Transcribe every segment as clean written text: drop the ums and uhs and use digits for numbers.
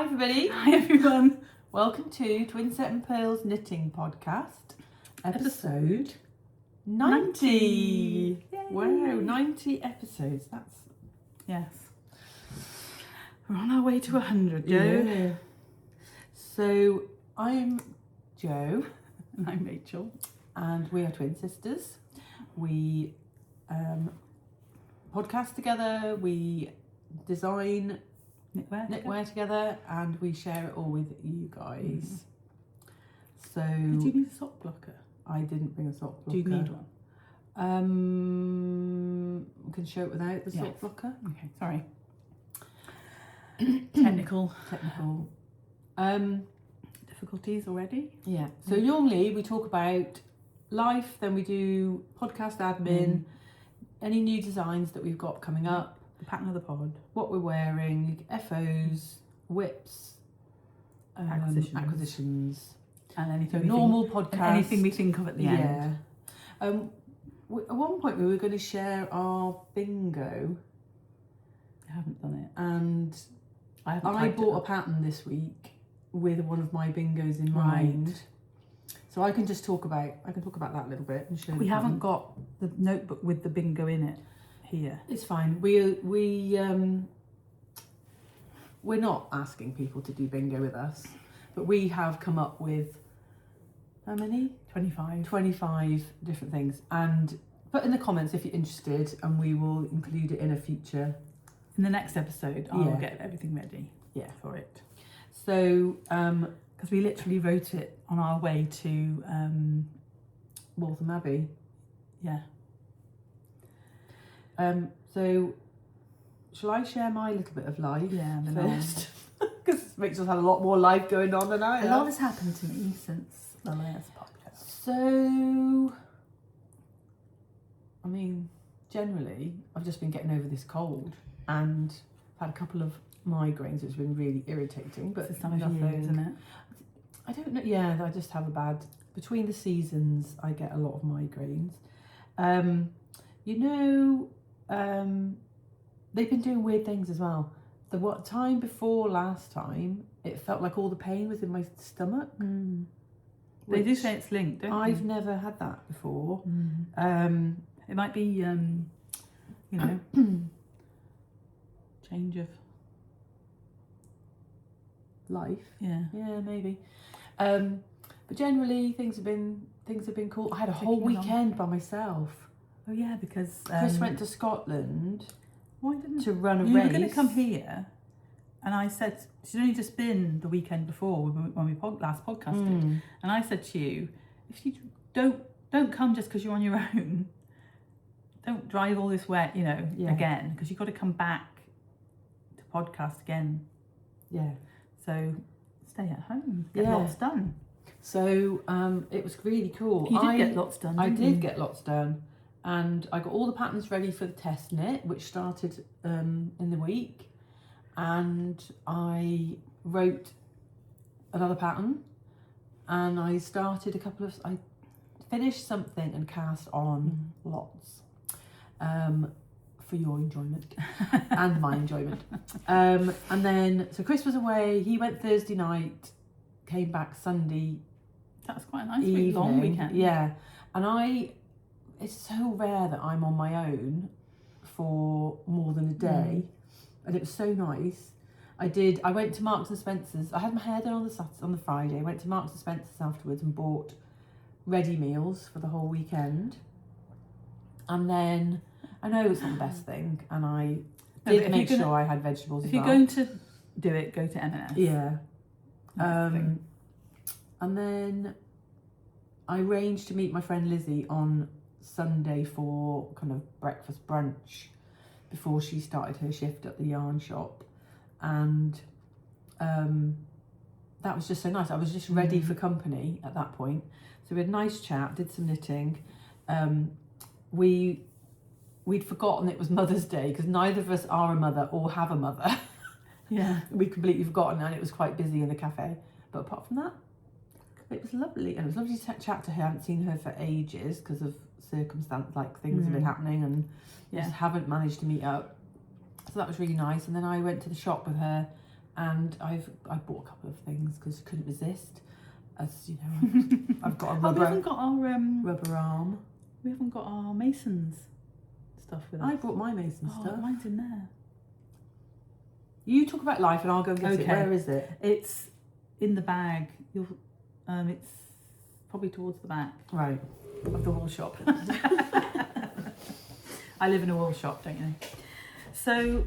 Hi everybody. Hi everyone. Welcome to Twinset and Purl's Knitting Podcast, episode 90. Yay. Wow, 90 episodes. That's... Yes. We're on our way to 100, Jo. Yeah. So, I'm Jo. And I'm Rachel. And we are twin sisters. We podcast together, we design knitwear together, and we share it all with you guys. So Did you need a sock blocker? I didn't bring a sock blocker. Do you need one? I can show it without the sock Yes. blocker. Okay, sorry. Technical difficulties already. Yeah. So normally we talk about life, then we do podcast admin, any new designs that we've got coming up, The pattern of the pod. what we're wearing, FOs, whips, acquisitions. And So anything normal and podcast. anything we think of at the end. Yeah. At one point we were going to share our bingo, I haven't done it. and I I bought a pattern this week with one of my bingos in mind. So I can talk about that a little bit and show. We the haven't pattern. got the notebook with the bingo in it here. It's fine. We're not asking people to do bingo with us, but we have come up with how many? 25. 25 different things, and put in the comments if you're interested, and we will include it in a future. In the next episode, I'll Yeah. get everything ready for it. So Because we literally wrote it on our way to, Waltham Abbey. yeah. So shall I share my little bit of life first? Because Rachel's had a lot more life going on than I A have. lot has happened to me since the last podcast. So, I mean, generally, I've just been getting over this cold, and I've had a couple of migraines, which has been really irritating. But It's the time of year, isn't it? I don't know. Yeah, I just have a bad. Between the seasons, I get a lot of migraines. They've been doing weird things as well. The time before last time, it felt like all the pain was in my stomach. They do which say it's linked, don't I've never had that before. they? It might be, change of Life. yeah. Yeah, maybe. But generally, things have been cool. I had a whole Ticking along. weekend by myself. Oh yeah, because Chris went to Scotland why didn't to run a you race. were going to come here, and I said she'd only just been the weekend before when we last podcasted, and I said to you, if you don't come just because you're on your own, don't drive all this way, again, because you've got to come back to podcast again. Yeah. So stay at home, get Yeah. lots done. So it was really cool. You did get lots done. I didn't did you? get lots done, and I got all the patterns ready for the test knit, which started in the week, and I wrote another pattern, and I started I finished something and cast on lots for your enjoyment and my enjoyment. And then, so Chris was away, he went Thursday night, came back Sunday That's quite a nice evening. long weekend. Yeah, and it's so rare that I'm on my own for more than a day, and it was so nice. I went to Marks and Spencer's. I had my hair done on the Friday. I went to Marks and Spencer's afterwards and bought ready meals for the whole weekend. And then, I know it's not the best thing, and I did make sure I had vegetables as If well. you're going to do it, go to M&S. Yeah. That's the thing. And then I arranged to meet my friend Lizzie on Sunday for kind of breakfast brunch before she started her shift at the yarn shop, and that was just so nice. I was just ready for company at that point, so we had a nice chat, did some knitting. We'd forgotten it was Mother's Day because neither of us are a mother or have a mother. Yeah. We'd completely forgotten, and it was quite busy in the cafe. But apart from that, it was lovely, and it was lovely to chat to her. I haven't seen her for ages because of circumstance, like things have been happening, and just haven't managed to meet up. So that was really nice. And then I went to the shop with her and I bought a couple of things because I couldn't resist. As you know, I've got a rubber. We haven't got our rubber arm. We haven't got our Masons stuff with us. I brought my Mason stuff. Mine's in there. You talk about life, and I'll go and get it. Where is it? It's in the bag. It's probably towards the back. Right. Of the wool shop. I live in a wool shop, don't you know? So,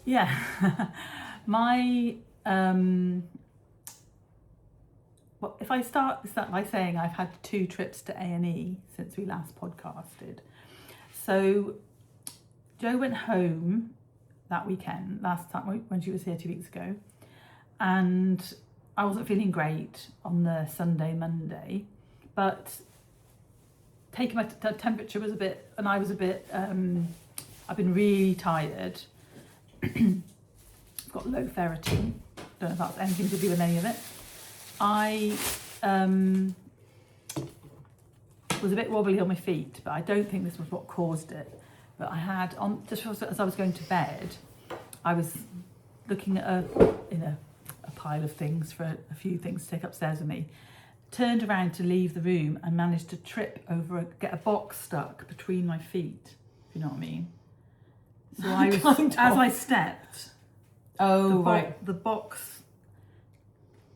yeah, my well, if I start by saying I've had 2 trips to A&E since we last podcasted. So Jo went home that weekend, last time when she was here 2 weeks ago, and I wasn't feeling great on the Sunday, Monday, but taking my temperature was a bit, and I was a bit, I've been really tired. I've got low ferritin, don't know if that's anything to do with any of it. I was a bit wobbly on my feet, but I don't think this was what caused it. But I had, just as I was going to bed, I was looking at a pile of things for a few things to take upstairs with me. Turned around to leave the room and managed to trip over, get a box stuck between my feet, if you know what I mean. So I was, as I stepped, the box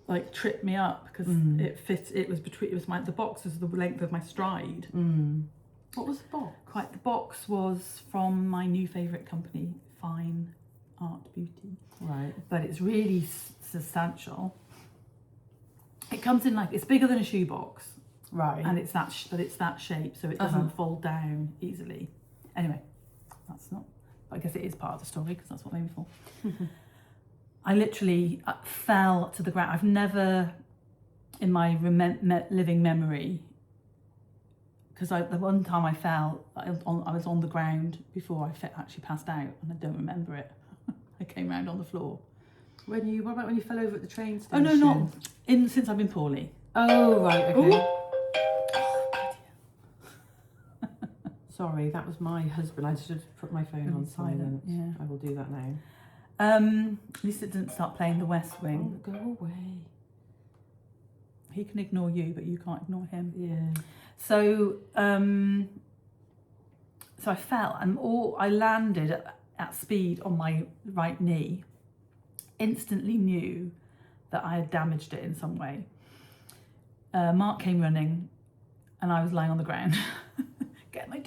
like tripped me up because it fit. It was the box was the length of my stride. What was the box? The box was from my new favourite company, Fine Art Beauty. Right. But it's really substantial. It comes in it's bigger than a shoebox. Right. And it's that shape, so it doesn't fall down easily. Anyway, that's not. I guess it is part of the story because that's what made me fall. I literally fell to the ground. I've never, in my living memory, because the one time I fell, I was on the ground before I actually passed out, and I don't remember it. I came round on the floor. What about when you fell over at the train station? Oh no, not since I've been poorly. Oh right, okay. Ooh. Sorry, that was my husband. I should have put my phone on silent. Yeah. I will do that now. At least it didn't start playing The West Wing. Oh, go away. He can ignore you, but you can't ignore him. Yeah. So, so I fell and I landed at speed on my right knee. Instantly knew that I had damaged it in some way. Mark came running, and I was lying on the ground.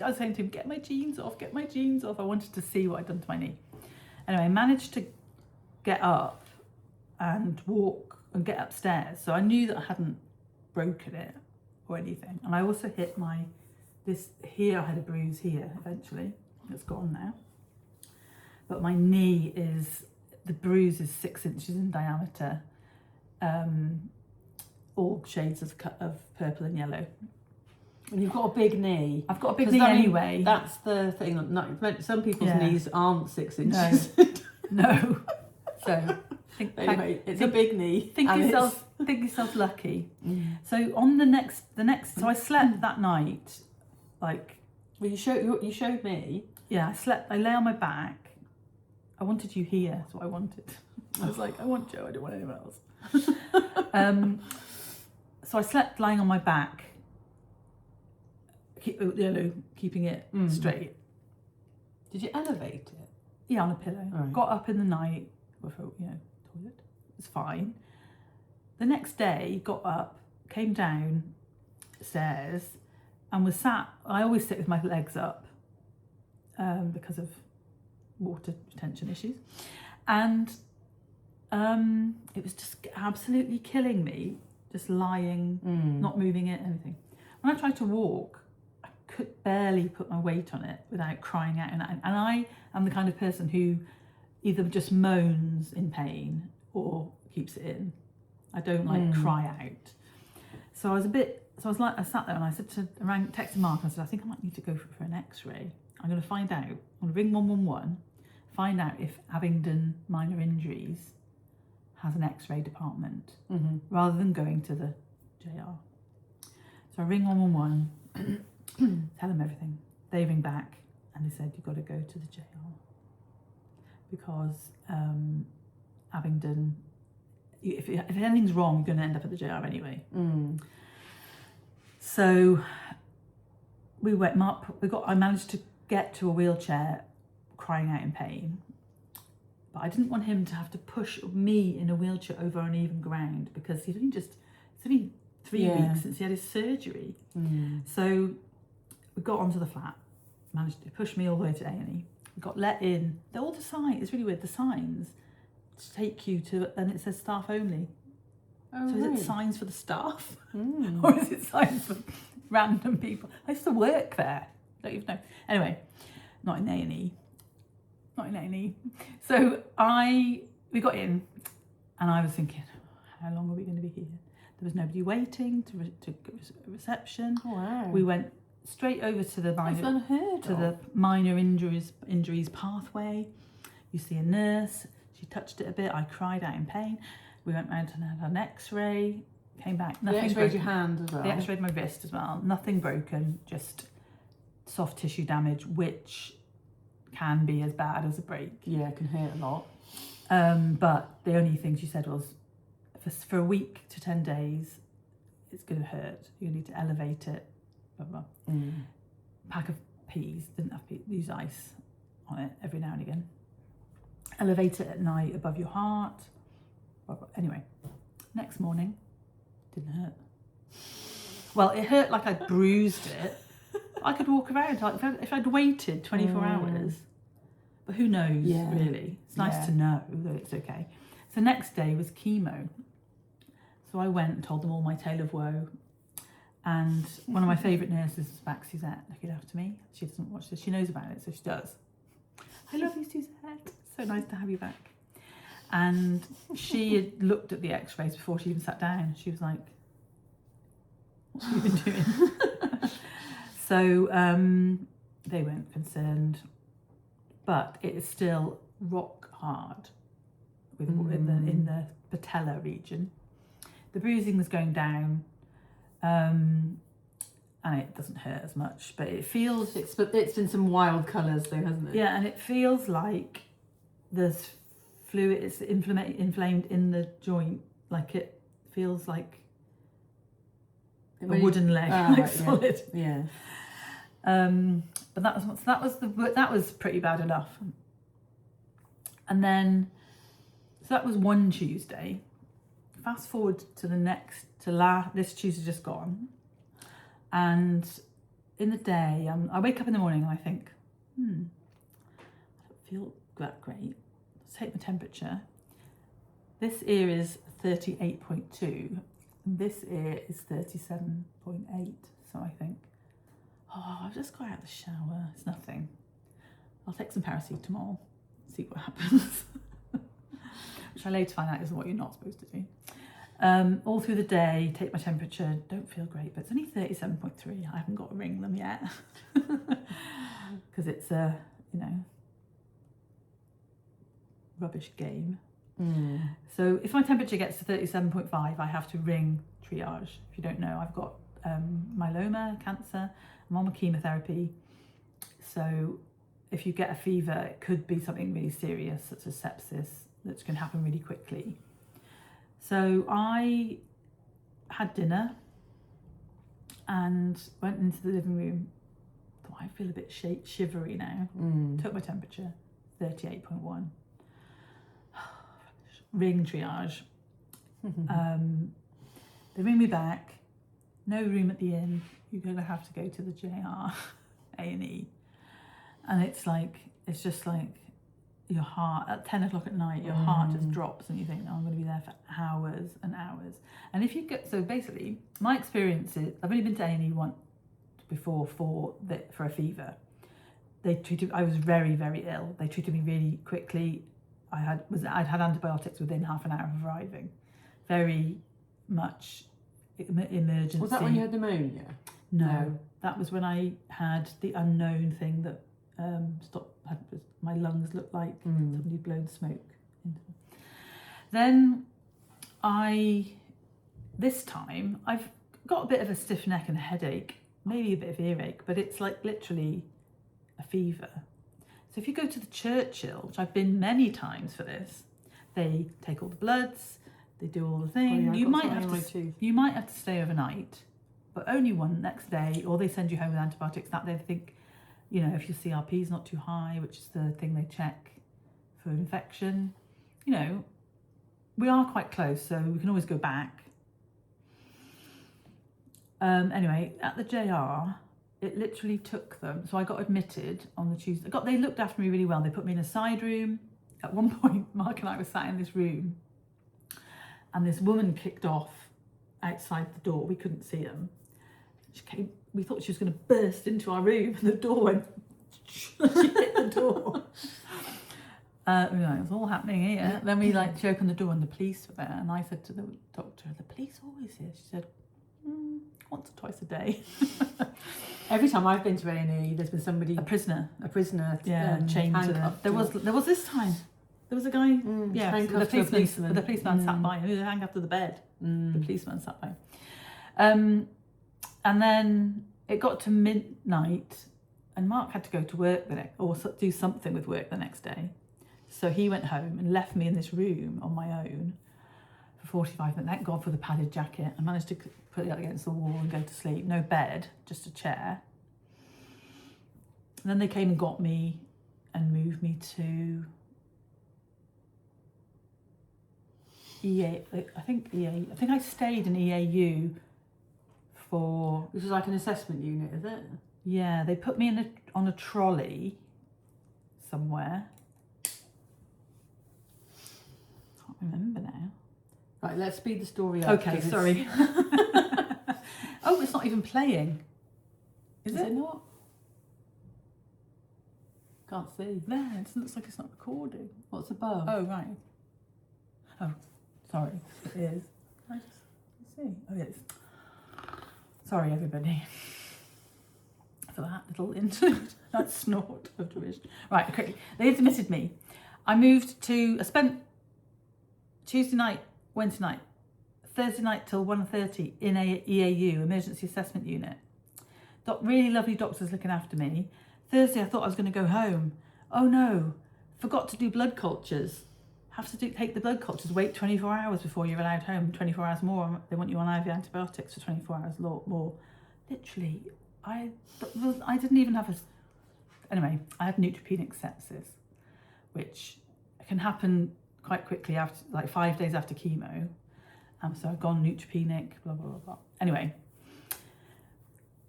I was saying to him, "Get my jeans off! Get my jeans off!" I wanted to see what I'd done to my knee. Anyway, I managed to get up and walk and get upstairs. So I knew that I hadn't broken it or anything. And I also hit I had a bruise here eventually. It's gone now. But my knee the bruise is 6 inches in diameter. All shades of purple and yellow. And you've got a big knee. I've got a big knee anyway. That's the thing. Some people's knees aren't 6 inches. No. So anyway, it's a big knee. Think yourself lucky. So on the next, so I slept that night, Well, you showed me. Yeah, I slept. I lay on my back. I wanted you here. That's what I wanted. I was like, I want Jo. I don't want anyone else. So I slept lying on my back. Keeping it straight. Did you elevate it? Yeah, on a pillow. Right. Got up in the night with toilet. It's fine. The next day, got up, came down stairs, and was sat. I always sit with my legs up because of water retention issues, and it was just absolutely killing me, just lying, not moving it, anything. When I tried to walk, I could barely put my weight on it without crying out. And I am the kind of person who either just moans in pain or keeps it in. I don't cry out. So I sat there and I said texted Mark and I said, I think I might need to go for an X-ray. I'm going to find out. I'm going to ring 111, find out if Abingdon Minor Injuries has an X-ray department rather than going to the JR. So I ring 111, tell them everything. They ring back and they said, you've got to go to the JR because having done, if anything's wrong, you're going to end up at the JR anyway. So we went up, I managed to get to a wheelchair crying out in pain, but I didn't want him to have to push me in a wheelchair over uneven ground, because it's only 3 weeks since he had his surgery. So we got onto the flat, managed to push me all the way to A&E. We got let in. All the signs, it's really weird, the signs to take you to, and it says staff only. Oh, so right. is it signs for the staff? Or is it signs for random people? I used to work there. Don't even know. Anyway, not in A&E. Not in A&E. So we got in, and I was thinking, how long are we going to be here? There was nobody waiting to reception. Oh, wow. We went straight over to the minor injuries pathway. You see a nurse. She touched it a bit. I cried out in pain. We went round and had an X-ray. Came back. Nothing They X-rayed broken. your hand as well. They X-rayed my wrist as well. Nothing broken. Just soft tissue damage, which can be as bad as a break. Yeah, it can hurt a lot. But the only thing she said was, for a week to 10 days, it's going to hurt. You need to elevate it. Blah, blah. Pack of peas, didn't have peas, use ice on it every now and again. Elevate it at night above your heart. Blah, blah. Anyway, next morning, didn't hurt. Well, it hurt like I'd bruised it. I could walk around, like if I'd waited 24 hours. But who knows, really? It's nice to know that it's okay. So next day was chemo. So I went and told them all my tale of woe. And one of my favourite nurses was back, Suzette, looking after me. She doesn't watch this. She knows about it, so she does. I love you, Suzette. So nice to have you back. And she had looked at the X-rays before she even sat down. She was like, what have you been doing? So they weren't concerned. But it is still rock hard in the patella region. The bruising was going down, and it doesn't hurt as much, but it feels... It's been some wild colours though, hasn't it? Yeah, and it feels like there's fluid, it's inflamed in the joint, like it feels like a wooden leg, solid. Yeah. But that was pretty bad enough. And then, so that was one Tuesday. Fast forward to this Tuesday just gone. And in the day, I wake up in the morning and I think, I don't feel that great. Let's take my temperature. This ear is 38.2. And this ear is 37.8. So I think, I've just got out of the shower. It's nothing. I'll take some paracetamol, see what happens. Which I later find out is what you're not supposed to do. All through the day, take my temperature. Don't feel great, but it's only 37.3. I haven't got to ring them yet. Because it's a, rubbish game. So if my temperature gets to 37.5, I have to ring triage. If you don't know, I've got myeloma, cancer. I'm on chemotherapy. So if you get a fever, it could be something really serious, such as sepsis, that can happen really quickly. So I had dinner and went into the living room. Thought, I feel a bit shivery now. Took my temperature, 38.1. Ring triage. They ring me back. No room at the inn. You're going to have to go to the JR A&E. And it's just like your heart, at 10 o'clock at night, your heart just drops and you think, I'm going to be there for hours and hours. And if you get, so basically, my experience is, I've only been to A&E once before for a fever. I was very, very ill. They treated me really quickly. I'd had antibiotics within half an hour of arriving. Very much emergency. Was that when you had pneumonia? No, that was when I had the unknown thing that my lungs looked like somebody blown smoke into them. Then this time I've got a bit of a stiff neck and a headache, maybe a bit of earache, but it's like literally a fever. So if you go to the Churchill, which I've been many times for this, They take all the bloods, they do all the things. Oh, yeah, you might have to stay overnight, but only one next day, or they send you home with antibiotics that day. They think, you know, if your CRP is not too high, which is the thing they check for infection, you know, we are quite close, so we can always go back. Anyway, at the JR, it literally took them. So I got admitted on the Tuesday. They looked after me really well. They put me in a side room. At one point, Mark and I were sat in this room, and this woman kicked off outside the door. We couldn't see them. She came. We thought she was going to burst into our room, and the door went. She hit the door. It was all happening here. Then she opened the door, and the police were there. And I said to the doctor, "The police always here." She said, "Once or twice a day." Every time I've been to A&E, there's been somebody, a prisoner, chained to them. There was this time. There was a guy, the policeman sat by him. He was hanged up to the bed. The policeman sat by him. And then it got to midnight, and Mark had to go to work or do something with work the next day. So he went home and left me in this room on my own for 45 minutes. Thank God for the padded jacket. I managed to put it up against the wall and go to sleep. No bed, just a chair. And then they came and got me and moved me to EA. I think I stayed in EAU for... This is like an assessment unit, is it? Yeah, they put me on a trolley somewhere. Can't remember now. Right, let's speed the story up. Okay, sorry. Oh, it's not even playing. Is it not? Can't see. There, it looks like it's not recording. What's above? Oh, right. Oh, sorry. It is. I just see. Oh, it is. Sorry, everybody, for that little interlude, that snort of derision. Right, quickly. They admitted me. I spent Tuesday night, Wednesday night, Thursday night till 1:30 in a EAU, Emergency Assessment Unit. Really lovely doctors looking after me. Thursday I thought I was going to go home. Oh no, forgot to do blood cultures. Take the blood cultures, wait 24 hours before you're allowed home, 24 hours more. They want you on IV antibiotics for 24 hours more. Literally, I didn't even have Anyway, I had neutropenic sepsis, which can happen quite quickly after, like 5 days after chemo. So I'd gone neutropenic, blah, blah, blah, blah. Anyway,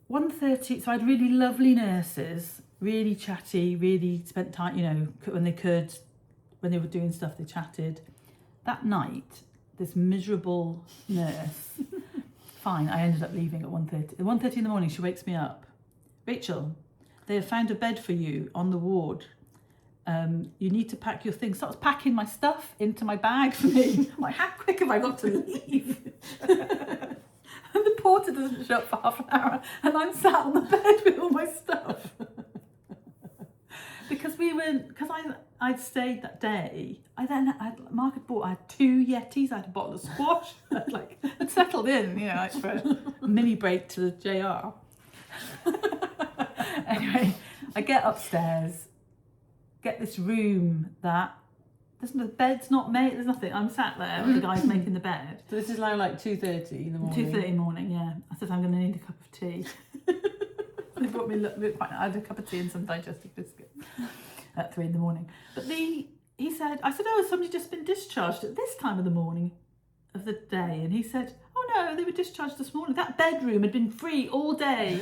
1:30, so I had really lovely nurses, really chatty, really spent time, you know, when they were doing stuff, they chatted. That night, this miserable nurse, fine, I ended up leaving at 1:30. At 1:30 in the morning, she wakes me up. "Rachel, they have found a bed for you on the ward. You need to pack your things." Starts packing my stuff into my bag for me. I'm like, how quick have I got to leave? And the porter doesn't show up for half an hour, and I'm sat on the bed with all my stuff. Because I'd stayed that day. Mark had bought, I had 2 Yetis, I had a bottle of squash. I'd settled in, you know, like for a mini break to the JR. Anyway, I get upstairs, get this room that the bed's not made. There's nothing. I'm sat there with the guys making the bed. So this is now like 2:30 in the morning. 2:30 in the morning. Yeah. I said I'm going to need a cup of tea. They brought me I had a cup of tea and some digestive biscuit at 3 in the morning. But I said, "Oh, has somebody just been discharged at this time of the morning of the day?" And he said, "Oh no, they were discharged this morning. That bedroom had been free all day."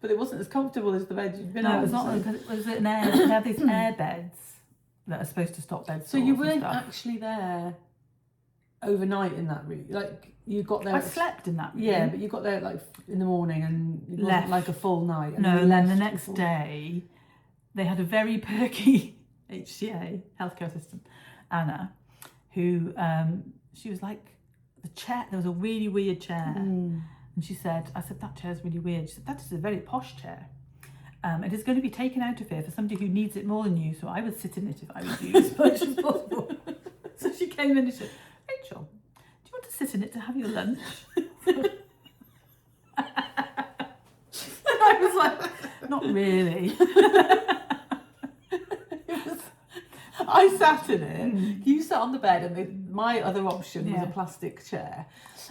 But it wasn't as comfortable as the bed you'd been on. No, it was not, because it was an air. They have these air beds that are supposed to stop bed sores. So you weren't actually there overnight in that room? Like, you got there... I slept in that room. Yeah, but you got there like in the morning and it wasn't like a full night. And no, and then the next day, they had a very perky HCA, healthcare assistant, Anna, who, she was like, the chair, there was a really weird chair. And she said, I said, "That chair's really weird." She said, "That is a very posh chair. It is going to be taken out of here for somebody who needs it more than you, so I would sit in it if I was you as much as possible." So she came in and she said, "Rachel, do you want to sit in it to have your lunch?" And I was like, "Not really." I sat in it. You sat on the bed, and my other option was a plastic chair.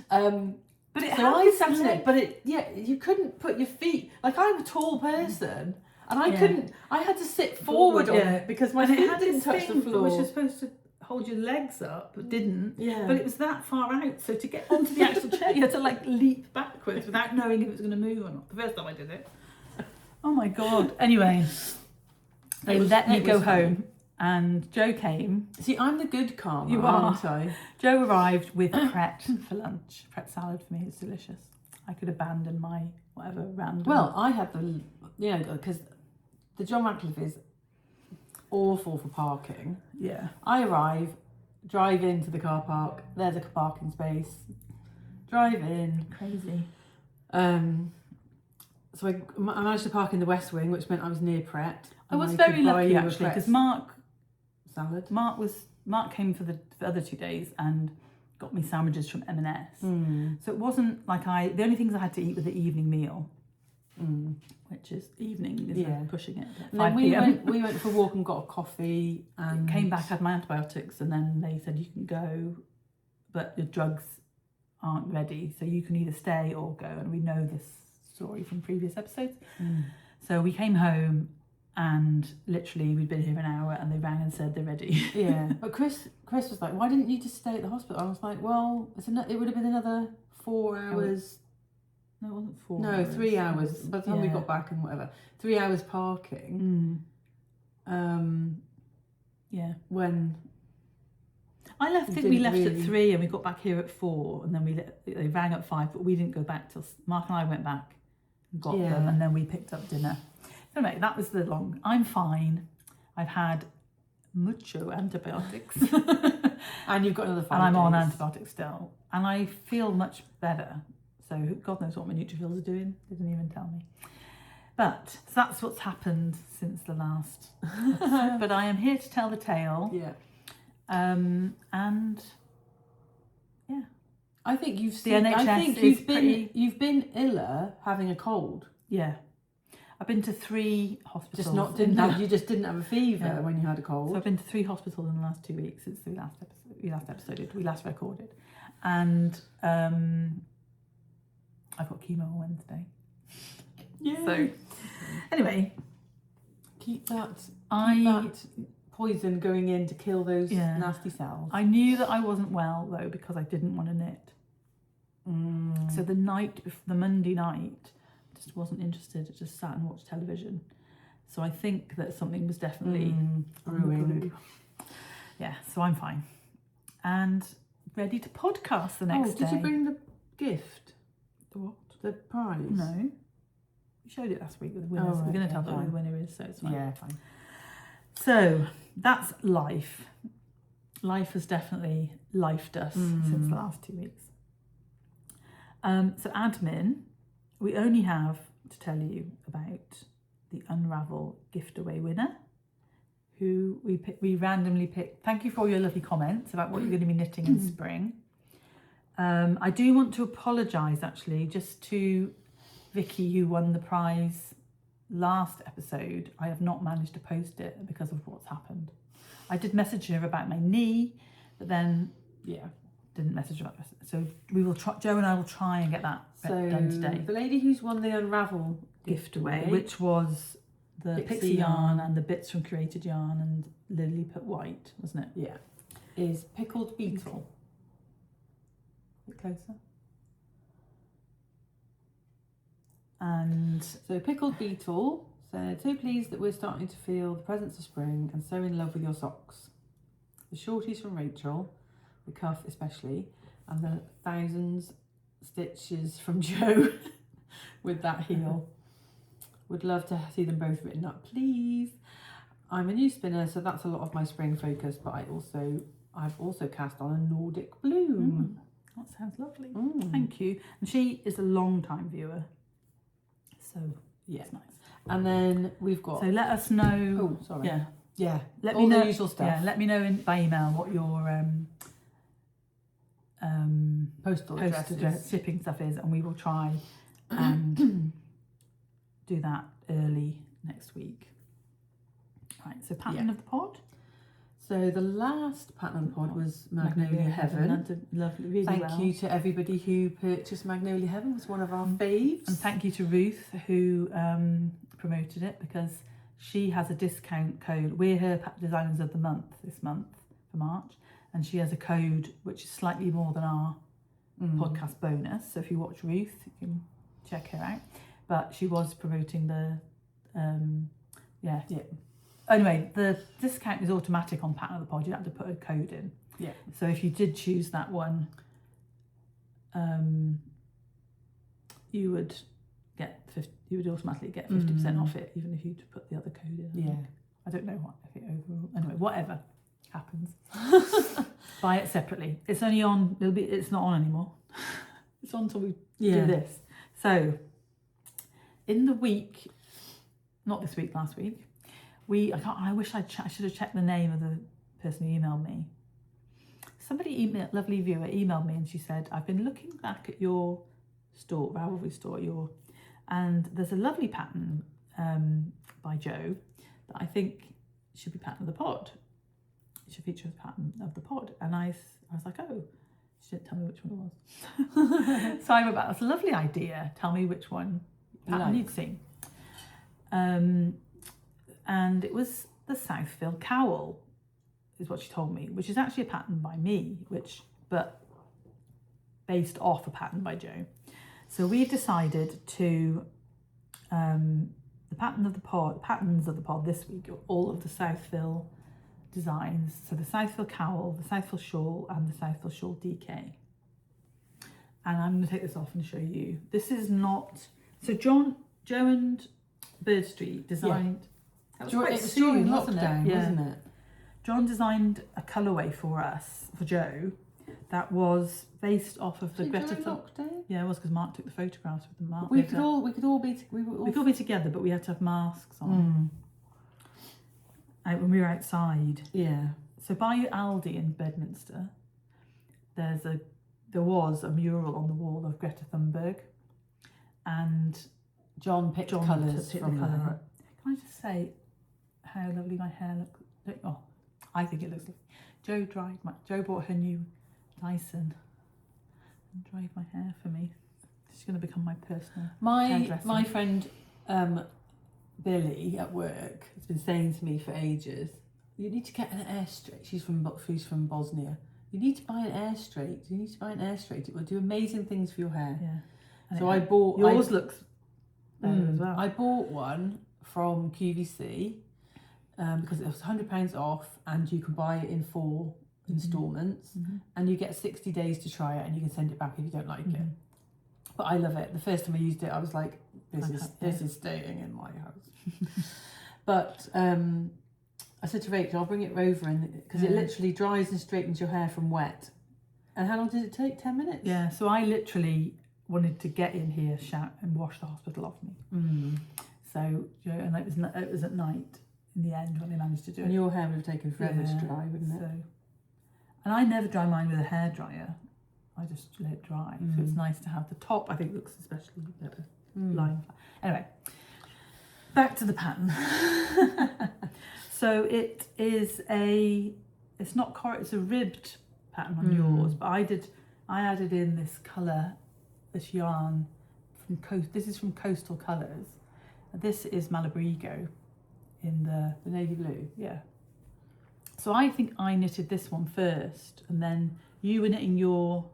But it so I sat in it, but you couldn't put your feet. Like, I'm a tall person, and I couldn't. I had to sit forward on it because my feet didn't touch the floor. Which was supposed to hold your legs up, but didn't. Yeah. But it was that far out, so to get onto the actual chair, you had to like leap backwards without knowing if it was going to move or not. The first time I did it. Oh my god. Anyway, they let me go home. And Joe came. See, I'm the good karma, you are. aren't I? Joe arrived with pret for lunch. Pret salad for me. It's delicious. I could abandon my whatever random. Well, I had because the John Radcliffe is awful for parking. Yeah. I drive into the car park. There's a parking space. Drive in. Crazy. So I managed to park in the West Wing, which meant I was near Pret. I was very lucky actually because Mark came for the other 2 days and got me sandwiches from M&S. So it wasn't like the only things I had to eat were the evening meal, which is evening, isn't pushing it. And then we went for a walk and got a coffee and came back, had my antibiotics, and then they said you can go, but your drugs aren't ready, so you can either stay or go. And we know this story from previous episodes. So we came home. And literally, we'd been here an hour, and they rang and said they're ready. Yeah, but Chris was like, "Why didn't you just stay at the hospital?" I was like, "Well, it would have been another 4 hours." No, it wasn't 4 No, hours. 3 hours. By the time we got back and whatever, 3 hours parking. Yeah. When we left at 3, and we got back here at 4, and then they rang at 5, but we didn't go back till Mark and I went back, and got them, and then we picked up dinner. Anyway, that was I'm fine. I've had mucho antibiotics. And you've got another 5 And I'm days. on antibiotics still. And I feel much better. So God knows what my neutrophils are doing. They didn't even tell me. But so that's what's happened since the last episode. But I am here to tell the tale. Yeah. And yeah. I think you've seen, the NHS I think you've been iller having a cold. Yeah. I've been to 3 hospitals. You just didn't have a fever when you had a cold. So I've been to 3 hospitals in the last 2 weeks since we last recorded. And I've got chemo on Wednesday. Yeah. So anyway, keep that poison going in to kill those nasty cells. I knew that I wasn't well though because I didn't want to knit. So the Monday night, just wasn't interested. I just sat and watched television. So I think that something was definitely brewing. Yeah, so I'm fine. And ready to podcast the next day. Did you bring the gift? The what? The prize? No. We showed it last week with the winners. We're going to tell them who the winner is, so it's fine. Yeah, fine. So that's life. Life has definitely lifed us since the last 2 weeks. So admin, we only have to tell you about the Unravel giveaway winner, who we randomly picked. Thank you for all your lovely comments about what you're going to be knitting in spring. I do want to apologise actually just to Vicky, who won the prize last episode. I have not managed to post it because of what's happened. I did message her about my knee, but then didn't message her about this. So we will try. Joe and I will try and get that done today. The lady who's won the Unravel giveaway, which was the Pixie yarn and the bits from Created Yarn and Lily Put White, wasn't it? Yeah, is Pickledbeetle. A bit closer. And so Pickledbeetle said, "So pleased that we're starting to feel the presence of spring and so in love with your socks. The shorties from Rachel, the cuff especially, and the thousands stitches from Joe with that heel. Would love to see them both written up, please. I'm a new spinner, so that's a lot of my spring focus, but I've also cast on a Nordic bloom." That sounds lovely. Thank you. And she is a long time viewer. So yeah, it's nice. And then we've got. So let us know. Oh, sorry. Yeah. Let me know the usual stuff. Yeah. Let me know by email what your postal address shipping stuff is, and we will try and do that early next week. Right. So pattern of the pod. So the last pattern on the pod was Magnolia Heaven. That did lovely, really Thank well. you to everybody who purchased Magnolia Heaven. It was one of our faves. And thank you to Ruth who promoted it, because she has a discount code. We're her designers of the month this month for March, and she has a code which is slightly more than our podcast bonus. So if you watch Ruth, you can check her out. But she was promoting the Anyway, the discount is automatic on Pattern of the Pod. You have to put a code in. Yeah. So if you did choose that one, you would automatically get 50% off it, even if you put the other code in. Yeah. I don't know what if it overall. Anyway, whatever happens, buy it separately. It's only on. It's not on anymore. It's on until we do this. So in the week, not this week, last week. I wish I should have checked the name of the person who emailed me. Somebody, lovely viewer, emailed me and she said, I've been looking back at your store, Ravelry store, and there's a lovely pattern by Jo that I think should be pattern of the pod. It should feature as pattern of the pod. And I was like, oh, she didn't tell me which one it was. So I'm about, that's a lovely idea. Tell me which one pattern you'd seen. And it was the Southville Cowl, is what she told me, which is actually a pattern by me, but based off a pattern by Jo. So we've decided to, the patterns of the pod this week are all of the Southville designs. So the Southville Cowl, the Southville Shawl, and the Southville Shawl DK. And I'm going to take this off and show you. This is not, so Jo and Bird Street designed. Yeah. It was during lockdown, wasn't it? John designed a colourway for us, for Jo, that was based off of the Greta lockdown. Yeah, it was, because Mark took the photographs with the Mark. We could all be together, but we had to have masks on. When we were outside. Yeah. So by Aldi in Bedminster, there was a mural on the wall of Greta Thunberg, and John picked colours from her. Can I just say how lovely my hair looks? Oh, I think it looks lovely. Jo bought her new Dyson and dried my hair for me. She's going to become my personal hairdresser. My friend Billy at work has been saying to me for ages, you need to get an air straight. She's from Bosnia. You need to buy an air straight. It will do amazing things for your hair. Yeah. So I bought... Yours looks better as well. I bought one from QVC because it was £100 off, and you can buy it in 4 instalments, and you get 60 days to try it, and you can send it back if you don't like it. But I love it. The first time I used it, I was like, this is staying in my house. But I said to Rachel, I'll bring it over, because it literally dries and straightens your hair from wet. And how long did it take? 10 minutes? Yeah, so I literally wanted to get in here, shout, and wash the hospital off me. So, and it was at night in the end when they managed to do it. And your hair would have taken forever to dry, wouldn't it? And I never dry mine with a hairdryer. I just let it dry. So it's nice to have the top, I think, looks especially better. Lying flat. Anyway, back to the pattern. So it is it's a ribbed pattern on yours, but I added in this colour, this yarn this is from Coastal Colours. This is Malabrigo in the navy blue. Yeah. So I think I knitted this one first, and then you were knitting your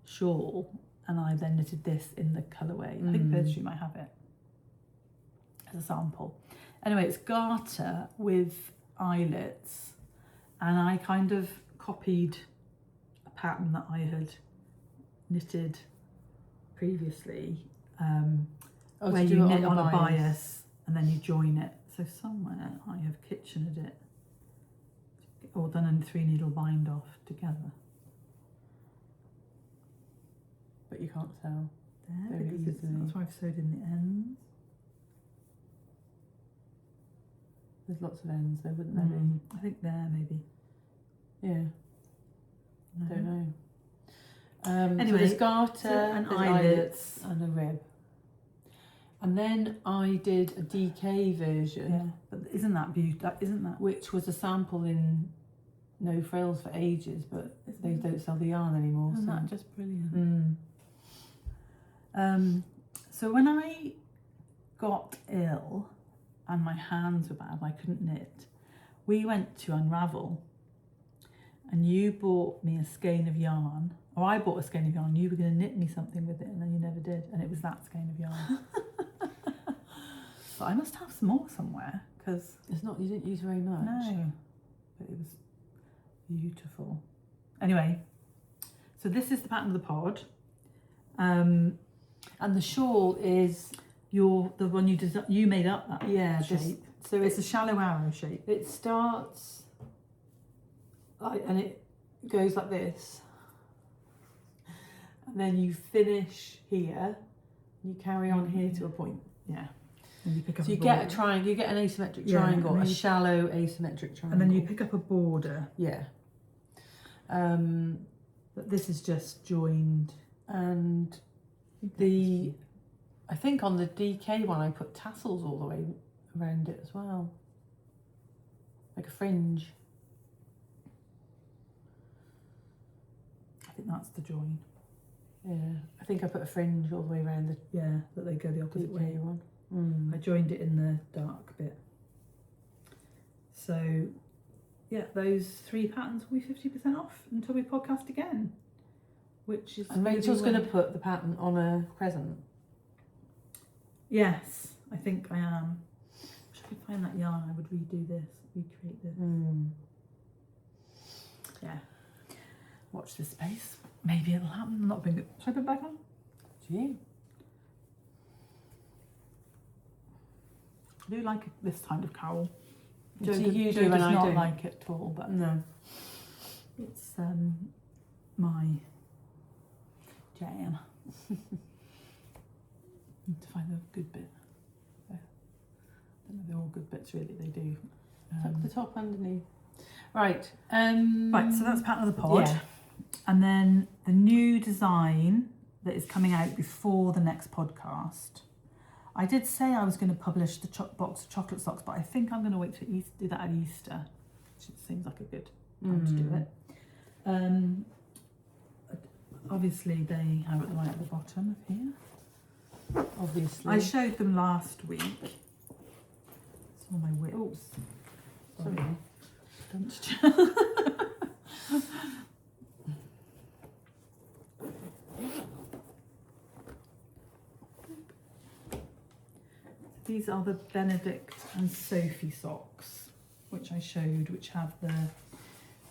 shawl, and I then knitted this in the colourway. I think Bird Street might have it as a sample. Anyway, it's garter with eyelets, and I kind of copied a pattern that I had knitted previously, where you knit on a bias and then you join it. So somewhere I have kitchened it, or done a 3 needle bind off together. But you can't tell. There, that's why I've sewed in the ends. There's lots of ends there, wouldn't there be? I think there maybe. Yeah. No. Don't know. Anyway, so there's garter and there's eyelets and a rib. And then I did a DK version, Yeah, but isn't that beautiful? Isn't that? which was a sample in No Frills for ages, but they don't sell the yarn anymore. Isn't So. that just brilliant? So when I got ill and my hands were bad, I couldn't knit, we went to Unravel and you bought me a skein of yarn, or I bought a skein of yarn, you were going to knit me something with it and then you never did, and it was that skein of yarn. But I must have some more somewhere, because... It's not, you didn't use very much. No, but it was beautiful. Anyway, so this is the pattern of the pod. And the shawl is... The one you made up that shape. So It's a shallow arrow shape. It starts like, and it goes like this, and then you finish here. You carry on here to a point. Yeah. And you pick up So you get a triangle. You get an asymmetric triangle, a shallow asymmetric triangle, and then you pick up a border. Yeah. But this is just joined, and I think on the DK one I put tassels all the way around it as well, like a fringe. I think that's the join. Yeah, I think I put a fringe all the way around the That they go the opposite way. DK one. I joined it in the dark bit. So, yeah, those 3 patterns will be 50% off until we podcast again, which is... And Rachel's going to put the pattern on a present. Yes, I think I am. If I could find that yarn, I would recreate this. Yeah. Watch this space. Maybe it'll happen. I'm not being... Should I put it back on? Do you? I do like this kind of cowl. Do Joe you does do when I not do? like it at all, but No. it's my jam. Need to find the good bit. I don't know, they're all good bits really, they do. Tuck the top underneath. Right. Right, so that's pattern of the pod. Yeah. And then the new design that is coming out before the next podcast. I did say I was going to publish the box of chocolate socks, but I think I'm going to wait for Easter, do that at Easter, which seems like a good time to do it. Obviously, they are right at the bottom of here. Obviously. I showed them last week. It's all my whips. Oops. Sorry. These are the Benedict and Sophie socks, which I showed, which have the...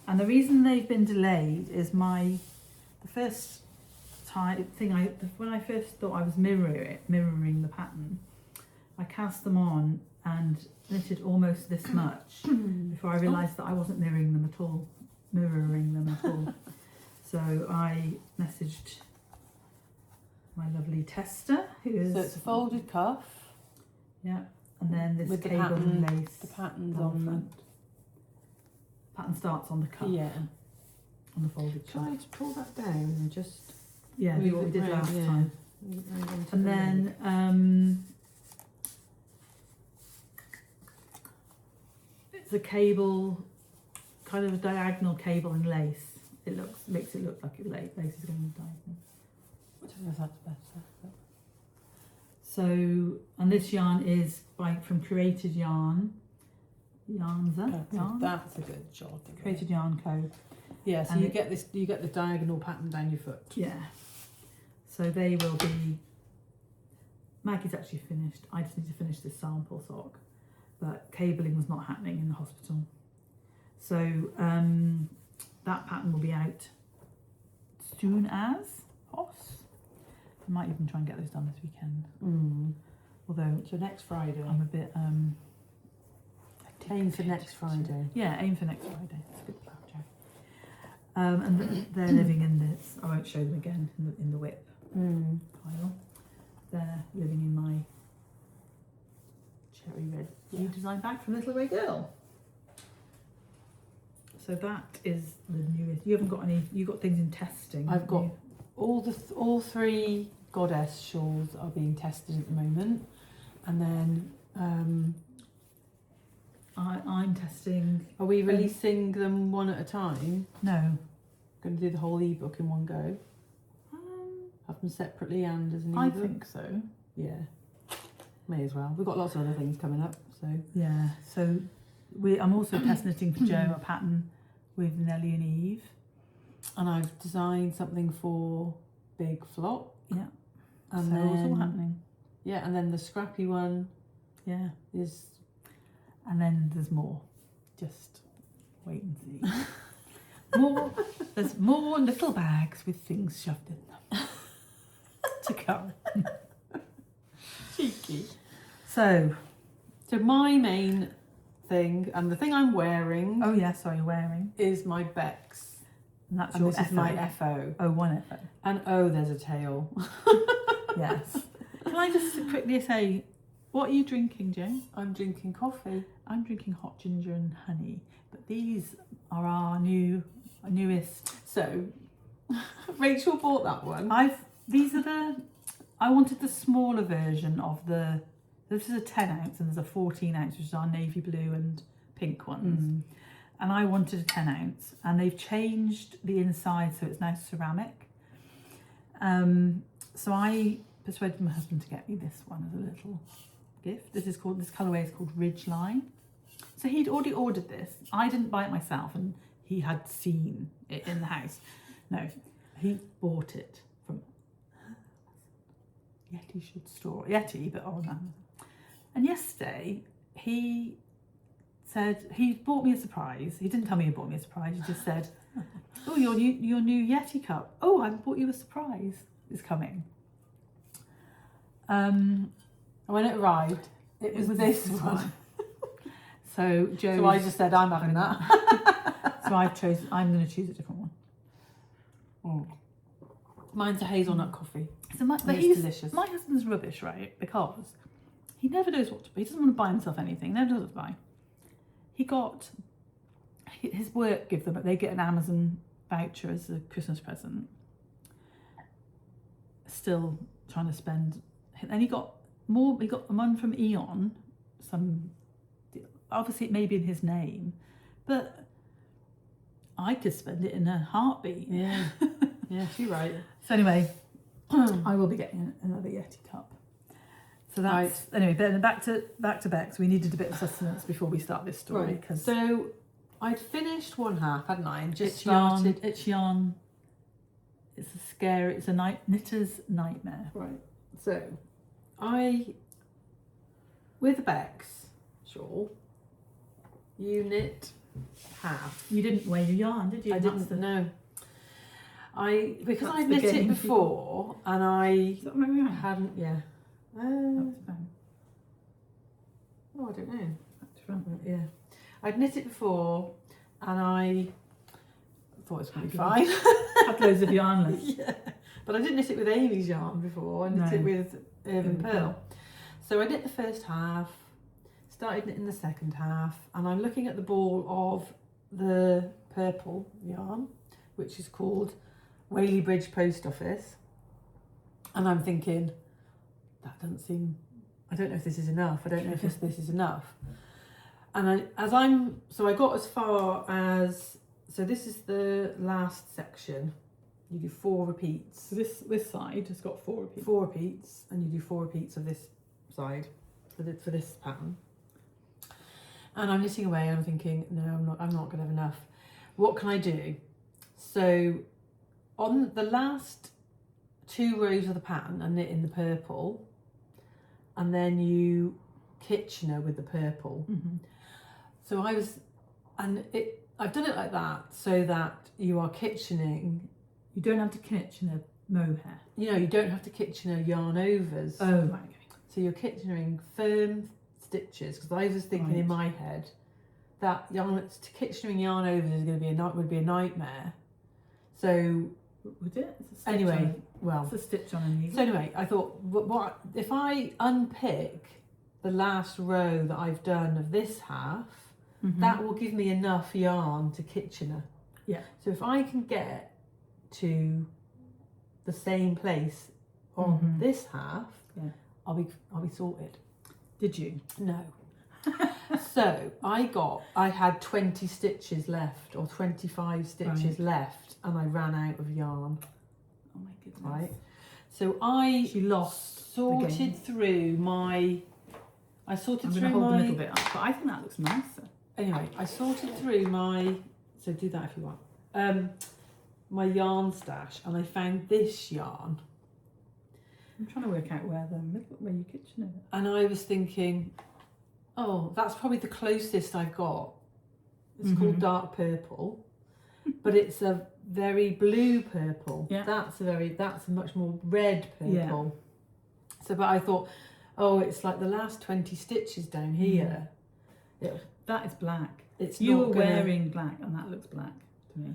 And the reason they've been delayed is the first thing when I first thought I was mirroring the pattern, I cast them on and knitted almost this much before I realised that I wasn't mirroring them at all. So I messaged my lovely tester, who is... So it's a folded cuff. Yeah, and then this with cable and lace. The pattern's on the front. Pattern starts on the cuff. Yeah. On the folded cuff. Try to pull that down and just do what we did round, last time. And then it's a cable, kind of a diagonal cable and lace. It makes it look like lace is going diagonal. Whichever side's better. So, and this yarn is from Created Yarn. Yarns. That's a good job. Created Yarn Co. Yeah, so you get the diagonal pattern down your foot. Yeah. So they will be... Maggie's actually finished. I just need to finish this sample sock. But cabling was not happening in the hospital. So that pattern will be out soon as possible. I might even try and get those done this weekend. Although, so next Friday. I'm a bit... aim for next Friday. Yeah, aim for next Friday. That's a good plan, Joe. And they're living in this... I won't show them again in the whip pile. They're living in my cherry red new design bag from Little Ray Girl. So that is the newest. You haven't got any... You've got things in testing. I've got all 3 goddess shawls are being tested at the moment. And then I'm testing. are we releasing them one at a time? No. Going to do the whole ebook in one go? Have them separately and as an ebook? I think so. Yeah. May as well. We've got lots of other things coming up, so. Yeah. So I'm also test knitting for Jo a pattern with Nellie and Eve. And I've designed something for Big Flock. Yeah. And so then, it's all happening. Yeah, and then the scrappy one. Yeah. Is. And then there's more. Just wait and see. More. There's more little bags with things shoved in them to come. Cheeky. So my main thing, and the thing I'm wearing. Oh yeah, sorry, wearing. Is my Bex. And that's and your this FO. is my FO. Oh, one FO. And oh, there's a tail. Yes. Can I just quickly say, what are you drinking, Jo? I'm drinking coffee. I'm drinking hot ginger and honey. But these are our newest. So, Rachel bought that one. I wanted the smaller version of the. This is a 10 ounce and there's a 14 ounce, which is our navy blue and pink ones. And I wanted a 10 ounce, and they've changed the inside so it's now ceramic. So I persuaded my husband to get me this one as a little gift. This colourway is called Ridgeline. So he'd already ordered this. I didn't buy it myself, and he had seen it in the house. No, he bought it from Yeti, but on Amazon. And yesterday he said he bought me a surprise. He didn't tell me he bought me a surprise. He just said, "Oh, your new Yeti cup. Oh, I bought you a surprise. It's coming." When it arrived, it was this one. So Jo. So I just said, I'm having that. So I'm going to choose a different one. Mine's a hazelnut coffee. So it's delicious. My husband's rubbish, right? Because he never knows what to buy. He doesn't want to buy himself anything. Never does buy. He got his work give them, but they get an Amazon voucher as a Christmas present. Still trying to spend. And he got more. He got one from Eon. Obviously it may be in his name, but I could spend it in a heartbeat. Yeah, yeah, you're right. So anyway, I will be getting another Yeti cup. So that's anyway. Then back to Bex. We needed a bit of sustenance before we start this story. Right. So I'd finished one half, hadn't I? And just started. It's yarn. It's a scare. It's a knitter's nightmare. Right. So with the Bex shawl, you knit half. You didn't weigh your yarn, did you? I didn't. No. Because I knit it before, and I hadn't. Yeah. Oh, I don't know. Yeah. I'd knit it before, and I thought it was going to be fine. Had loads of yarn left. Yeah. But I didn't knit it with Amy's yarn before. I knit it with Pearl. So I knit the first half, started knitting the second half, and I'm looking at the ball of the purple yarn, which is called Whaley Bridge Post Office. And I'm thinking, that doesn't seem, I don't know if this is enough. I don't know if this is enough. And I got as far as, so this is the last section. You do 4 repeats. So this side has got 4 repeats. 4 repeats, and you do 4 repeats of this side for this pattern. And I'm knitting away, and I'm thinking, no, I'm not going to have enough. What can I do? So on the last 2 rows of the pattern, I knit in the purple, and then you Kitchener with the purple. Mm-hmm. So I've done it like that so that you are Kitchening. You don't have to Kitchener mohair. You don't have to Kitchener yarn overs. Oh, right. Okay. So you're Kitchenering firm stitches, because I was thinking in my head that Kitchenering yarn overs is going to would be a nightmare. So would it? Anyway, it's a stitch on a needle. So anyway, I thought, what if I unpick the last row that I've done of this half? Mm-hmm. That will give me enough yarn to Kitchener. Yeah. So if I can get to the same place on this half, I'll be sorted. Did you? No. So I had 20 stitches left, or 25 stitches left, and I ran out of yarn. Oh my goodness. Right. So I sorted through my. I'm going to hold the middle bit up, but I think that looks nicer. Anyway, I sorted through my. So do that if you want. My yarn stash, and I found this yarn. I'm trying to work out where your kitchen is. And I was thinking, oh, that's probably the closest I've got. It's called dark purple, but it's a very blue purple. Yeah. That's a much more red purple. Yeah. So, but I thought, oh, it's like the last 20 stitches down here. That is black. It's you were wearing black, and that looks black to me.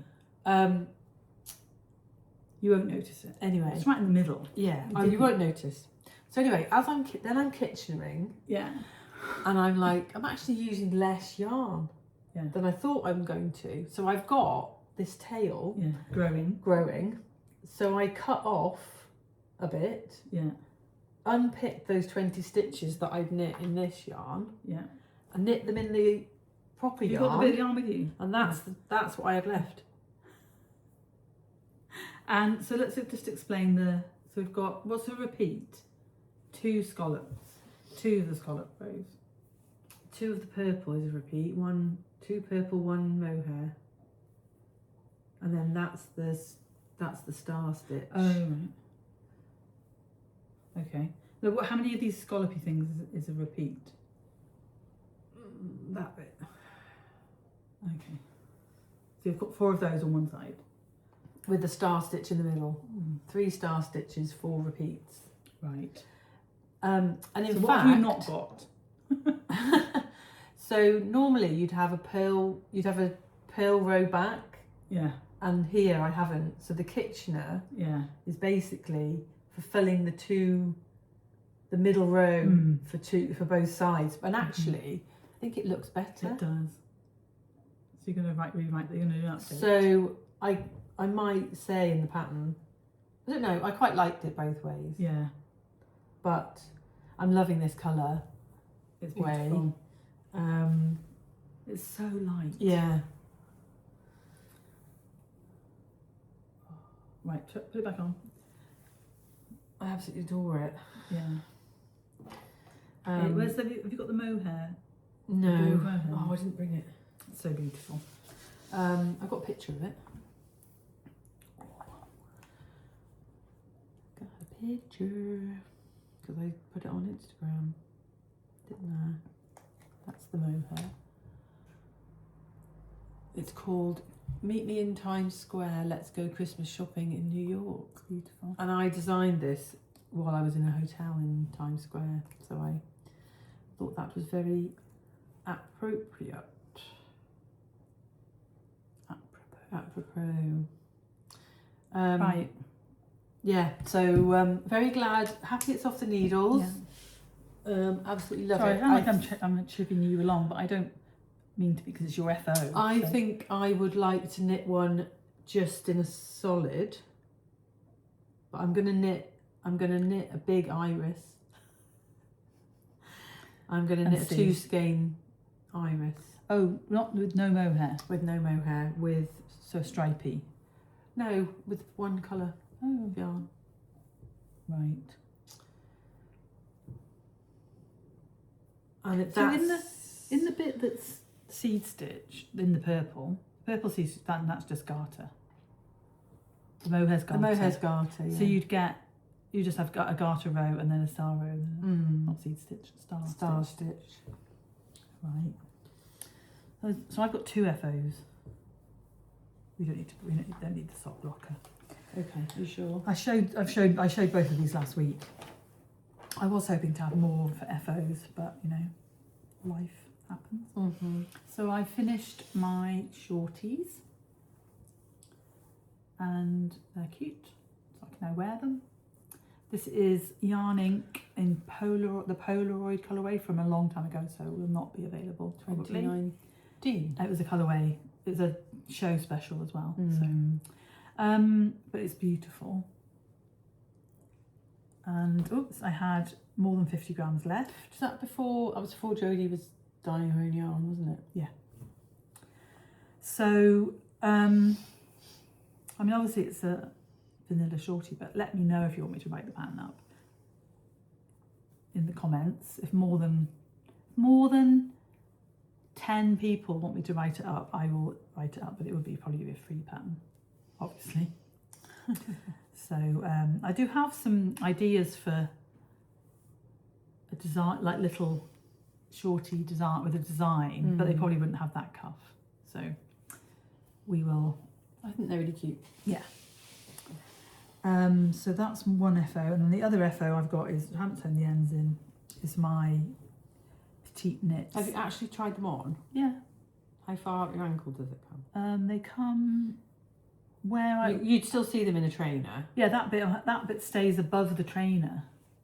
You won't notice it. Anyway, it's right in the middle. Yeah, you won't notice. So anyway, as I'm kitchening. Yeah. And I'm like, I'm actually using less yarn than I thought I'm going to. So I've got this tail growing. So I cut off a bit. Yeah. Unpicked those 20 stitches that I'd knit in this yarn. Yeah. And knit them in the proper yarn. You got the bit of yarn with you. And that's what I have left. And so let's just explain so we've got, what's a repeat? 2 scallops. 2 of the scallop rows. 2 of the purple is a repeat. 2 purple, 1 mohair. And then that's the star stitch. Oh, right. Okay. So how many of these scallopy things is a repeat? That bit. Okay. So you've got 4 of those on one side. With the star stitch in the middle. 3 star stitches, 4 repeats. Right. And in fact, what have you not got? So normally you'd have a purl row back. Yeah. And here I haven't. So the Kitchener is basically fulfilling the middle row for both sides. And actually, I think it looks better. It does. So you're going to rewrite the update. So I might say in the pattern, I don't know, I quite liked it both ways. Yeah. But I'm loving this colour. It's beautiful. It's so light. Yeah. Right, put it back on. I absolutely adore it. Yeah. Have you got the mohair? No. Oh, I didn't bring it. It's so beautiful. I've got a picture of it. Got a picture. Because I put it on Instagram. Didn't I? That's the mohair. It's called Meet Me in Times Square, Let's Go Christmas Shopping in New York. Beautiful. And I designed this while I was in a hotel in Times Square. So I thought that was very appropriate. Apropos. Right. Yeah, so very glad, happy it's off the needles. Yeah. Absolutely love it. I'm chipping you along, but I don't mean to because it's your FO. I think I would like to knit one just in a solid, but I'm gonna knit a big iris. I'm gonna knit a 2 skein iris. Oh, not with no mohair. With no mohair, so stripy. No, with 1 colour yarn. Right. And that's in the bit that's seed stitch in the purple seed stitch, that's just garter. The mohair's garter. The mohair's garter. Yeah. So you just have a garter row and then a star row, not seed stitch, star stitch. Right. So I've got 2 FOs. We don't need the sock blocker. Okay, you sure? I showed both of these last week. I was hoping to have more for FOs, but life happens. So I finished my shorties, and they're cute, so I can now wear them. This is Yarn Ink in the Polaroid colourway from a long time ago, so it will not be available. 2019. It was a colourway. It was a show special as well. So, but it's beautiful. And oops, I had more than 50 grams left. Was that before? That was before Jodie was dyeing her own yarn, wasn't it? Yeah. So, I mean, obviously it's a vanilla shorty, but let me know if you want me to write the pattern up in the comments. If more than 10 people want me to write it up, I will write it up, but it would probably be a free pattern, obviously. So I do have some ideas for a design, like little shorty design with a design, but they probably wouldn't have that cuff. So we will. I think they're really cute. Yeah. So that's one FO, and then the other FO I've got is, I haven't turned the ends in, is my Petite knits. Have you actually tried them on? Yeah. How far up your ankle does it come? They come where I. You'd still see them in a trainer. Yeah, that bit stays above the trainer,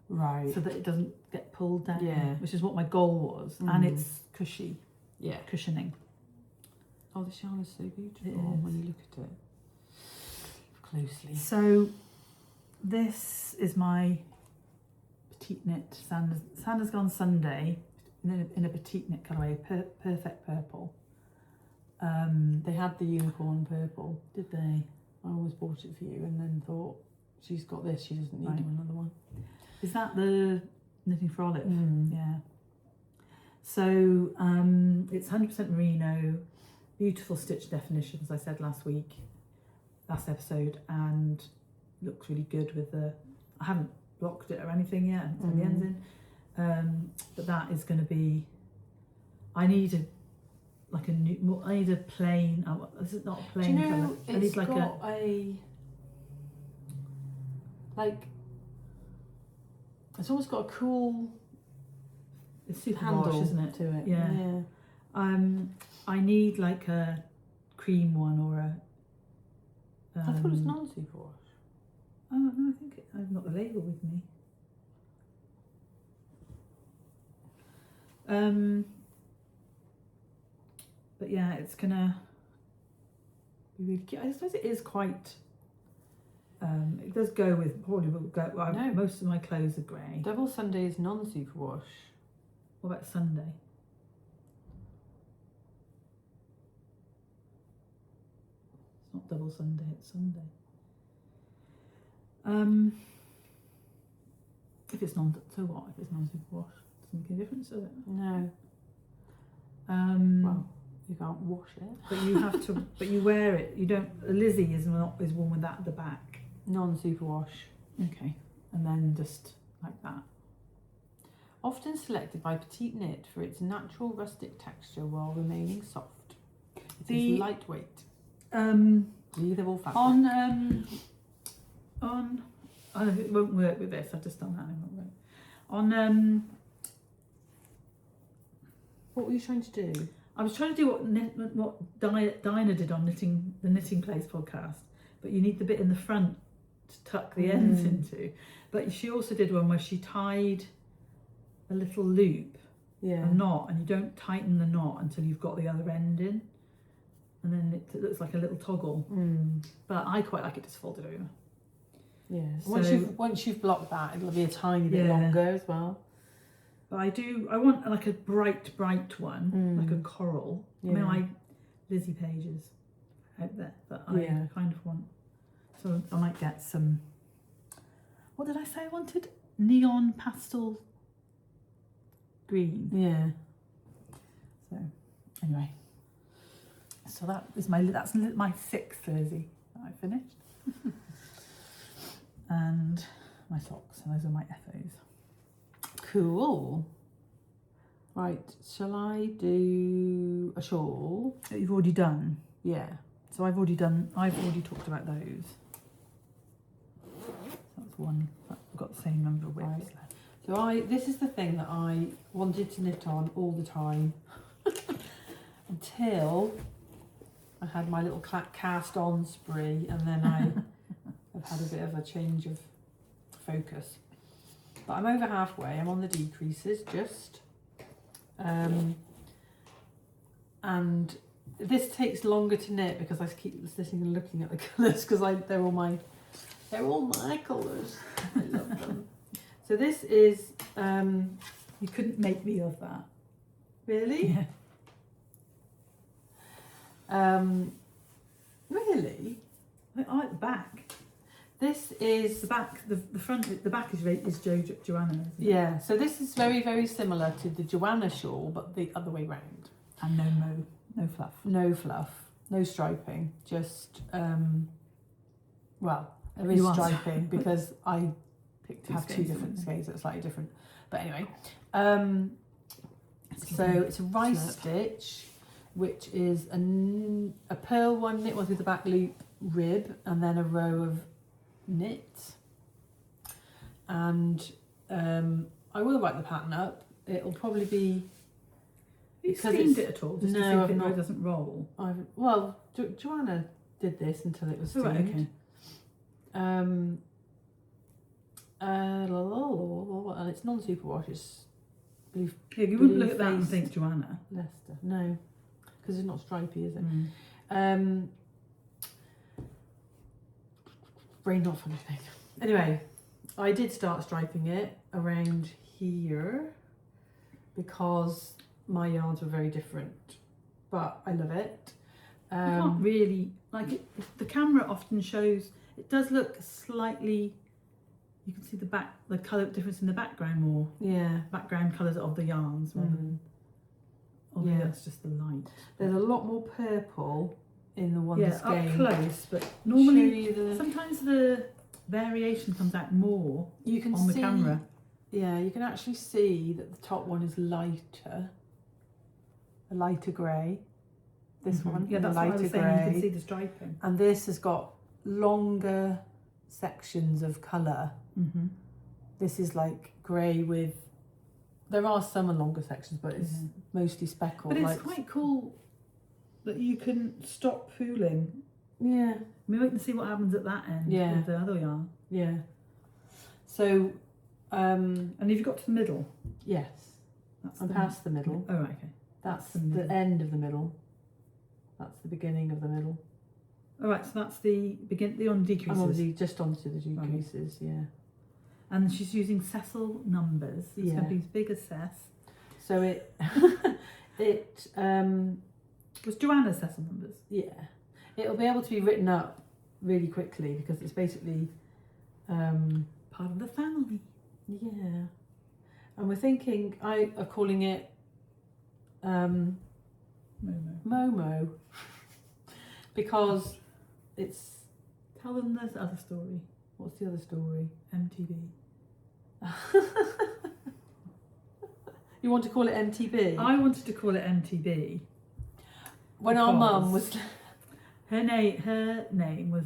Right. so that it doesn't get pulled down. Yeah. Which is what my goal was, and it's cushy. Yeah. Cushioning. Oh, the yarn is so beautiful It is. when you look at it closely. So this is my Petite knit Sanders Gone Sunday in a Petite knit colourway, perfect purple. They had the unicorn purple. Did they? I always bought it for you and then thought, she's got this, she doesn't need Right. another one. Is that the Knitting for Olive? Mm. Yeah. So it's 100% merino, beautiful stitch definition, as I said last episode, and looks really good with the. I haven't blocked it or anything yet, I haven't put the ends in, but that is going to be. I need a plain. Oh, this is not a plain Do you know, colour. I it's need like got it's almost got a cool it's super handle, wash, isn't it? to it. Yeah. I need like a cream one or a. I thought it was non-super wash. Oh no, I think I've got the label with me. But yeah, it's gonna be really cute. I suppose it is quite. It does go with probably will go. Well, No. Most of my clothes are grey. Double Sunday is non-super wash. What about Sunday? It's not double Sunday. It's Sunday. If it's so what? If it's non-super wash, doesn't make any difference, does it? No. Well, you can't wash it. But you have to. But you wear it. You don't. Lizzie is one with that at the back. Non-super wash. Okay, and then just like that. Often selected by Petite Knit for its natural rustic texture while remaining soft. It is lightweight. Breathable fabric. On. Oh, it won't work with this. I've just done that. It won't work. On. What were you trying to do? I was trying to do what Dinah did on the Knitting Place podcast, but you need the bit in the front to tuck the ends into. But she also did one where she tied a little loop, a knot, and you don't tighten the knot until you've got the other end in, and then it looks like a little toggle. But I quite like it just folded over. Yeah. So, once you've blocked that, it'll be a tiny bit longer as well. But I want like a bright one, like a coral. Yeah. I mean, my Lizzie pages out there, but I kind of want. So I might get some. What did I say I wanted? Neon pastel green. Yeah. So anyway, so that's my 6th Lizzie that I finished, and my socks. And those are my FOs. Cool. Right, shall I do a shawl? That you've already done. Yeah. So I've already talked about those. That's one. I've got the same number of whips left. So this is the thing that I wanted to knit on all the time until I had my little cast on spree, and then I have had a bit of a change of focus. But I'm over halfway. I'm on the decreases just, and this takes longer to knit because I keep sitting and looking at the colours because they're all my colours. I love them. So this is You couldn't make me of that. really. Yeah. Really. I like the back. This is The back, the front, the back is Joanna. Isn't it? yeah. So this is very, very similar to the Joanna shawl, but the other way round. And no fluff. No fluff, no striping. Just well, there is You are striping because I Pick have two skeins, different haven't skeins that are slightly different. But anyway, Excuse so me. it's a rice Slurp. stitch, which is a pearl one knit one through the back loop rib, and then a row of knit. And I will write the pattern up. It'll probably be. Have you because steamed it's- it at all? Just no, to see I've if not. it doesn't roll. Joanna did this until it was Oh, steamed. right, okay. And it's non-superwash. It's Blue Yeah, you wouldn't Blue look at that and Faced think Joanna. Leicester. No, because it's not stripy, is it? Mm. Brain not funny thing. Anyway, I did start striping it around here because my yarns were very different, but I love it. You can't really like it. The camera often shows it does look slightly. You can see the colour difference in the background more. Yeah. Background colours of the yarns rather than. Although Yeah. that's just the light. There's a lot more purple in the one Yeah, that's up close, but normally sometimes the variation comes out more you can on the see, camera. Yeah, you can actually see that the top one is lighter, a lighter grey. This one, Yeah, is a that's what I lighter was saying. You grey, can see the striping. and this has got longer sections of colour. Mm-hmm. This is like grey with. There are some longer sections, but it's mostly speckled. But it's like, quite cool that you can stop pooling. yeah, I mean, wait and see what happens at that end Yeah. with the other yarn. yeah. So, And if you got to the middle, yes, that's I'm the past the middle. Oh, right, okay. That's the the middle. end of the middle. That's the beginning of the middle. All right, so that's the on decreases. I'm obviously just onto the decreases, yeah. And she's using Cecil numbers. It's going Yeah. to be as big as Cess. So it, Was Joanna's Cecil numbers? yeah, it'll be able to be written up really quickly because it's basically, Part of the family. yeah. And we're thinking of calling it Momo. Momo because it's. Tell them the other story. What's the other story? MTV. You want to call it MTB? I wanted to call it MTB. When our mum was Her name was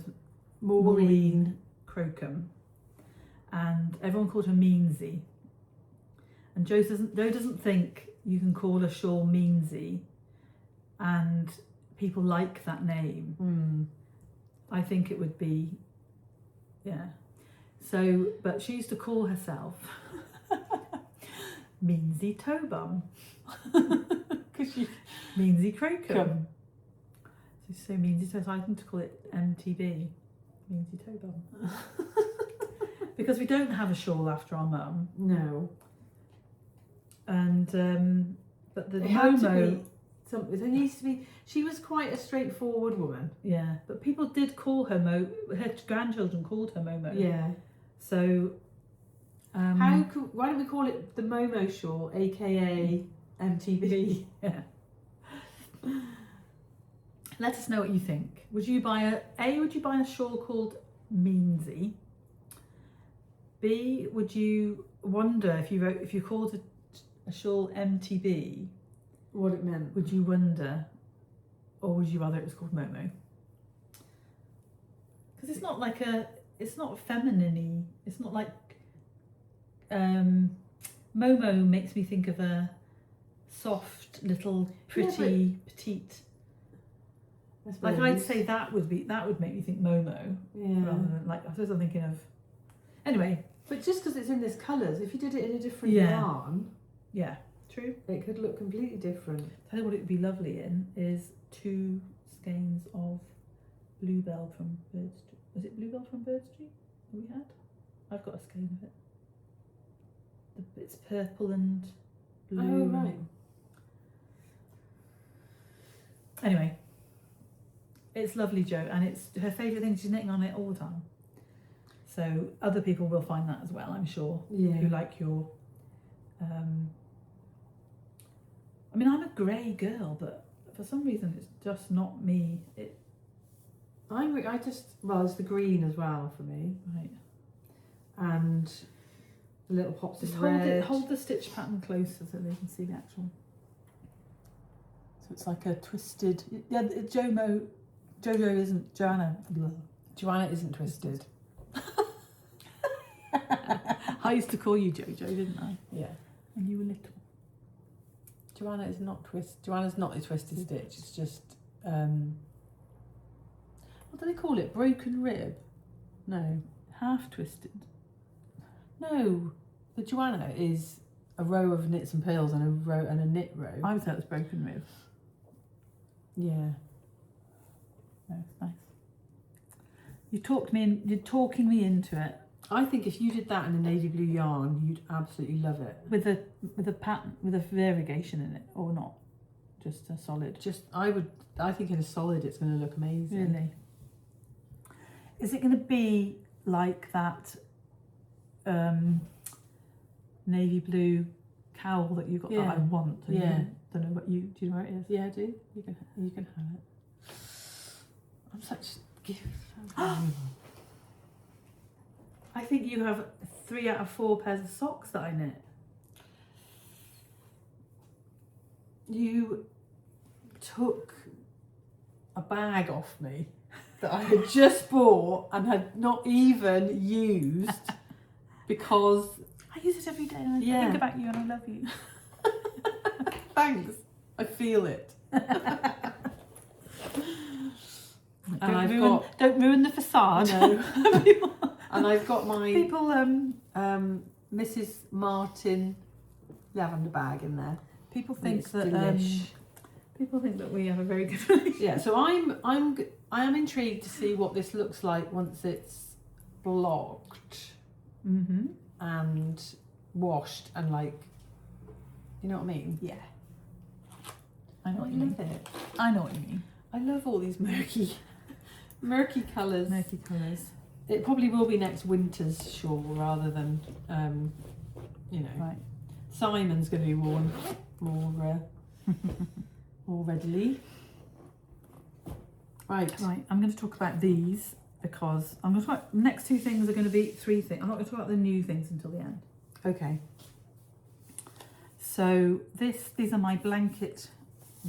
Maureen. Crocombe, and everyone called her Meansy. And Joe doesn't think you can call a shawl Meansy, and people like that name. I think it would be, yeah. So, but she used to call herself Meansy Toebum. Meansy Crocombe. So Meansy, so I think to call it MTB, Meansy Toebum. Because we don't have a shawl after our mum. No. And, but the It had to Momo, be something. There needs to be. She was quite a straightforward woman. yeah, but people did call her her grandchildren called her Momo. Yeah. So, Why don't we call it the Momo shawl, aka MTB? Yeah. Let us know what you think. Would you buy would you buy a shawl called Meansy? B, would you wonder if you called a shawl MTB, What it meant? would you wonder, or would you rather it was called Momo? Because it's not like it's not feminine-y. It's not like Momo makes me think of a soft little pretty petite. Like I'd say that would make me think Momo rather than like I suppose I'm thinking of. Anyway, But just because it's in this colours, if you did it in a different Yeah. yarn, yeah, true. it could look completely different. Tell you what it would be lovely in is 2 skeins of Bluebell from Bird Street. Was it Bluebell from Bird Street that we had? I've got a skein of it. It's purple and blue. Oh, right. Anyway, it's lovely, Jo, and it's her favourite thing. She's knitting on it all the time. So other people will find that as well, I'm sure. Yeah. Who like your. I mean, I'm a grey girl, but for some reason it's just not me. Well, it's the green as well for me, Right. and the little pops Just of hold red. hold the stitch pattern closer so they can see the actual. So it's like a twisted. Yeah, Jojo isn't Joanna. Joanna isn't twisted. I used to call you Jojo, didn't I? Yeah. When you were little. Joanna is not Joanna's not a twisted stitch. It's just what do they call it? Broken rib? No. Half twisted. No. The Joanna is a row of knits and purls and a knit row. I would say it was broken rib. Yeah. No, it's nice. You're talking me into it. I think if you did that in a navy blue yarn, you'd absolutely love it. With a pattern, with a variegation in it, or not? Just a solid. I think in a solid it's going to look amazing. Really? Is it going to be like that navy blue cowl that you got that I want? Yeah. Don't know what do you know where it is? Yeah, I do. You can have it. I'm such gift. I think you have 3 out of 4 pairs of socks that I knit. You took a bag off me that I had just bought and had not even used because I use it every day and I think about you and I love you. Thanks. I feel it. Don't ruin the facade. No. And I've got my people Mrs. Martin lavender bag in there. People think that delish. People think that we have a very good relationship. Yeah, so I am intrigued to see what this looks like once it's blocked and washed and you know what I mean? Yeah. I know what you love mean. it. I know what you mean. I love all these murky colours. Murky colours. It probably will be next winter's shawl rather than Right. Simon's going to be worn more readily. Right. I'm going to talk about these because I'm going to talk. Next 2 things are going to be 3 things. I'm not going to talk about the new things until the end. Okay. So these are my blanket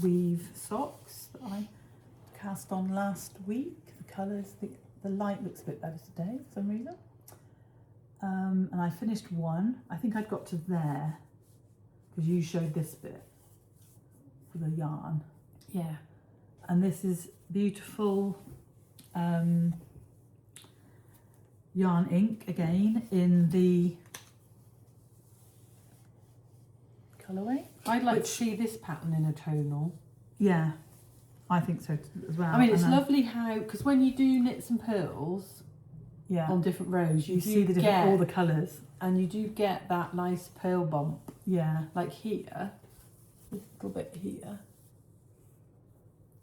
weave socks that I cast on last week. The colours, the light looks a bit better today for some reason. And I finished one. I think I'd got to there because you showed this bit for the yarn. Yeah. And this is beautiful yarn ink again in the colourway. I'd like to see this pattern in a tonal. Yeah, I think so as well. I mean, it's lovely how, because when you do knits and purls on different rows, you see the different, all the colours. And you do get that nice purl bump. Yeah. Like here, a little bit here.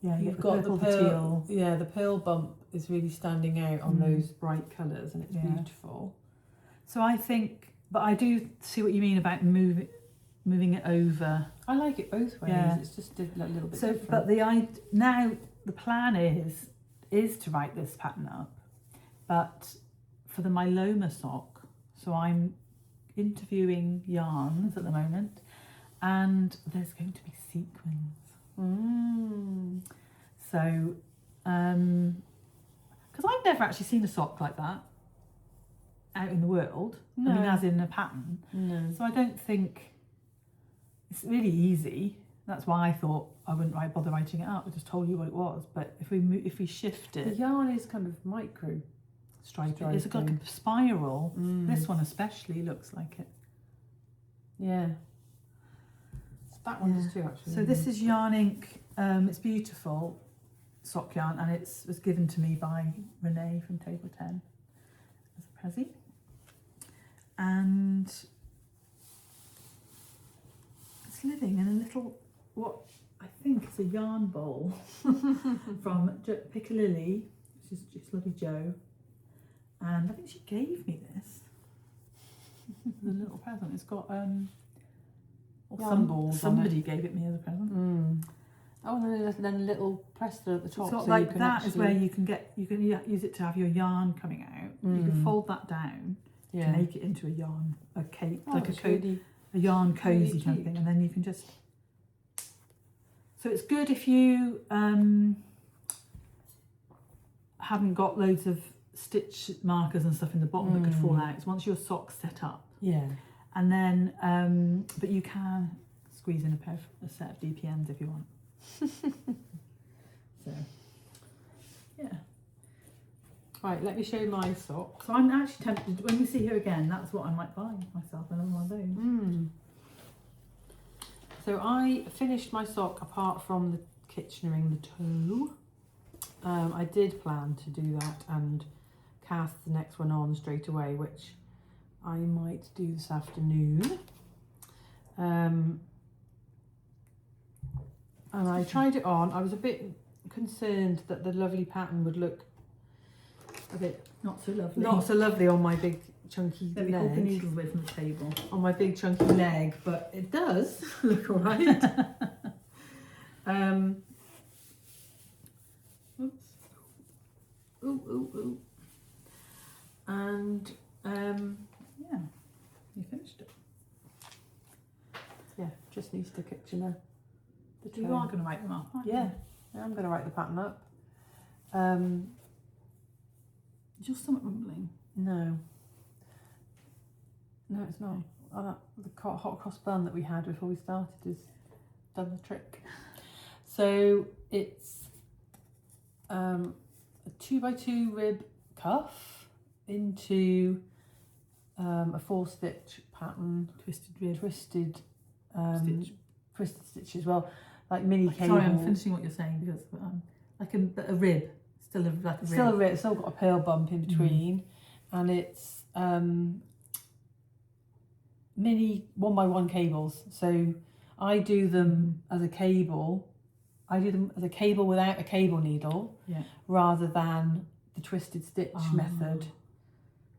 Yeah, You've got the pearl. Yeah, the pearl bump is really standing out on those bright colours, and it's beautiful. So I think, but I do see what you mean about moving it over. I like it both ways. Yeah. It's just a little bit so, different. but now the plan is to write this pattern up, but for the Myloma sock. So I'm interviewing yarns at the moment, and there's going to be sequins. So, because I've never actually seen a sock like that out in the world. No. I mean, as in a pattern. No. So I don't think it's really easy. That's why I thought I wouldn't bother writing it up. I just told you what it was. But if we shift it, the yarn is kind of micro striped. it's like a spiral. This one especially looks like it. Yeah. That one does too, actually. So this is yarn ink. It's beautiful sock yarn, and it was given to me by Renee from Table 10 as a prezi. And living in a little, what I think is a yarn bowl from Pickledbeetle, which is just lovely Jo. And I think she gave me this. The little present. It's got somebody gave it me as a present. Oh, and then a little presser at the top. It's got so like you can that actually... is where you can use it to have your yarn coming out. You can fold that down to make it into a yarn, a cape, like a yarn cozy kind of thing, and then you can just. So it's good if you haven't got loads of stitch markers and stuff in the bottom that could fall out. It's once your sock's set up. Yeah. And then, but you can squeeze in a set of DPNs if you want. So, yeah. Right, let me show you my sock. So I'm actually tempted, when we see her again, that's what I might buy myself, another one of those. So I finished my sock apart from the kitchenering, the toe. I did plan to do that and cast the next one on straight away, which I might do this afternoon. And I tried it on. I was a bit concerned that the lovely pattern would look a bit not so lovely. Not so lovely on my big chunky Let me leg. hold the needles away from the table. On my big chunky leg, but it does look alright. Oops. Ooh. And yeah, you finished it. Yeah, just needs to kitchen the toe. You are going to write them up, aren't you? Yeah, I'm going to write the pattern up. Is your stomach rumbling? No, it's not. Oh, the hot cross bun that we had before we started has done the trick. So it's a 2x2 rib cuff into a 4-stitch pattern, twisted stitches. Well, like mini cable. Sorry, I'm finishing what you're saying because like a rib, still like a rib. Still a rib. It's still got a pearl bump in between, and it's mini 1x1 cables. So I do them as a cable. I do them as a cable without a cable needle, rather than the twisted stitch method,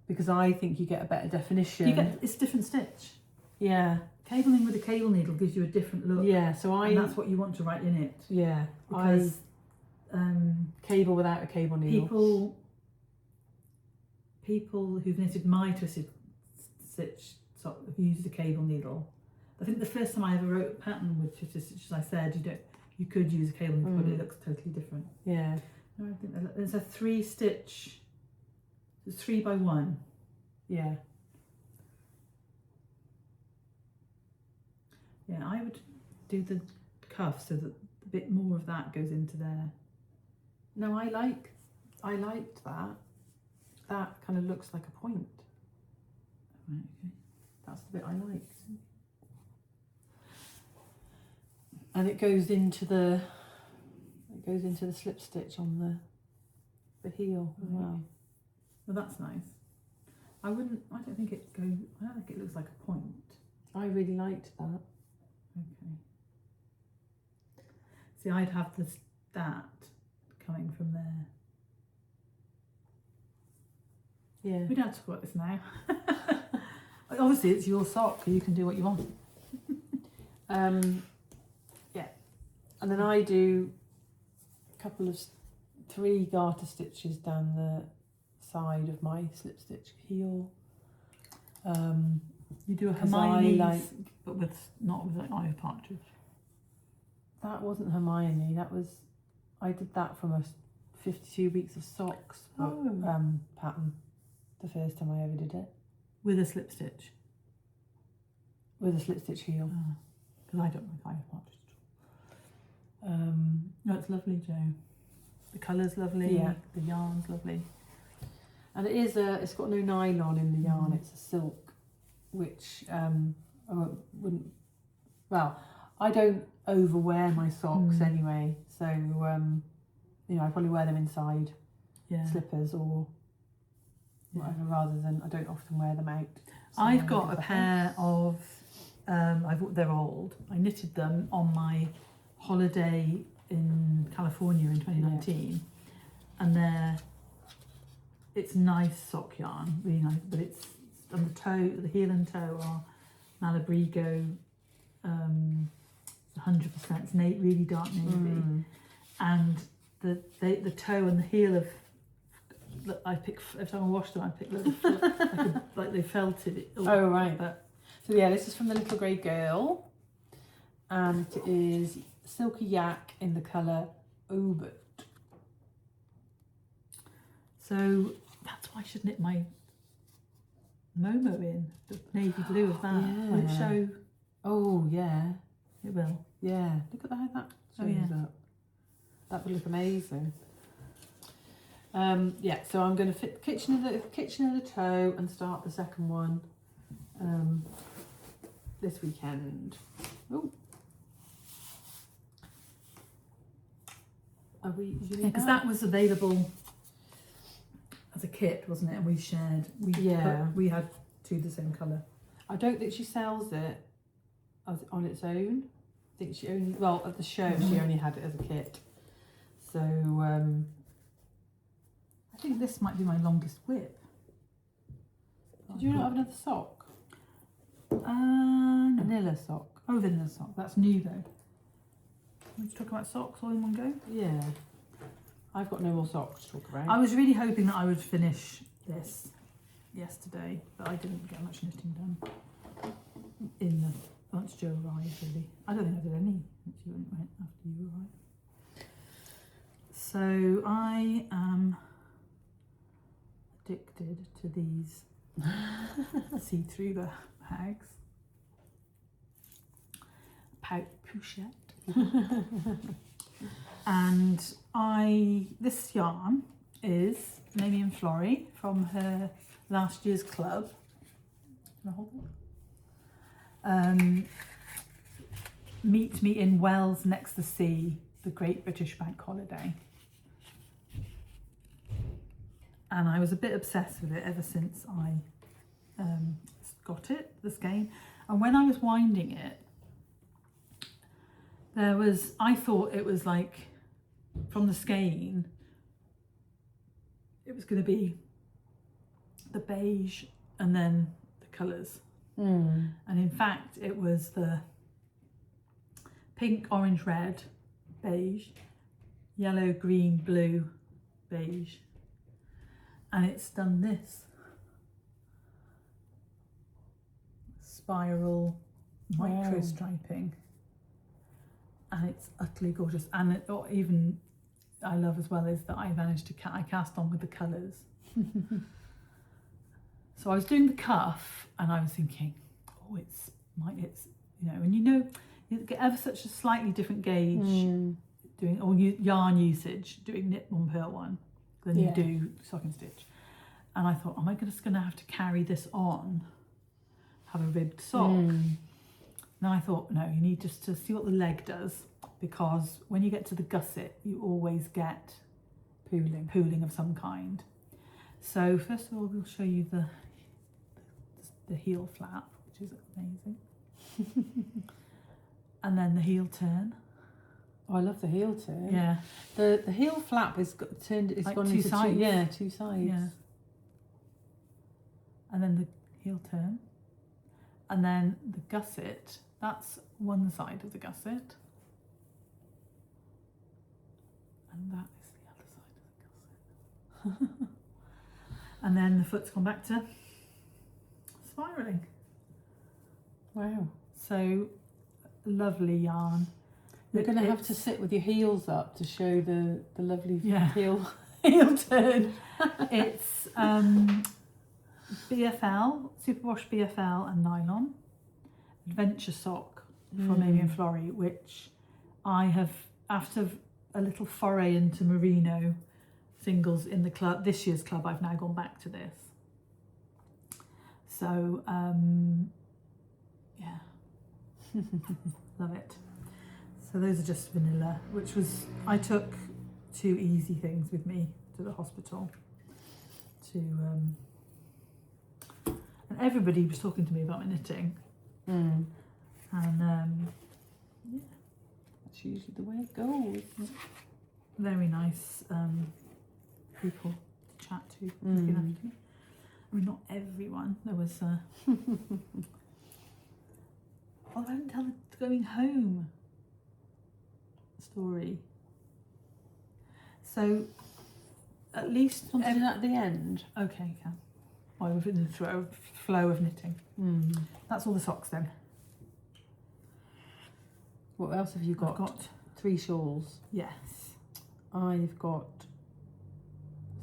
because I think you get a better definition. It's different stitch. Yeah. Cabling with a cable needle gives you a different look. Yeah, so and that's what you want to write in it. Yeah, because cable without a cable needle. People who've knitted my twisted stitch sock have used a cable needle. I think the first time I ever wrote a pattern with twisted stitches, I said you could use a cable needle, but it looks totally different. Yeah. No, I think there's a 3-stitch. It's 3x1. Yeah. Yeah, I would do the cuff so that a bit more of that goes into there. No, I liked that. That kind of looks like a point. Right, okay. That's the bit I liked. And it goes into the slip stitch on the heel as well. Well, that's nice. I don't think it looks like a point. I really liked that. Okay. See, I'd have that coming from there. Yeah. We don't have to talk about this now. Obviously, it's your sock, so you can do what you want. Yeah. And then I do a couple of 3 garter stitches down the side of my slip stitch heel. You do a Hermione's, but not with an eye of partridge. That wasn't Hermione. I did that from a 52 weeks of socks pattern. The first time I ever did it. With a slip stitch. With a slip stitch heel. Because I don't like eye of partridge at all. No, it's lovely, Jo. The colour's lovely. Yeah. The yarn's lovely. And it's got no nylon in the yarn. It's a silk, which I wouldn't. Well, I don't overwear my socks anyway, so I probably wear them inside slippers or whatever, rather than I don't often wear them out. So I've got a pair of They're old. I knitted them on my holiday in California in 2019, and it's nice sock yarn, really nice. But it's on the heel and toe are Malabrigo, 100%. It's really dark navy, and the toe and the heel of. I pick every time I wash them. I pick like they felted it. Oh right. So yeah, this is from the Little Grey Girl, and it is Silky Yak in the colour Obert. So that's why I should knit my Momo in the navy blue of that. Yeah. Will it show? Oh yeah, it will. Yeah, look at how that shows up. That would look amazing. Yeah, so I'm going to fit the kitchen of the toe and start the second one this weekend. Oh, because that was available as a kit, wasn't it? And we shared. We had two the same colour. I don't think she sells it on its own. I think she only at the show she only had it as a kit. So I think this might be my longest whip. Did you not have another sock? No. Vanilla sock. Oh, vanilla sock. That's new though. Let's talk about socks all in one go. Yeah. I've got no more socks to talk about. I was really hoping that I would finish this yesterday, but I didn't get much knitting done once Joe arrived, really. I don't think I did any once you went after you arrived. So I am addicted to these see-through the bags. Pochette. And this yarn is Amy and Florrie from her last year's club. Can I hold it? Meet me in Wells next the sea, the Great British Bank Holiday. And I was a bit obsessed with it ever since I got it, the skein. And when I was winding it, I thought it was like, from the skein, it was going to be the beige and then the colours. And in fact, it was the pink, orange, red, beige, yellow, green, blue, beige. And it's done this spiral micro striping. And it's utterly gorgeous. And I love as well is that I managed to I cast on with the colours. So I was doing the cuff and I was thinking, oh, it's and you get ever such a slightly different gauge doing yarn usage, doing knit one, purl one, than you do sock and stitch. And I thought, am I just going to have to carry this on, have a ribbed sock? Then I thought, no, you need just to see what the leg does, because when you get to the gusset, you always get pooling of some kind. So first of all, we'll show you the heel flap, which is amazing. And then the heel turn. Oh, I love the heel turn. Yeah. The heel flap is turned. It's like gone two into sides. two sides. Yeah. And then the heel turn. And then the gusset, that's one side of the gusset. And that is the other side of the gusset. And then the foot's gone back to spiralling. Wow. So lovely yarn. You're going to have to sit with your heels up to show the lovely heel turn. It's BFL, superwash BFL and nylon. Adventure sock from Amy and Florrie, which I have, after a little foray into merino singles in the club, this year's club, I've now gone back to this. So, yeah, love it. So those are just vanilla, which was, I took 2 easy things with me to the hospital and everybody was talking to me about my knitting. And yeah, That's usually the way it goes. very nice people to chat to. Looking after me. I mean, not everyone. There was. Oh, I didn't tell the going home story. So, at least Something at the end. Okay, can. I was in the flow of knitting. That's all the socks then. What else have you got? I've got 3 shawls. Yes. I've got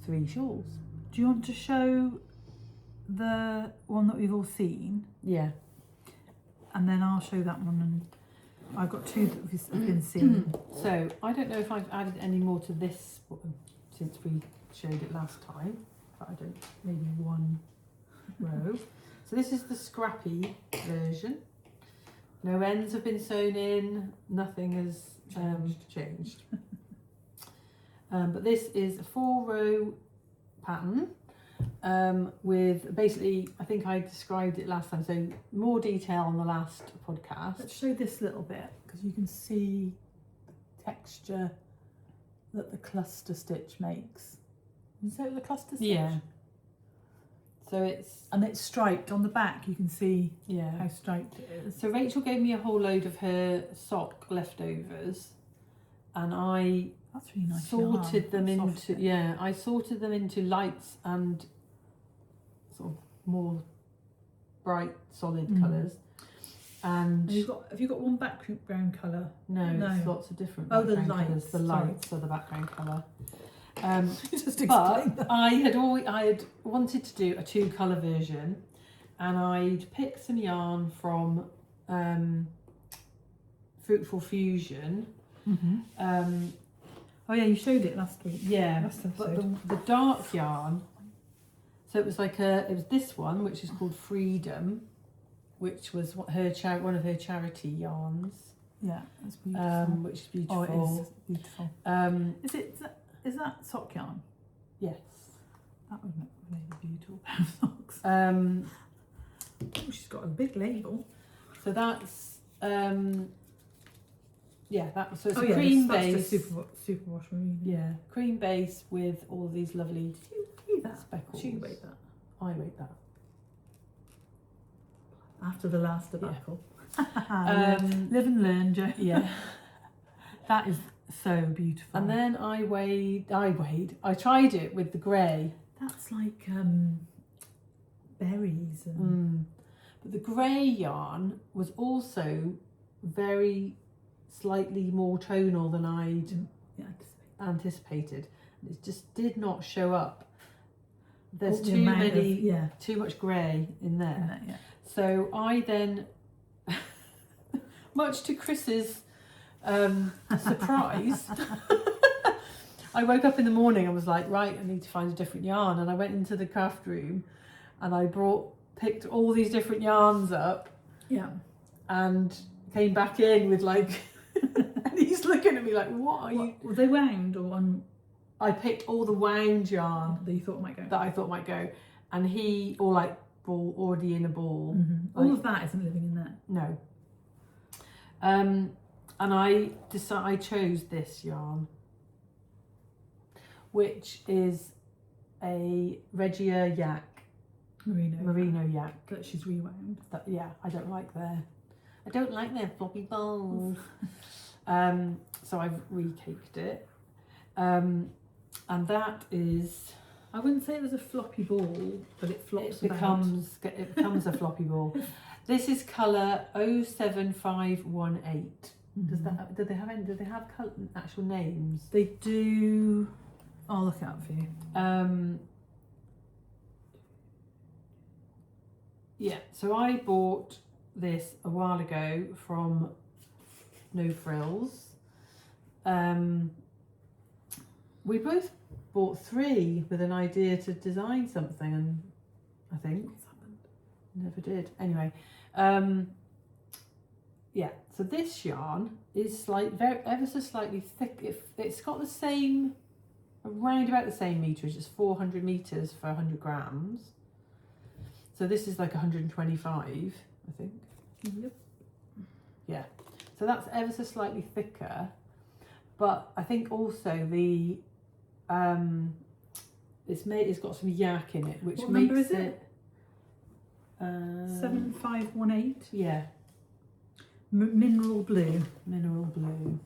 3 shawls. Do you want to show the one that we've all seen? Yeah. And then I'll show that one, and I've got 2 that have been seen. So I don't know if I've added any more to this one since we showed it last time, but I don't. Maybe 1 row. So this is the scrappy version. No ends have been sewn in. Nothing has changed. But this is a 4-row pattern. With basically, I think I described it last time, so more detail on the last podcast. Let's show this little bit, because you can see the texture that the cluster stitch makes. Is that the cluster stitch? Yeah. So it's striped on the back. You can see yeah. how striped it is. So Rachel gave me a whole load of her sock leftovers, and I That's really nice. sorted them Soft into bit. I sorted them into lights and sort of more bright solid colours. And have you got one background colour? no, No. it's lots of different Oh, the background colours. lights, The sorry. lights are the background colour. Just explain But that. I had wanted to do a 2-colour version, and I'd picked some yarn from Fruitful Fusion. Oh yeah, you showed it last week. Yeah, Last but episode. the dark yarn. So it was this one, which is called Freedom, which was one of her charity yarns. Yeah, that's beautiful. Which is beautiful. Oh, it is beautiful. Is that sock yarn? Yes. That would make a really beautiful pair of socks. Oh, she's got a big label. So that's so it's a yeah, cream that's base. just superwash marine. Yeah, cream base with all these lovely Did you weigh that? speckles. She weighed that I weighed that. after the last debacle. Live and learn, Jo. Yeah. That is so beautiful. And then I tried it with the grey. That's like berries and But the grey yarn was also very slightly more tonal than I'd anticipated. It just did not show up. There's too much grey in there. So I then, much to Chris's surprise, I woke up in the morning and was like, right, I need to find a different yarn. And I went into the craft room and I picked all these different yarns up. Yeah. And came back in with like, and he's looking at me like, what are you? Were they wound or on? I picked all the wound yarn That you thought might go. that I thought might go. And he, or like ball, already in a ball. All of that isn't living in there. No. And I chose this yarn, which is a Regia Yak, merino yak. That she's rewound. I don't like their floppy balls. So I've recaked it. And that is, I wouldn't say it was a floppy ball, but it flops it becomes a floppy ball. This is colour 07518. Do they have actual names? They do. I'll look it up for you. So I bought this a while ago from No Frills. We both bought 3 with an idea to design something, and I think What's happened? never did. Anyway, so this yarn is ever so slightly thick. It's got around about the same meterage. It's 400 meters for 100 grams. So this is like 125, I think. Yep. Yeah. So that's ever so slightly thicker, but I think also the it's got some yak in it, which What makes number is it 7518. Yeah, Mineral blue. mineral blue,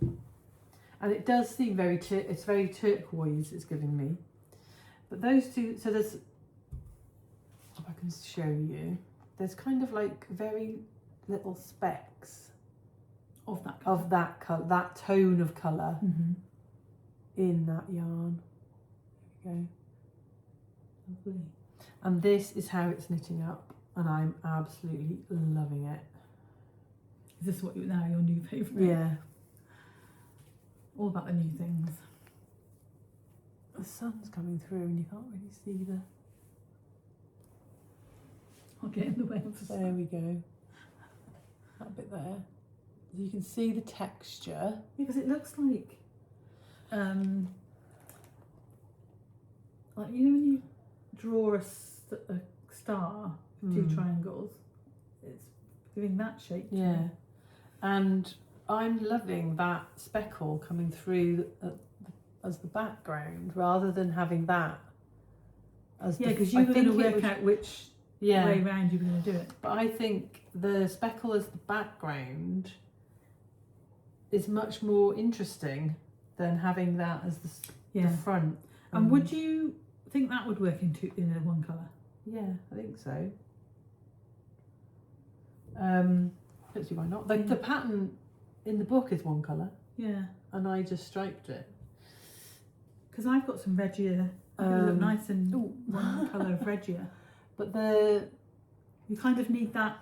and it does seem it's very turquoise. It's giving me, but those two. So there's, if I can show you, there's kind of like very little specks Of that colour. of that color, that tone of color Mm-hmm. in that yarn. There we go. Lovely. And this is how it's knitting up, and I'm absolutely loving it. Is this what now your new favourite? Yeah. All about the new things. The sun's coming through and you can't really see the... I'll get in the way of the There we go. That bit there. You can see the texture. Because it looks like you know when you draw a star, two triangles, it's giving that shape to Yeah. it. And I'm loving that speckle coming through as the background rather than having that as Yeah, the... because you I were going to think it work would- out which Yeah. way round you were going to do it. But I think the speckle as the background is much more interesting than having that as the front. And would you think that would work in one colour? Yeah, I think so. Don't see why not. The pattern in the book is one colour, Yeah. and I just striped it. Because I've got some Regia. It would look nice in ooh. one colour of Regia. But You kind of need that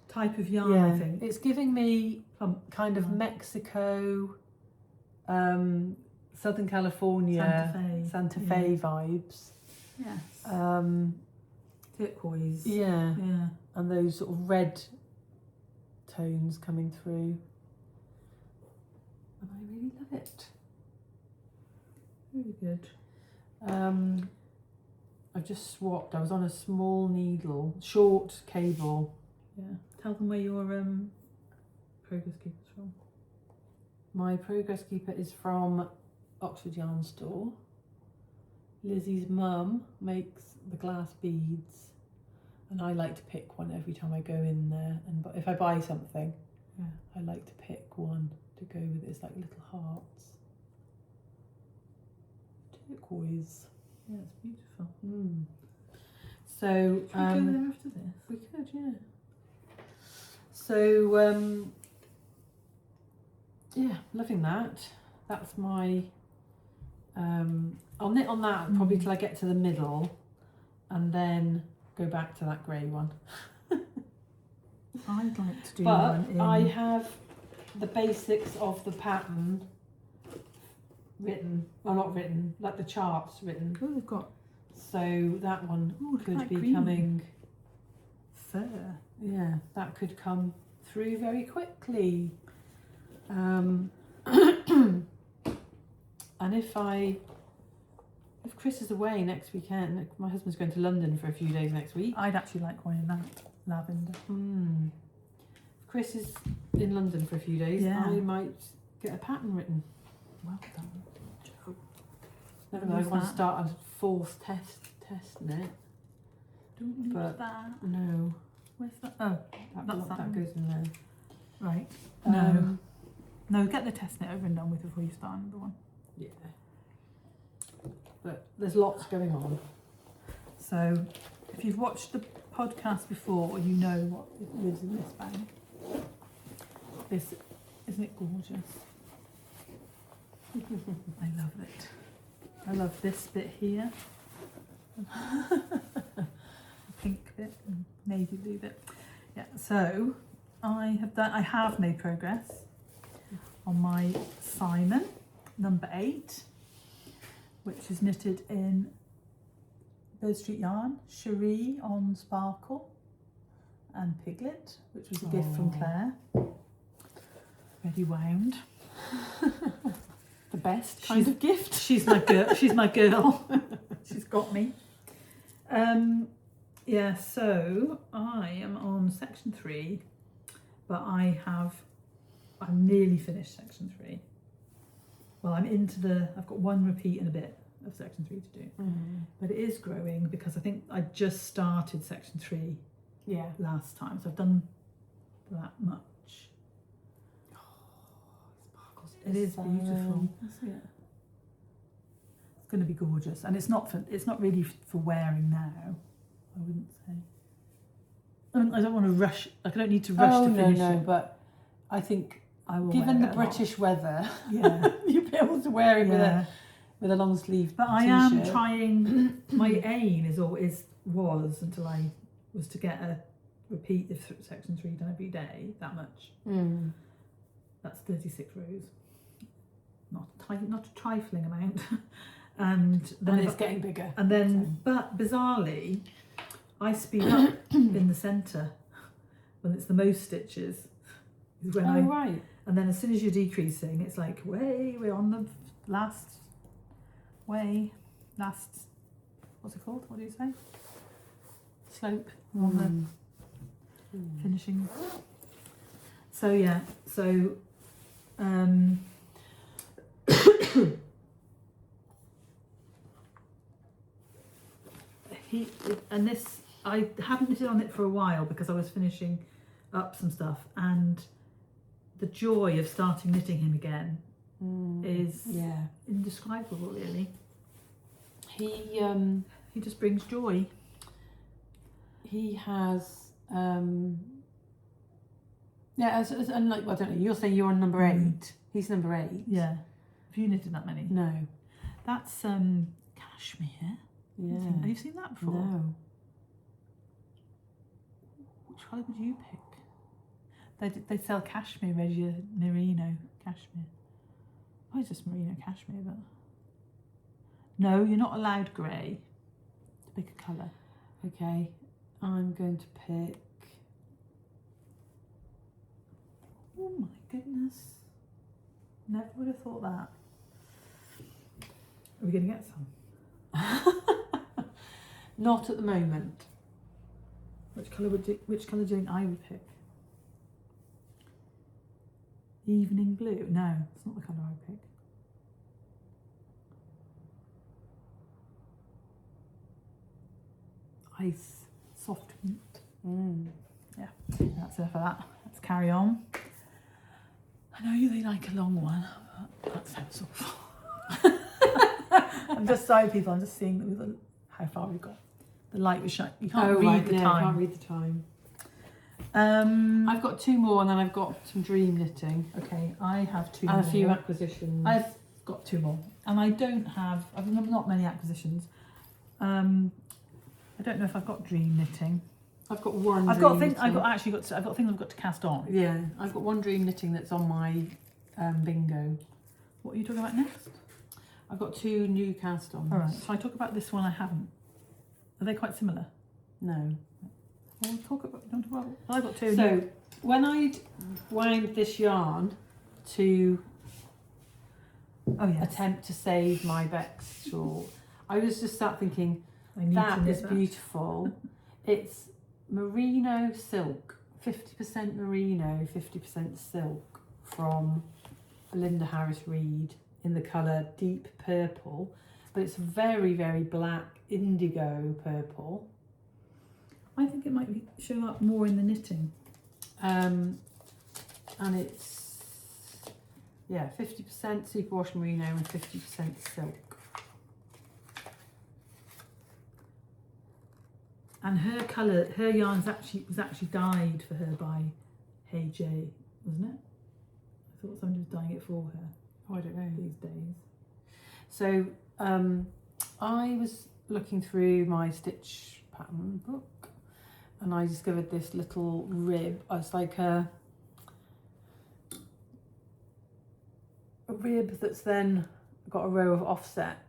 type of yarn, I think. it's giving me Plump kind of yarn. Mexico, Southern California, Santa Fe vibes. Yes. Turquoise. Yeah, Yeah. and those sort of red tones coming through. And I really love it. Very good. I've just swapped. I was on a small needle, short cable. Yeah. Tell them where your progress keeper's from. My progress keeper is from Oxford Yarn Store. Lizzie's mum makes the glass beads, and I like to pick one every time I go in there. And if I buy something, I like to pick one to go with it. It's like little hearts. Turquoise. Yeah, it's beautiful. So Should we go there after this? we could, yeah. So yeah, loving that. That's my I'll knit on that probably till I get to the middle, and then go back to that grey one. I'd like to do But one in... I have the basics of the pattern written, well not written, like the charts written. Oh, they've got So that one look at could that be green. coming, fur. yeah, that could come through very quickly. And if Chris is away next weekend, my husband's going to London for a few days next week. I'd actually like one in that lavender. If Chris is in London for a few days, Yeah. I might get a pattern written. Well done. Joe. Never know, I Who's want to that? start a fourth test knit. Don't lose But- that. No, Where's that? Oh, that's that one. goes in there. right. Um, No, get the test knit over and done with before you start another one. Yeah. But there's lots going on. So, if you've watched the podcast before, you know what lives in this bag. This, isn't it gorgeous? I love it. I love this bit here. The pink bit and navy blue bit. Yeah, so I have made progress on my Simon number 8, which is knitted in Bird Street yarn, Cherie on Sparkle, and Piglet, which was a gift from Claire. Ready wound. The best kind of gift. She's my girl. She's my girl. She's got me. Yeah. So I am on section 3, but I'm nearly finished section 3. Well, I've got one repeat and a bit of section 3 to do. But it is growing because I think I just started section 3 last time, so I've done that much. Sparkles. It is beautiful. Isn't it? It's going to be gorgeous, and it's not really for wearing now, I wouldn't say. I don't want to rush. Like, I don't need to rush to finish it. But I think I will. Given the British weather, yeah, you'll be able to wear it with a long sleeve. But I am trying. My aim was until I was to get a repeat of section 3 done every day. That much. That's 36 rows. Not a trifling amount. And then it's getting bigger. And then, but bizarrely, I speed up in the centre when it's the most stitches. Is when right. And then as soon as you're decreasing, it's like, we're on the last, what's it called? What do you say? Slope on the finishing. So yeah, I hadn't knitted on it for a while because I was finishing up some stuff, and the joy of starting knitting him again is indescribable, really. He just brings joy. He has and like, I don't know, you're saying you're on number 8. He's number 8. Yeah. Have you knitted that many? No. That's cashmere. Yeah. Have you seen that before? No. Which colour would you pick? They sell cashmere, merino cashmere. Oh, it's just merino cashmere, but no, you're not allowed grey to pick a colour. Okay, I'm going to pick. Oh my goodness! Never would have thought that. Are we going to get some? Not at the moment. Which colour do you think I would pick? Evening blue? No, it's not the colour I would pick. Ice, soft mint. Yeah, that's it for that. Let's carry on. I know you like a long one, but that sounds awful. I'm just sorry, people. I'm just seeing how far we've got. The light was shining. You can't read the time. I can't read the time. I've got 2 more, and then I've got some dream knitting. Okay, I have 2 more. And a few acquisitions. I've got 2 more, and I've not many acquisitions. I don't know if I've got dream knitting. I've got one. I've got things I've got to cast on. Yeah, I've got one dream knitting that's on my bingo. What are you talking about next? I've got 2 new cast ons. All right. So I talk about this one. I haven't. Are they quite similar? No. Well, well, I've got 2. So when I wound this yarn to attempt to save my Bex shawl, I was just sat thinking, that is beautiful. It's merino silk, 50% merino, 50% silk, from Belinda Harris Reed in the colour deep purple, but it's very, very black indigo purple. I think it might show up more in the knitting. And it's 50% superwash merino and 50% silk. And her colour, her yarn was actually dyed for her by Hey J, wasn't it? I thought somebody was dyeing it for her. Oh, I don't know. These days. So I was looking through my stitch pattern book, and I discovered this little rib. It's like a rib that's then got a row of offset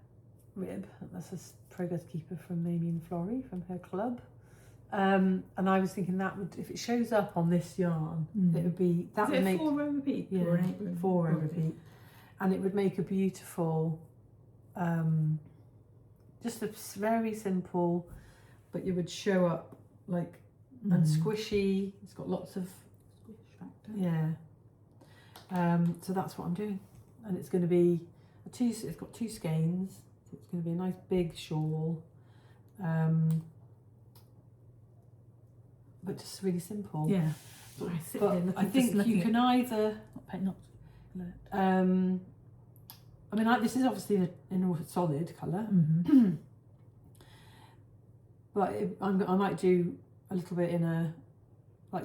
rib. That's a progress keeper from Amy and Florrie from her club. And I was thinking that would, if it shows up on this yarn, it would be that Is would it make 4 row repeat. Yeah, or 8 row? 4 row repeat, and it would make a beautiful, just a very simple, but it would show up like and squishy. It's got lots of Yeah. So that's what I'm doing, and it's going to be it's got 2 skeins. So it's going to be a nice big shawl, but just really simple. Yeah. But I think you can either. Not I mean, this is obviously in a solid colour, but I might do a little bit in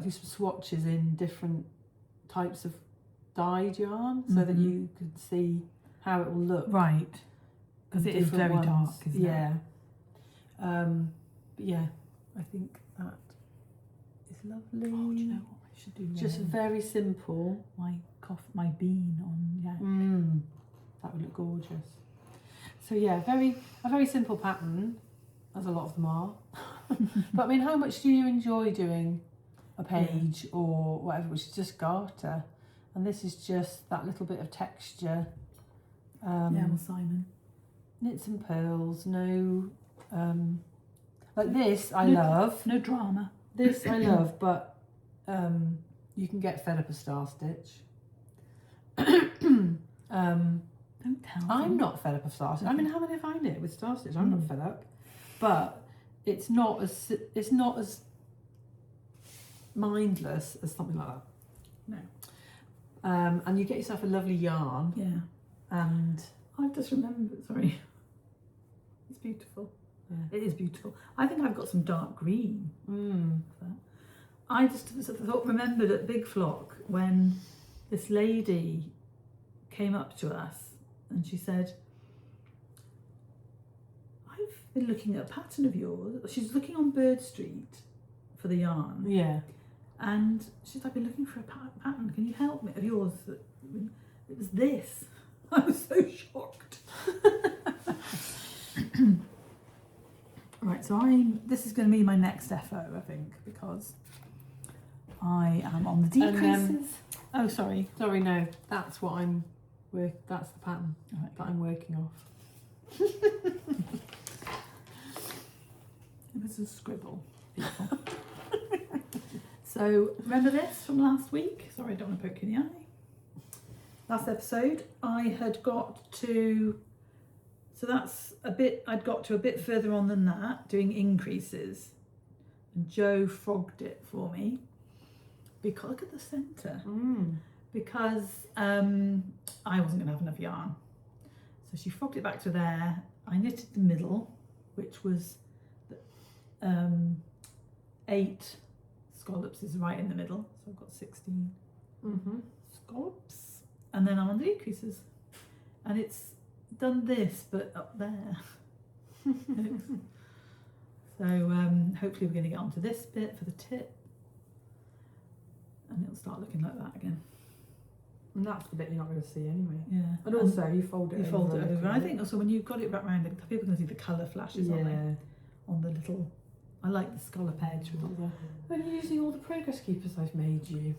do some swatches in different types of dyed yarn, so that you can see how it will look. Right. Because it is very dark, isn't it? Yeah. But yeah, I think that is lovely. Oh, do you know what I should do? Just very simple. My bean on That would look gorgeous. So yeah, a very simple pattern, as a lot of them are. But I mean, how much do you enjoy doing a page or whatever, which is just garter, and this is just that little bit of texture. Well, Simon. Knits and pearls, no, like this I love. No drama. This I love, but you can get fed up of star stitch. Don't tell me. I'm not fed up of star stitch. I mean, how many have I knit with star stitch? I'm not fed up, but it's not as mindless as something like that. No. And you get yourself a lovely yarn. Yeah. And I've just remembered. Sorry. It's beautiful. Yeah. It is beautiful. I think I've got some dark green. I just remembered at Big Flock when this lady came up to us and she said, I've been looking at a pattern of yours. She's looking on Bird Street for the yarn. Yeah. And she said, I've been looking for a pattern. Can you help me? Of yours. It was this. I was so shocked. Right, so this is going to be my next FO, I think, because I am on the decreases. Oh, sorry. Sorry, no. That's what that's the pattern that I'm working off. It was a scribble, people. So, remember this from last week? Sorry, I don't want to poke you in the eye. Last episode, I had got to... So that's I'd got to a bit further on than that, doing increases. And Jo frogged it for me. Because, look at the centre. Because I wasn't going to have enough yarn. So she frogged it back to there. I knitted the middle, which was 8 scallops is right in the middle. So I've got 16 scallops. And then I'm on the decreases. And it's done this, but up there. So hopefully we're going to get onto this bit for the tip. And it'll start looking like that again. And that's the bit you're not going to see anyway. Yeah. And also you fold it over. And I think also when you've got it wrapped around, people can see the colour flashes on it. On the little... I like the scallop edge with all the... When you're using all the progress keepers I've made you.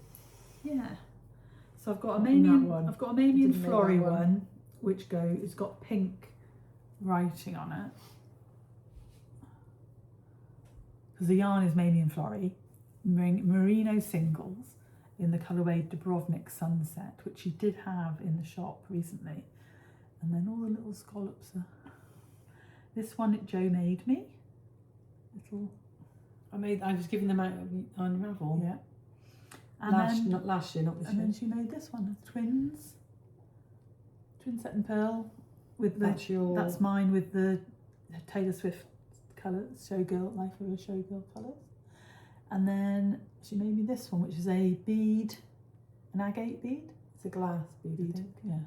Yeah. So I've got a Mamie Flory one, which it's got pink writing on it. Because the yarn is Mamie and Flory. Merino singles in the colourway Dubrovnik Sunset, which she did have in the shop recently. And then all the little scallops are... This one Jo made me. I was giving them out at Unravel. Yeah. Not last year, not this year. And then she made this one, Twinset and Purl. That's mine with the Taylor Swift colours, Showgirl, Life of a Showgirl colours. And then she made me this one, which is a bead, an agate bead. It's a glass bead, I think. Yeah.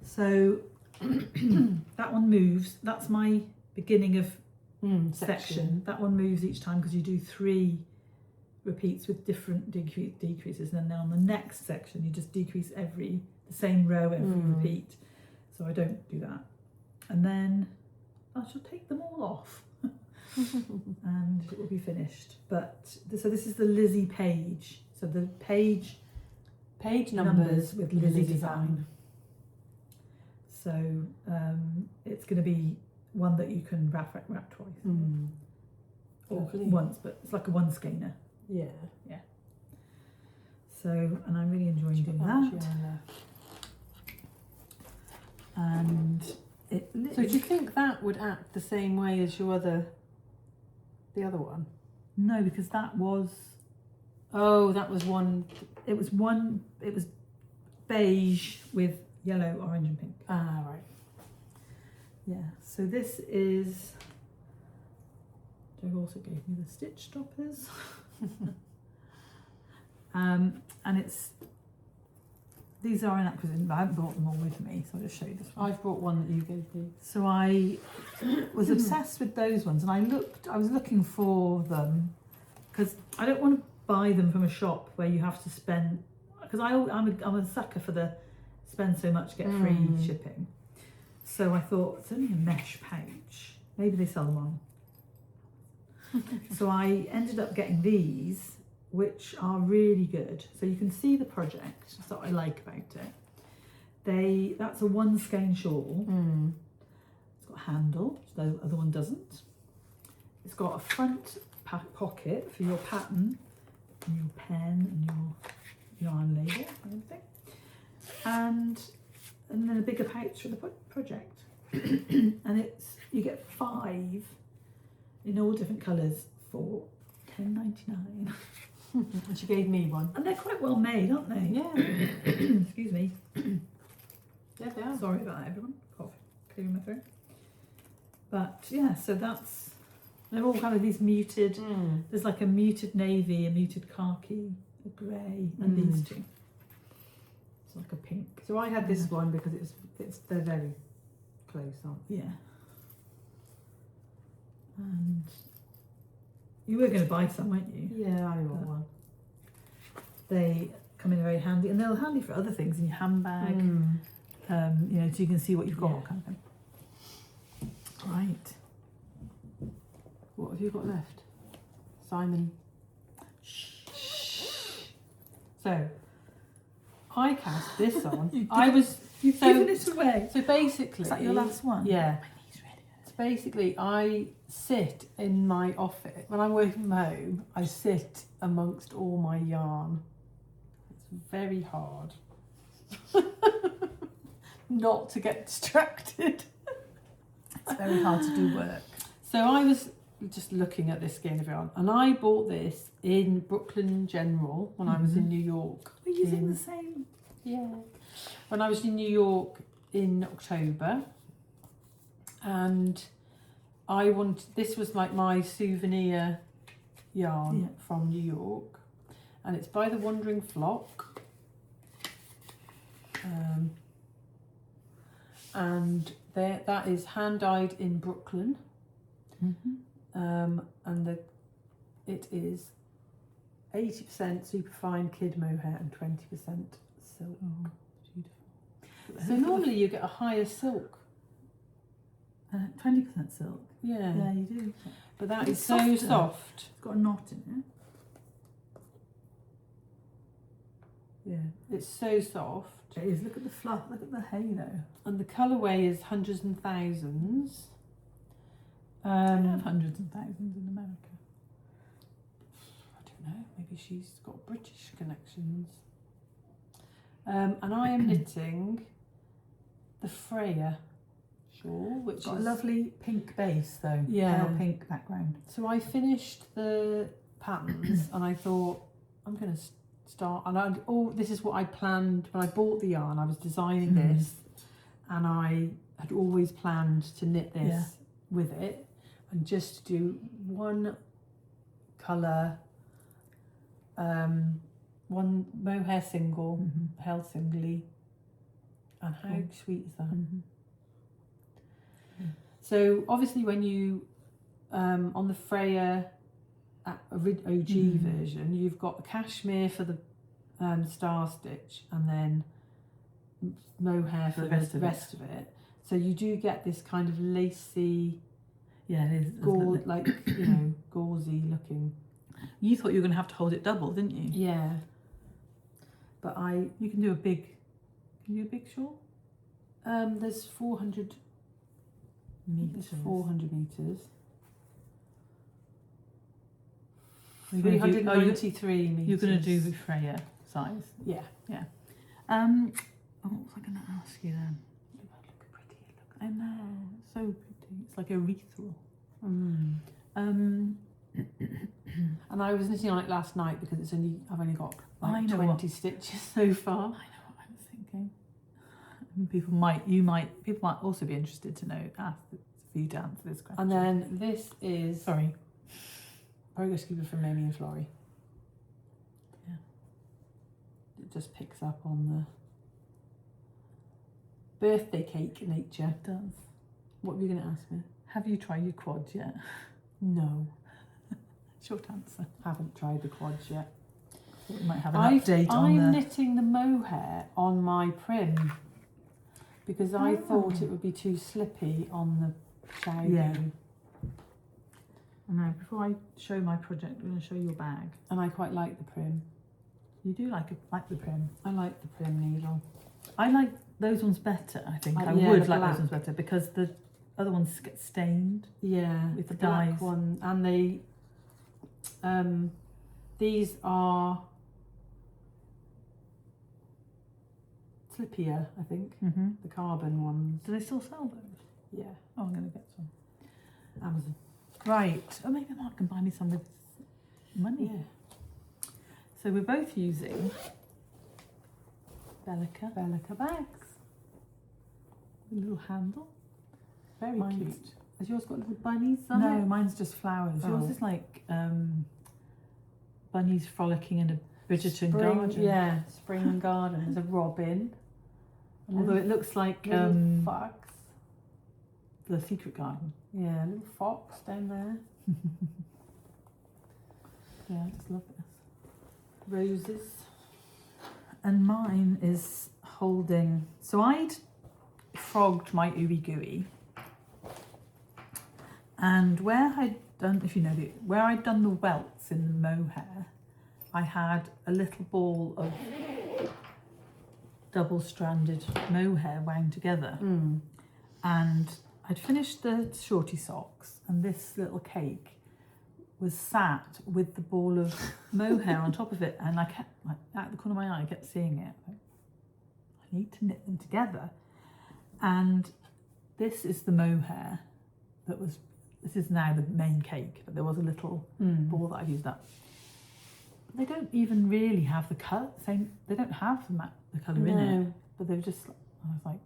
So that one moves. That's my beginning of section. That one moves each time because you do 3 repeats with different decreases, and then on the next section you just decrease the same row every repeat. So I don't do that. And then I shall take them all off and it will be finished. So this is the Lizzie page. So the page numbers with Lizzie design. So it's going to be one that you can wrap twice. Or once, but it's like a one skeiner. Yeah. So, and I'm really enjoying doing Got much that. yarn there. And it So do you think that would act the same way as the other one? No, because that was, Oh, that was one. it was beige with yellow, orange and pink. Ah, right. Yeah, so this is, Joe also gave me the stitch stoppers. And these are an acquisition, but I haven't brought them all with me, so I'll just show you this one. I've brought one that you gave me. So I was obsessed with those ones, and I was looking for them, because I don't want to buy them from a shop where you have to spend, because I'm a sucker for the spend so much, get free shipping. So I thought, it's only a mesh pouch, maybe they sell them on. So I ended up getting these, which are really good. So you can see the project, that's what I like about it. That's a one skein shawl. It's got a handle, the other one doesn't. It's got a front pocket for your pattern, and your pen, and your yarn label and everything. And then a bigger pouch for the project. And you get 5 in all different colours for £10.99. And she gave me one. And they're quite well made, aren't they? Yeah. Excuse me. Yeah, they are. Sorry about that, everyone. Cough, clearing my throat. But yeah, so they're all kind of these muted. There's like a muted navy, a muted khaki, a grey, and these two. It's like a pink. So I had this one because they're very close, aren't they? Yeah. And you were going to buy some, weren't you? Yeah, I want one. They come in very handy, and they're handy for other things in your handbag. So you can see what you've got, Yeah. kind of thing. Right. What have you got left? Simon. So, I cast this on. You've given it away. So basically... Is that your last one? Yeah. So basically, I sit in my office. When I'm working from home, I sit amongst all my yarn. It's very hard not to get distracted. It's very hard to do work. So I was just looking at this skein of yarn, and I bought this in Brooklyn General when I was in New York. We're using the same. Yeah. When I was in New York in October, and this was like my souvenir yarn from New York, and it's by the Wandering Flock. And that is hand dyed in Brooklyn. And it is 80% superfine kid mohair and 20% silk. Oh, beautiful. So normally you get a higher silk. 20% silk. Yeah. Yeah, you do. But that It's is so softer. soft. It's got a knot in it. Yeah. It's so soft. It is. Look at the fluff. Look at the halo. And the colourway is hundreds and thousands. I have hundreds and thousands in America. I don't know. Maybe she's got British connections. And I am knitting the Freya shawl, which It's got is a lovely pink base though. Yeah. Pale pink background. So I finished the patterns and I thought I'm going to start. And this is what I planned when I bought the yarn. I was designing this, and I had always planned to knit this with it, and just do one colour, one mohair single, held singly. And how sweet is that? So obviously when you on the Freya OG version, you've got the cashmere for the star stitch, and then mohair for the rest of it. So you do get this kind of lacy, it is. gauzy looking. You thought you were going to have to hold it double, didn't you? Yeah. But you can do a big. Can you do a big shawl? There's 400 meters. 400 meters. 393 meters. You're going to do Freya. size. Yeah. Oh, what was I going to ask you then? Look how pretty it looks. I know, it's so pretty. It's like urethral. And I was knitting on it last night because I've only got I like know 20 stitches so far. I know what I was thinking. And people might also be interested to know, ask for you to answer this question. And then this is Sorry. Progress Keeper from Mamie and Florrie. Yeah. It just picks up on the birthday cake nature. It does. What were you going to ask me? Have you tried your quads yet? No. Short answer. Haven't tried the quads yet. We might have an update on I'm knitting the mohair on my prim because I thought it would be too slippy on the shaggy. Yeah. Now, before I show my project, I'm going to show your bag. And I quite like the prim. You do like the prim. I like the prim needle. I like those ones better, I think. I yeah, would the like black. those ones better because the other ones get stained. Yeah, With the the black dyes. one. And these are slippier, I think. Mm-hmm. The carbon ones. Do they still sell those? Yeah, Oh, I'm going to get some. Amazon. Right. Oh, maybe Mark can buy me some with money. Yeah. So we're both using Bellica. Bellica bags. A little handle. Very Mine's- cute. Has yours got little bunnies on No, it? mine's just flowers. Yours Oh. is like bunnies frolicking in a Bridgerton Spring, garden. yeah, spring garden. There's a robin. Although it looks like little fox. the secret garden. Yeah, a little fox down there. Yeah, I just love this. Roses. And mine is holding. So I'd frogged my ooey gooey, and where I'd done, if you know, where I'd done the welts in the mohair, I had a little ball of double-stranded mohair wound together, and I'd finished the shorty socks, and this little cake was sat with the ball of mohair on top of it, and I kept, like, out the corner of my eye, I kept seeing it. I need to knit them together. And this is the mohair that was, this is now the main cake, but there was a little ball that I'd used up. But they don't even really have the colour, they don't have the colour in it, but they've just, I was like,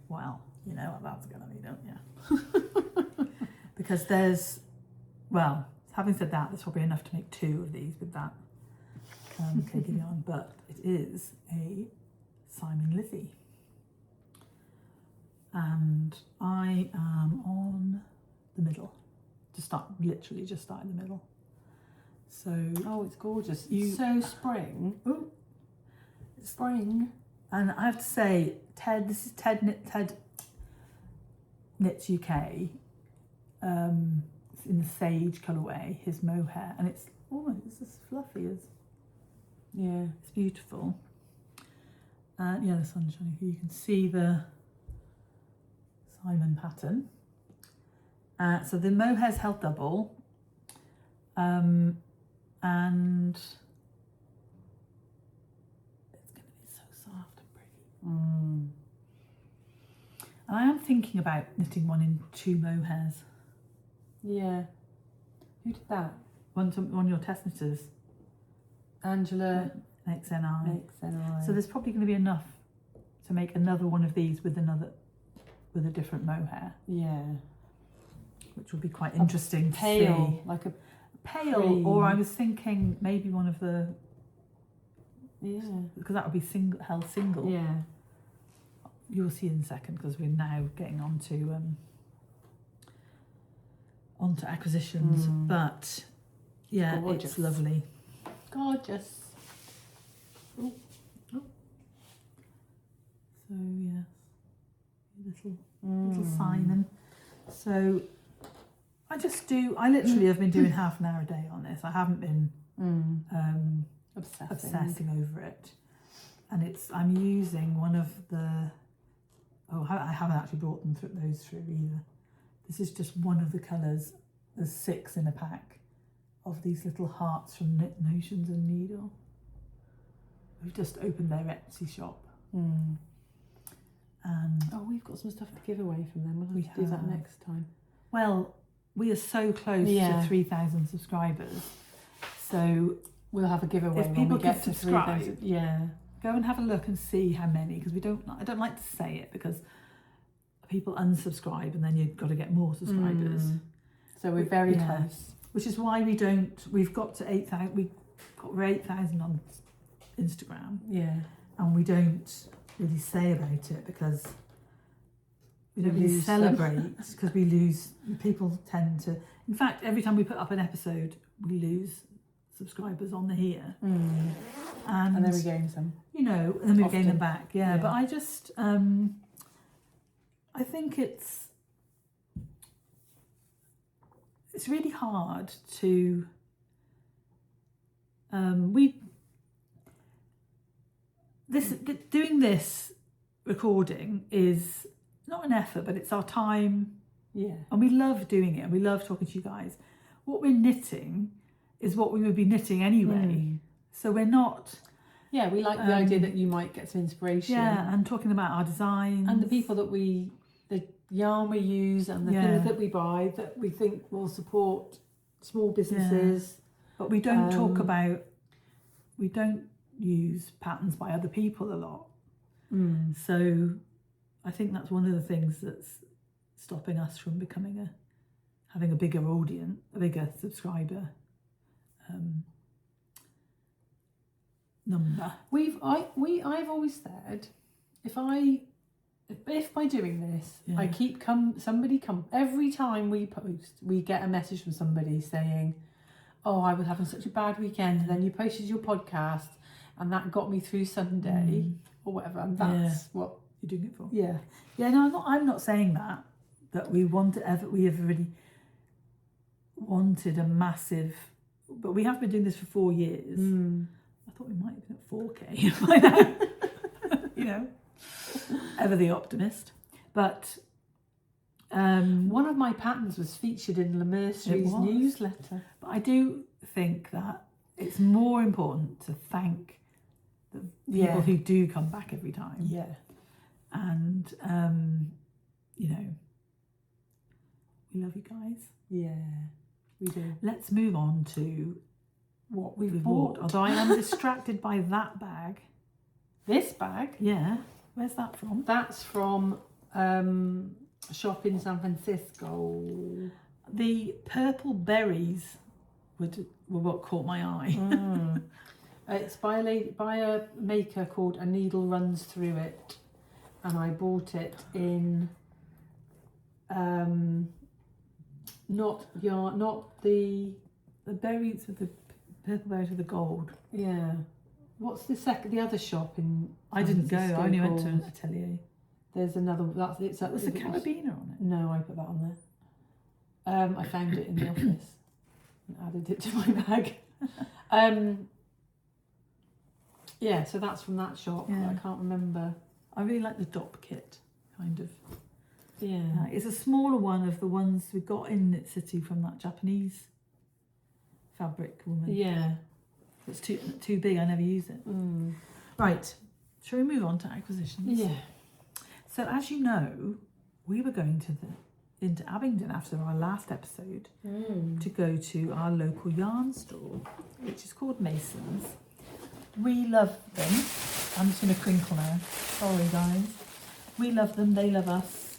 well, you know what that's going to be, don't you? Because there's, well, having said that, there's probably enough to make 2 of these with that cake of yarn, but it is a Simon Lizzie. And I am on the middle, literally just start in the middle. So, Oh, it's gorgeous. You- So spring. ooh, Spring. and I have to say, this is Ted Knits UK. It's in the sage colourway, his mohair, and it's as fluffy as, Yeah. it's beautiful. Yeah, the sun's shining here. You can see the Simon pattern. So the mohair's held double, and it's going to be so soft and pretty. And I am thinking about knitting one in 2 mohairs. Yeah. Who did that? One of your test knitters, Angela XNI. XNI. So there's probably going to be enough to make another one of these with a different mohair, yeah. which will be quite interesting to Pale, see. like a Pale, cream. or I was thinking maybe one of the, yeah. because that would be held single. Yeah. You'll see in a second, because we're now getting onto acquisitions. But yeah, Gorgeous. it's lovely. Gorgeous. Oh. So yes, little Simon. So I literally have been doing half an hour a day on this. I haven't been obsessing over it. And I'm using one of the, I haven't actually brought those through either. This is just one of the colours. There's 6 in a pack of these little hearts from Knit Notions and Needle. who've just opened their Etsy shop. Mm. And We've got some stuff to give away from them. We'll have We to do that have. next time. well, we are so close Yeah. to 3,000 subscribers. So We'll have a giveaway If when people we get could to subscribe. 3,000. Yeah. go and have a look and see how many, because I don't like to say it because people unsubscribe and then you've got to get more subscribers. So we're very Yeah. close. Which is why we've got to 8,000, we're 8,000 on Instagram, Yeah. and we don't really say about it because we don't We really lose celebrate, because people tend to, in fact, every time we put up an episode, we lose subscribers on here. Mm. And then we gain some. You know, and then we gain Often. them back, yeah. Yeah. But I just, I think it's really hard to, doing this recording is not an effort, but it's our time, Yeah. and we love doing it, and we love talking to you guys. What we're knitting is what we would be knitting anyway, so we're not. Yeah, we like the idea that you might get some inspiration. Yeah, and talking about our designs. And the people that the yarn we use and the things that we buy that we think will support small businesses. But we don't we don't use patterns by other people a lot. So I think that's one of the things that's stopping us from having a bigger audience, a bigger subscriber number. I've always said if by doing this I keep every time we post we get a message from somebody saying, oh, I was having such a bad weekend, and then you posted your podcast and that got me through Sunday or whatever, and that's what you're doing it for. Yeah. No, I'm not saying that we have really wanted a massive, but we have been doing this for 4 years. I thought we might have been at 4K by now. You know, ever the optimist. But one of my patterns was featured in Le Mercerie's newsletter. But I do think that it's more important to thank the people who do come back every time. Yeah. And, you know, we love you guys. Yeah, we do. Let's move on to what we've bought. bought. Although I am distracted by that bag. This bag? Yeah. Where's that from? That's from shop in San Francisco. The purple berries were what caught my eye. It's by a maker called A Needle Runs Through It, and I bought it in not the berries with the purple berries with the gold. Yeah. What's the other shop in? I didn't go. I only went to called? an atelier. There's another. It's Was the carabiner on it? No, I put that on there. I found it in the office and added it to my bag. Yeah, so that's from that shop. Yeah. I can't remember. I really like the dop kit, kind of. Yeah. It's a smaller one of the ones we got in Knit City from that Japanese fabric woman. Yeah. It's too big, I never use it. Right, shall we move on to acquisitions? Yeah. So as you know, we were going into Abingdon after our last episode to go to our local yarn store, which is called Mason's. We love them. I'm just going to crinkle now. Sorry, guys. We love them. They love us.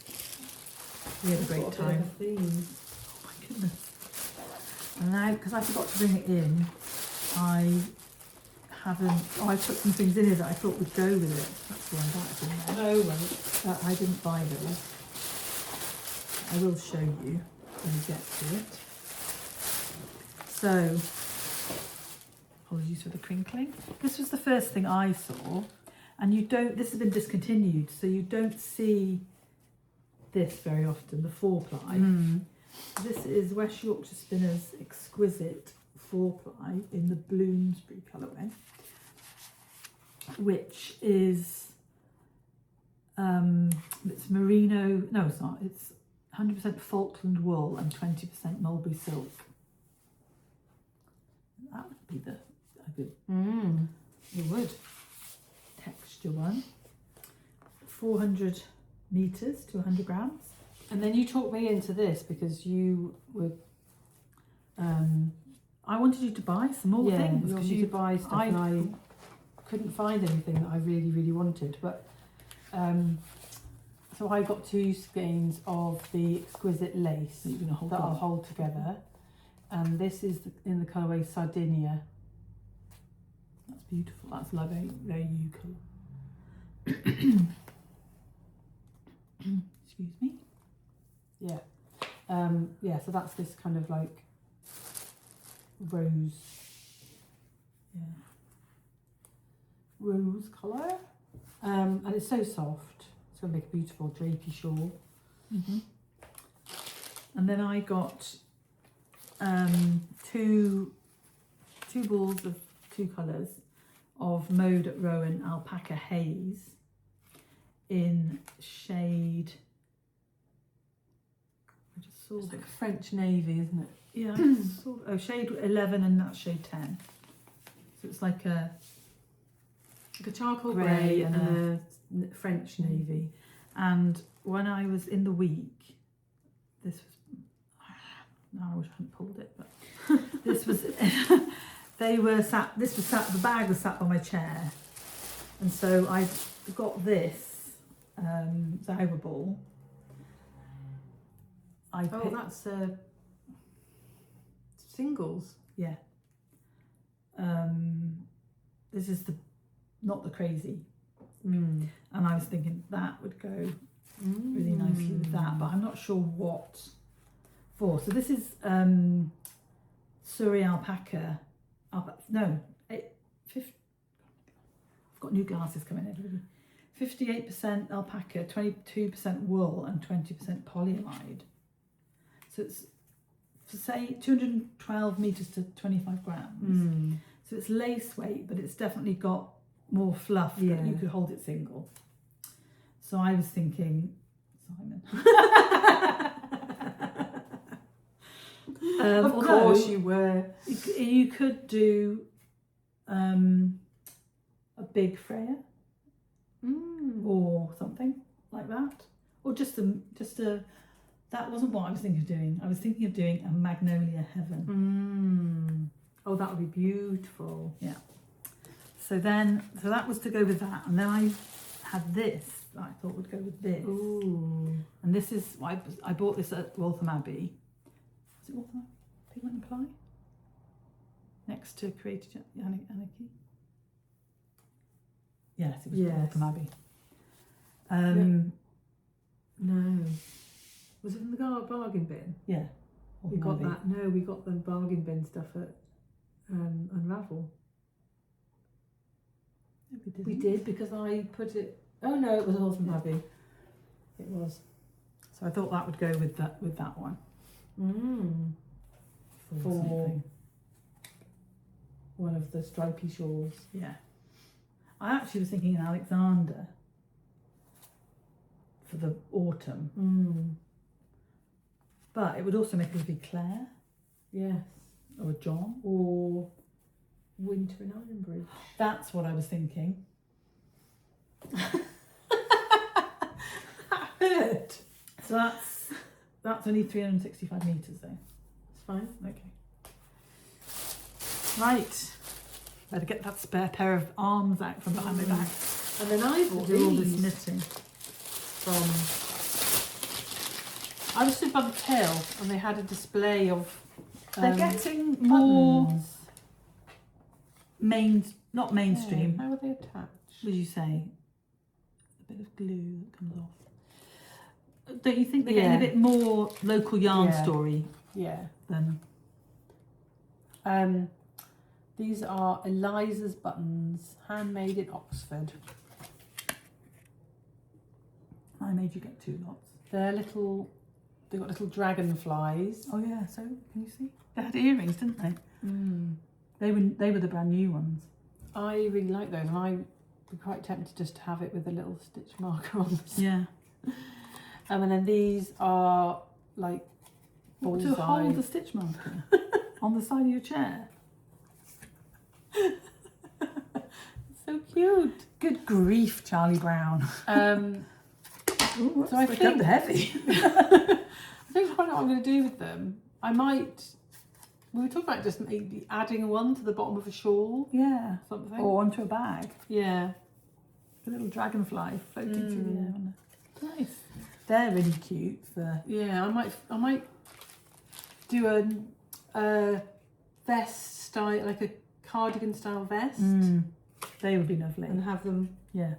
We had a great time. Oh my goodness. And now, because I forgot to bring it in, I put some things in here that I thought would go with it. That's why that's in there. Oh, right. But I didn't buy those. I will show you when we get to it. So, apologies for the crinkling. This was the first thing I saw, and this has been discontinued, so you don't see this very often, the 4-ply. This is West Yorkshire Spinners Exquisite 4-ply in the Bloomsbury colourway, which is it's merino. No, it's not. It's 100% Falkland wool and 20% mulberry silk. That would be a good. It would. texture one. 400 meters to 100 grams. And then you talked me into this because you were. I wanted you to buy some more things because you could buy stuff, and I couldn't find anything that I really, really wanted. But so I got 2 skeins of the exquisite lace that I'll hold together, and this is in the colourway Sardinia. That's beautiful. That's like very you colour. Excuse me. Yeah. So that's this kind of like rose colour, and it's so soft. It's going to make a beautiful drapey shawl. And then I got 2 balls of 2 colours of Mode at Rowan Alpaca Haze in shade. I just saw It's like French navy, isn't it? Yeah, shade 11 and that's shade 10. So it's like a charcoal grey grey and a French navy. And when I was in the week, this was, no, I wish I hadn't pulled it, but this was, the bag was sat on my chair. And so I got this Zauber ball. That's singles. Yeah. This is not the crazy. And I was thinking that would go really nicely with that, but I'm not sure what for. So this is Surrey alpaca. I've got new glasses coming in. 58% alpaca, 22% wool, and 20% polyamide. So it's, to say, 212 meters to 25 grams. So it's lace weight, but it's definitely got more fluff that you could hold it single. So I was thinking, Simon. Of course you were. You could do a big Freya or something like that, or just a. That wasn't what I was thinking of doing. I was thinking of doing a Magnolia Heaven. Oh, that would be beautiful. Yeah. So that was to go with that, and then I had this that I thought would go with this. Ooh. And this is I bought this at Waltham Abbey. Was it Waltham Abbey? Pigment and Ply? Next to Creative Anarchy. Yes, it was Waltham Abbey. No. Was it in the bargain bin? Yeah. We got that. No, we got the bargain bin stuff at Unravel. No, we did because I put it. Oh no, it was Waltham Abbey. It was. So I thought that would go with that one. For one of the stripy shawls. Yeah. I actually was thinking an Alexander for the autumn. But it would also make a lovely Claire. Yes. Or a John. Or Winter in Ironbridge. That's what I was thinking. That hurt. So that's only 365 metres though. It's fine. Okay. Right. Better get that spare pair of arms out from behind my back. And then I bought do all this knitting. I was stood by the till and they had a display of they're getting more buttons. not mainstream. How are they attached? What did you say? A bit of glue that comes off. Don't you think they're getting a bit more local yarn story? Yeah. Than these are Eliza's buttons, handmade in Oxford. I made you get 2 lots. They've got little dragonflies. Oh yeah, so can you see? They had earrings, didn't they? They were the brand new ones. I really like those, and I'd be quite tempted just to have it with a little stitch marker on them. Yeah. And then these are like bullseye. To hold the stitch marker on the side of your chair. So cute. Good grief, Charlie Brown. So I think heavy. I think quite what I'm going to do with them. I might. We were talking about just maybe adding one to the bottom of a shawl. Yeah. Something. Or onto a bag. Yeah. A little dragonfly floating through the air. Nice. They're really cute for. Yeah, I might do a vest style, like a cardigan style vest, They would be lovely. and have them. Yeah.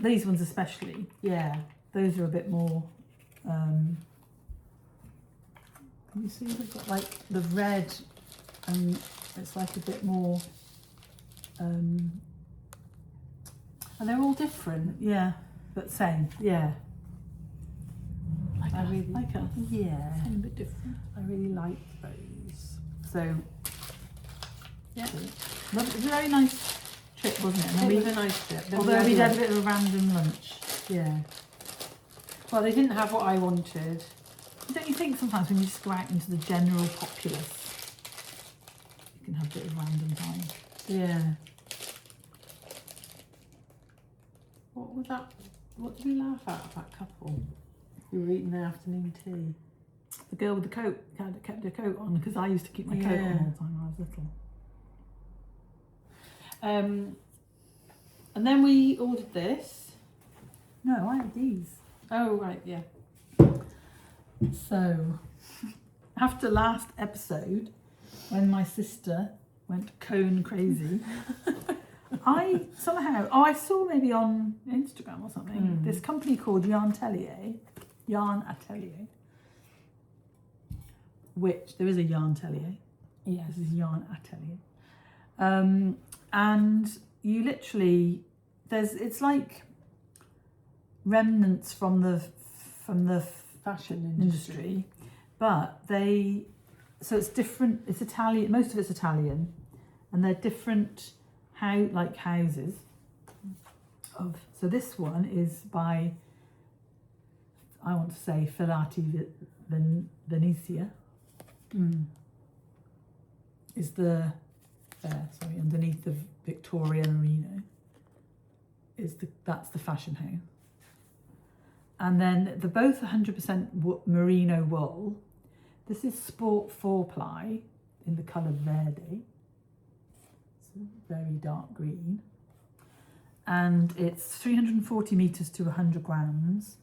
These ones especially. Yeah. Those are a bit more. Can you see they've got like the red, and it's like a bit more. And they're all different. Yeah, but same. Yeah. Like I really like us. Yeah. Same, a bit different. I really like those. So Yeah. Well, it was a very nice trip, wasn't it? And it was a nice trip. although we had a bit of a random lunch. Yeah. Well, they didn't have what I wanted. Don't you think sometimes when you just go out into the general populace, you can have a bit of random time? Yeah. What was that? What did we laugh at, that couple who were eating their afternoon tea? The girl with the coat kept her coat on, because I used to keep my coat on all the time when I was little. And then we ordered this. No, I had these. Oh, right, yeah. So, after last episode, when my sister went cone crazy, I somehow, I saw maybe on Instagram or something, this company called Yarn Atelier, which, there is a Yarn Atelier. Yeah. This is Yarn Atelier. And you literally, it's like remnants from the Fashion industry, but so it's different. It's Italian. Most of it's Italian, and they're different houses. So this one is by, I want to say, Filati Venezia. Is underneath the Victoria Merino. That's the fashion house. And then they're both 100% merino wool. This is Sport 4-ply in the colour Verde. It's very dark green. And it's 340 metres to 100 grams.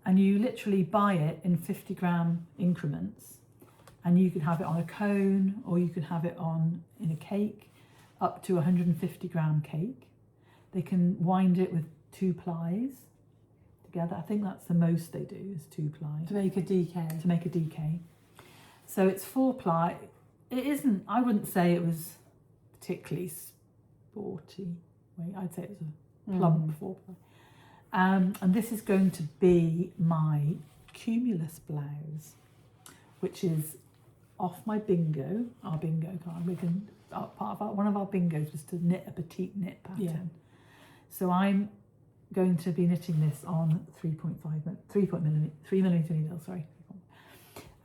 And you literally buy it in 50 gram increments. And you can have it on a cone, or you can have it in a cake, up to 150 gram cake. They can wind it with 2 plies. Together. I think that's the most they do, is 2 ply. To make a DK. To make a DK. So it's 4-ply. It isn't, I wouldn't say it was particularly sporty. I'd say it was a plump 4-ply. And this is going to be my Cumulus blouse, which is off my bingo, our bingo card. One of our bingos was to knit a petite knit pattern. Yeah. So I'm going to be knitting this on 3 millimetre needle, sorry.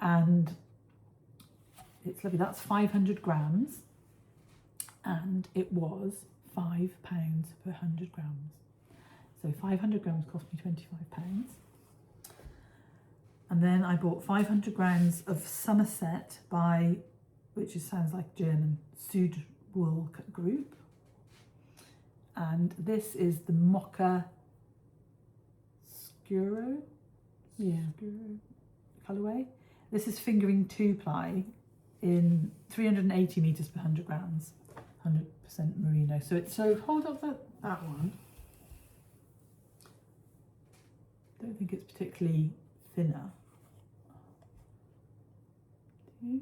And it's lovely. That's 500 grams, and it was £5 per 100 grams. So 500 grams cost me £25. And then I bought 500 grams of Somerset which sounds like German, Südwool Group. And this is the Mocha Scuro colourway. This is fingering 2-ply in 380 metres per 100 grams, 100% merino. So hold up that one. I don't think it's particularly thinner. Do you?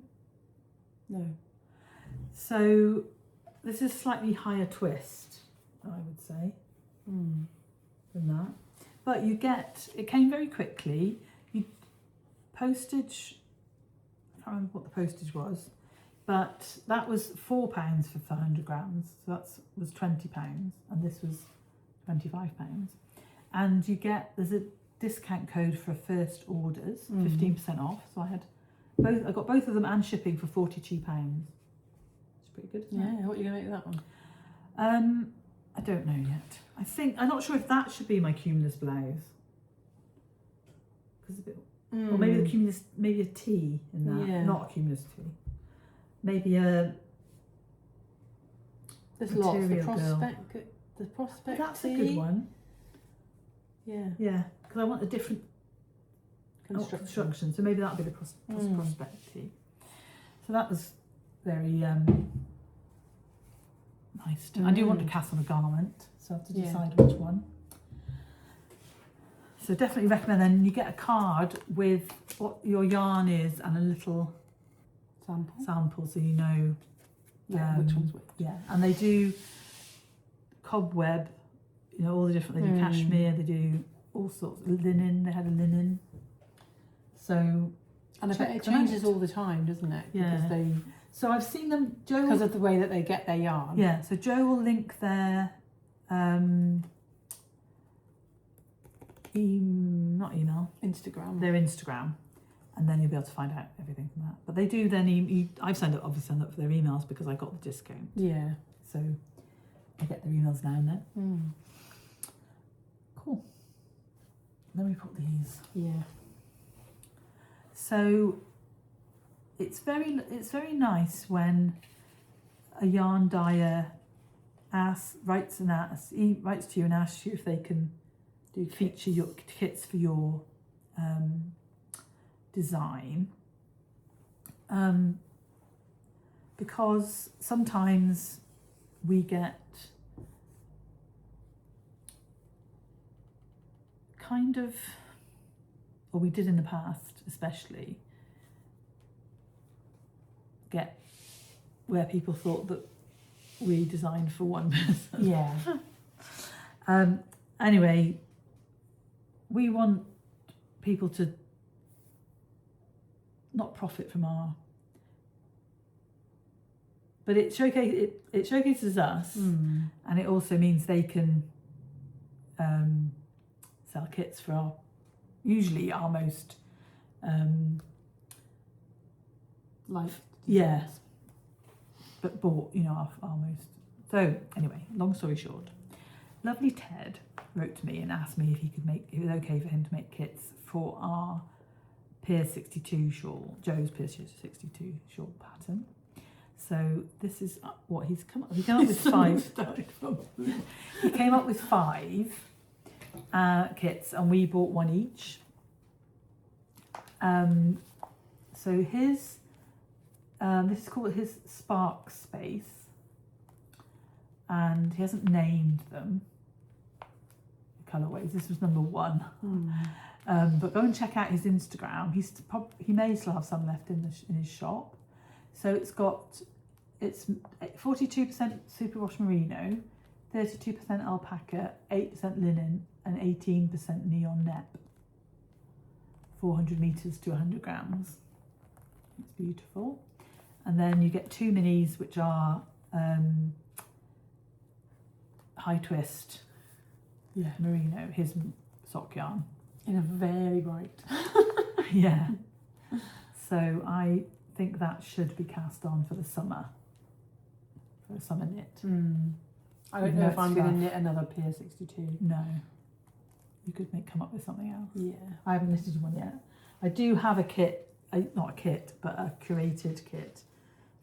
No. So this is slightly higher twist, I would say, than that. But it came very quickly. Postage, I can't remember what the postage was, but that was £4 for 400 grams. So that was £20, and this was £25. And there's a discount code for first orders, 15% off. So I got both of them and shipping for £42. It's pretty good, isn't it? Yeah, what are you going to make with that I don't know yet. I'm not sure if that should be my cumulus blouse. Because a bit, or maybe the cumulus, maybe a T in that, not a cumulus T. Maybe a. There's lots. The prospect. That's a good one. Yeah. Yeah, because I want a different construction. So maybe that'll be the prospect T. So that was very nice. I do want to cast on a garment, so I have to decide which one. So definitely recommend. Then you get a card with what your yarn is and a little sample, so you know which one's which. Yeah, and they do cobweb, all the different. They do cashmere. They do all sorts of linen. They had a linen. So, and I bet it changes all the time, doesn't it? Yeah. Because so I've seen them. Because of the way that they get their yarn. Yeah. So Jo will link their not email, Instagram. Their Instagram, and then you'll be able to find out everything from that. But they do then. I've signed up for their emails because I got the discount. Yeah. So I get their emails now and then. Cool. Then we put these. Yeah. So it's very nice when a yarn dyer writes to you and asks you if they can feature your kits for your design, because sometimes we get or we did in the past especially, get where people thought that we designed for one person. Yeah. Anyway, we want people to not profit from but it showcases us, and it also means they can sell kits for usually our most but bought, our most. So anyway, long story short, lovely Ted wrote to me and asked me if it was okay for him to make kits for our Pier 62 shawl, Joe's Pier 62 shawl pattern. So this is what he's come up with. He came up with 5. He came up with 5 kits, and we bought one each. So his this is called his Spark Space, and he hasn't named them. The colourways. This was number 1. But go and check out his Instagram. He may still have some left in his shop. So it's 42% superwash merino, 32% alpaca, 8% linen, and 18% neon nep. 400 meters to 100 grams. It's beautiful. And then you get 2 minis, which are high twist merino, his sock yarn. In a very bright. Yeah. So I think that should be cast on for the summer. For a summer knit. I don't know if I'm going to knit another Pier 62. No. You could come up with something else. Yeah. I haven't knitted one yet. I do have a kit, not a kit, but a curated kit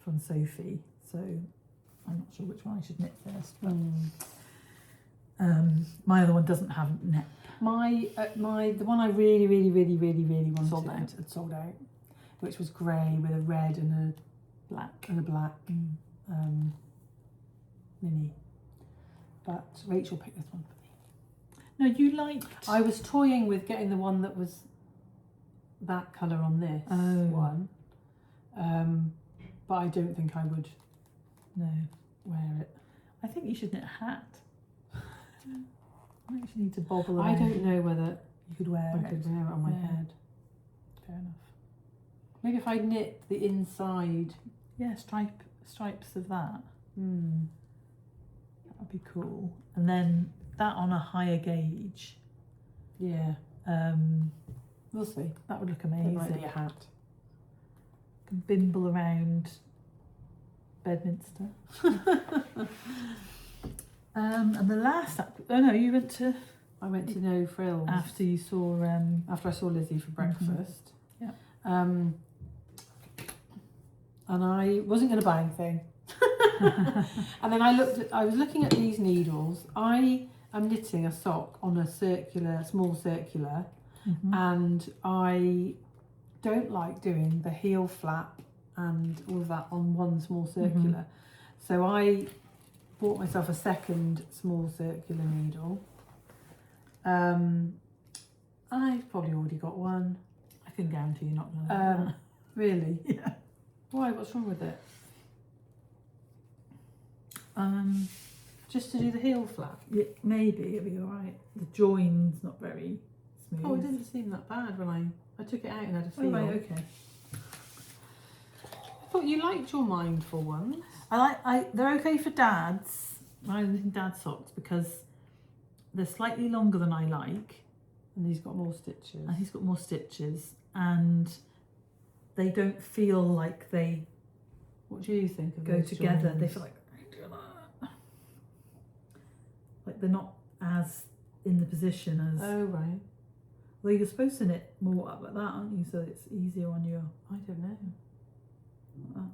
from Sophie. So I'm not sure which one I should knit first. But my other one doesn't have net. The one I really wanted sold out, which was grey with a red and a black mini. But Rachel picked this one for me. No, you liked. I was toying with getting the one that was that colour on this one, but I don't think I would wear it. I think you should knit a hat. I think you need to bobble around. I don't know whether you could wear I could wear it on my head. Fair enough. Maybe if I knit the inside. Yeah, stripes of that. That would be cool. And then that on a higher gauge. Yeah. We'll see. That would look amazing. It might be a hat. Can bimble around Bedminster. And the last, oh no, you went to I went to No Frills after you saw after I saw Lizzie for breakfast. Yeah. And I wasn't going to buy anything. And then I was looking at these needles. I am knitting a sock on a small circular, and I don't like doing the heel flap and all of that on one small circular. So I bought myself a second small circular needle. I've probably already got one. I can guarantee you're not going to like Really? Yeah. Why? What's wrong with it? Just to do the heel flap? Yeah, maybe it'll be alright. The join's not very smooth. Oh, it didn't seem that bad when I took it out and had a feel. Oh, right, okay. I thought you liked your mindful ones. They're okay for dads. I'm knitting dad socks because they're slightly longer than I like. And he's got more stitches. And he's got more stitches, and they don't feel like they What do you think of go those together. joins? They feel like they're not as in the position as. Oh, right. Well, you're supposed to knit more up like that, aren't you? So it's easier on your. I don't know. Like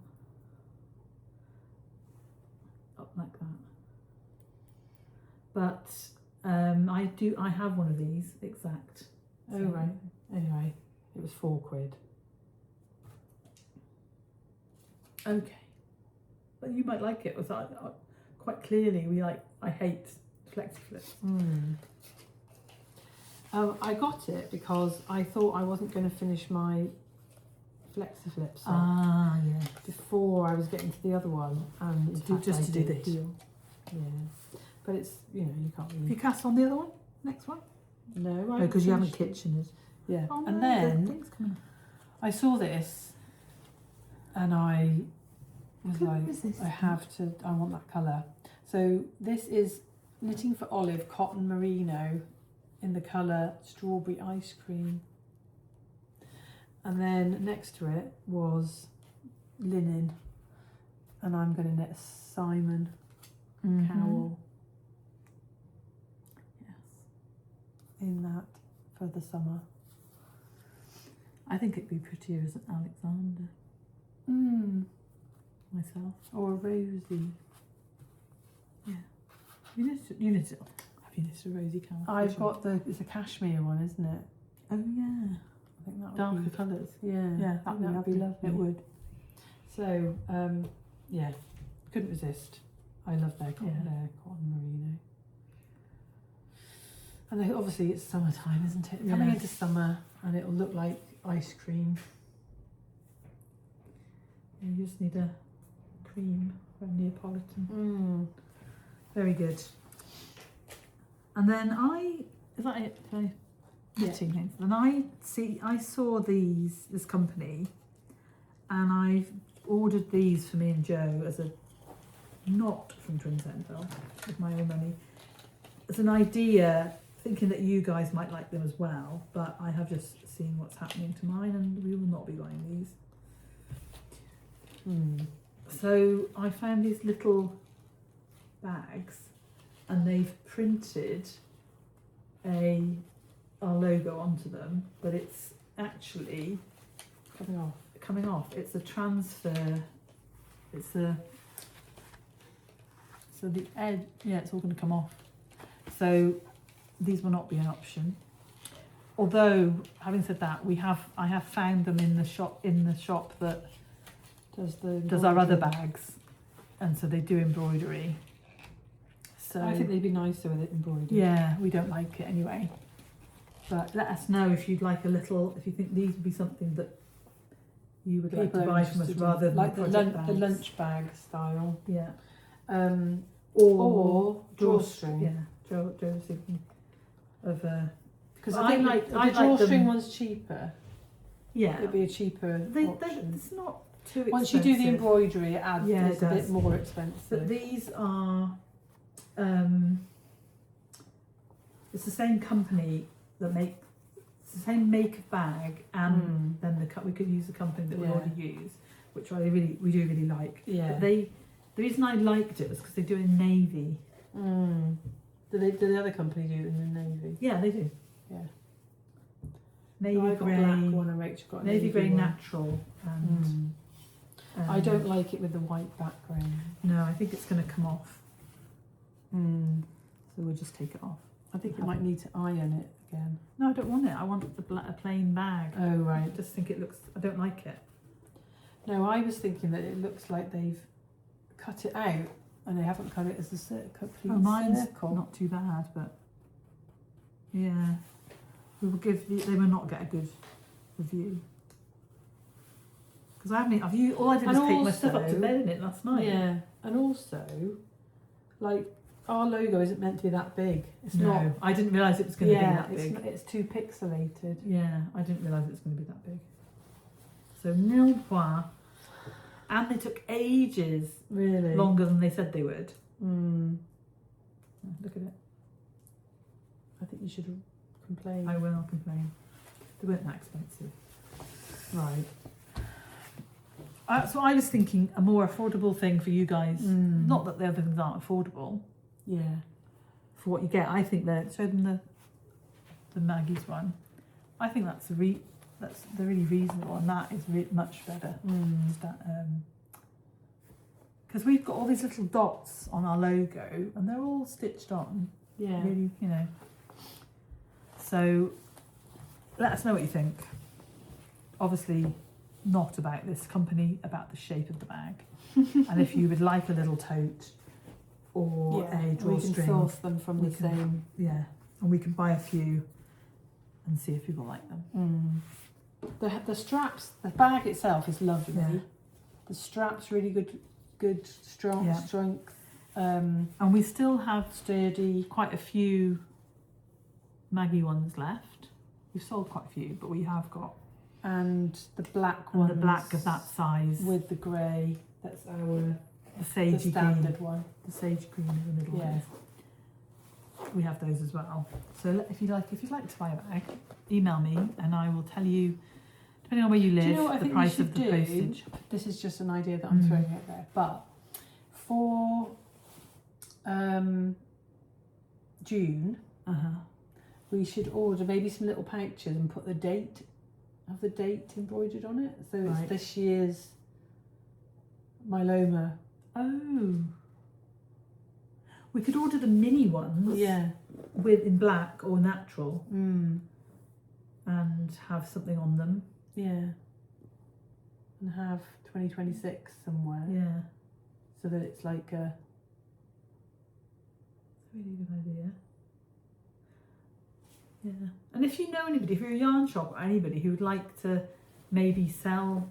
that. Up like that. But I have one of these exact. Oh, right. Anyway, it was £4. Okay. But you might like it. Quite clearly, I hate flexi flips. I got it because I thought I wasn't going to finish my flexi flip sock Yeah. before I was getting to the other one, and in fact Just I to do the did. heel. Yeah, but it's you can't Have really. you cast on the other one? Next one? No, Because you haven't finished it. kitchened it. Yeah, Oh, and no, then the thing's coming off. I saw this, and I was Good like, resistance. I want that colour. So this is Knitting for Olive Cotton Merino in the colour Strawberry Ice Cream. And then next to it was linen, and I'm going to knit a Simon cowl. Yes. In that for the summer. I think it'd be prettier as an Alexander. Myself. Or a Rosie. Yeah. You knit it. Have you knitted a rosy cowl? I've got it's a cashmere one, isn't it? Oh yeah. I think that would Darker be, colours. yeah, Yeah, I think that'd be lovely. It would. So, yeah, couldn't resist. I love their cotton merino. And then obviously it's summertime, isn't it? Coming into summer, and it'll look like ice cream. Yeah, you just need a cream from Neapolitan. Very good. And then is that it? Okay. Knitting things. And I saw this company, and I've ordered these for me and Joe as not from Twinset and Purl, with my own money, as an idea, thinking that you guys might like them as well, but I have just seen what's happening to mine, and we will not be buying these. So I found these little bags, and they've printed our logo onto them, but it's actually coming off. It's a transfer. So the edge, it's all going to come off. So these will not be an option. Although, having said that, I have found them in the shop that does our other bags, and so they do embroidery. So I think they'd be nicer with it embroidered. yeah, we don't like it anyway. But let us know if you'd like if you think these would be something that you would like to buy from us rather than like the the lunch bag style. Yeah. Or drawstring. Yeah, drawstring of Because I I think like- the I like drawstring them- one's cheaper. yeah. It'd be a cheaper option. It's not too expensive. Once you do the embroidery, it adds. Yeah, It's it a bit does. more But expensive. these are it's the same company that it's the same make of bag, and then we could use the company that we Yeah. already use, which we do really like. Yeah. But the reason I liked it was because they do it in navy, Mm. Do the other company do it in the navy? Yeah, they do. Yeah. Navy No, I've got grey, a black one and Rachel got a navy grey one. natural, and I don't like it with the white background. No, I think it's going to come off. Mm. So we'll just take it off. I think you might need to iron it again. No, I don't want it. I want a plain bag. Oh right. I just think it looks. I don't like it. No, I was thinking that it looks like they've cut it out and they haven't cut it as a complete Mine's circle. not too bad, but yeah, we will give. They will not get a good review because I haven't. All I did was take my stuff up to bed in it last night. Yeah, and also, like, our logo isn't meant to be that big. It's not. I didn't realise it was going to be that big. It's too pixelated. Yeah, I didn't realise it was going to be that big. So nil point. And they took ages. Really? Longer than they said they would. Mm. Look at it. I think you should complain. I will complain. They weren't that expensive. Right. So I was thinking a more affordable thing for you guys. Mm. Not that the other things aren't affordable. Yeah. For what you get, I think that show them the Maggie's one. I think that's the really reasonable, and that is much better. Because we've got all these little dots on our logo, and they're all stitched on. Yeah. Really, So let us know what you think. Obviously, not about this company, about the shape of the bag, and if you would like a little tote or a drawstring, we can source them from the same. Yeah, and we can buy a few and see if people like them. The straps, the bag itself is lovely. Yeah. The straps really good strength. And we still have Sturdy. quite a few Maggie ones left. We've sold quite a few, but we have got. And the black And one. the black of that size. With the grey. That's our the sagey the standard green. one. The sage green in the middle. Yeah. We have those as well. So if you'd like to buy a bag, email me and I will tell you, depending on where you live, Do you know what I the think price we of should the do? postage. This is just an idea that I'm throwing out there, but for June, we should order maybe some little pouches and put the date embroidered on it. So it's this year's myeloma. Oh. We could order the mini ones. Yeah. In black or natural. And have something on them. Yeah. And have 2026 somewhere. Yeah. So that it's like a... It's a really good idea. Yeah. And if you know anybody, if you're a yarn shop or anybody who would like to maybe sell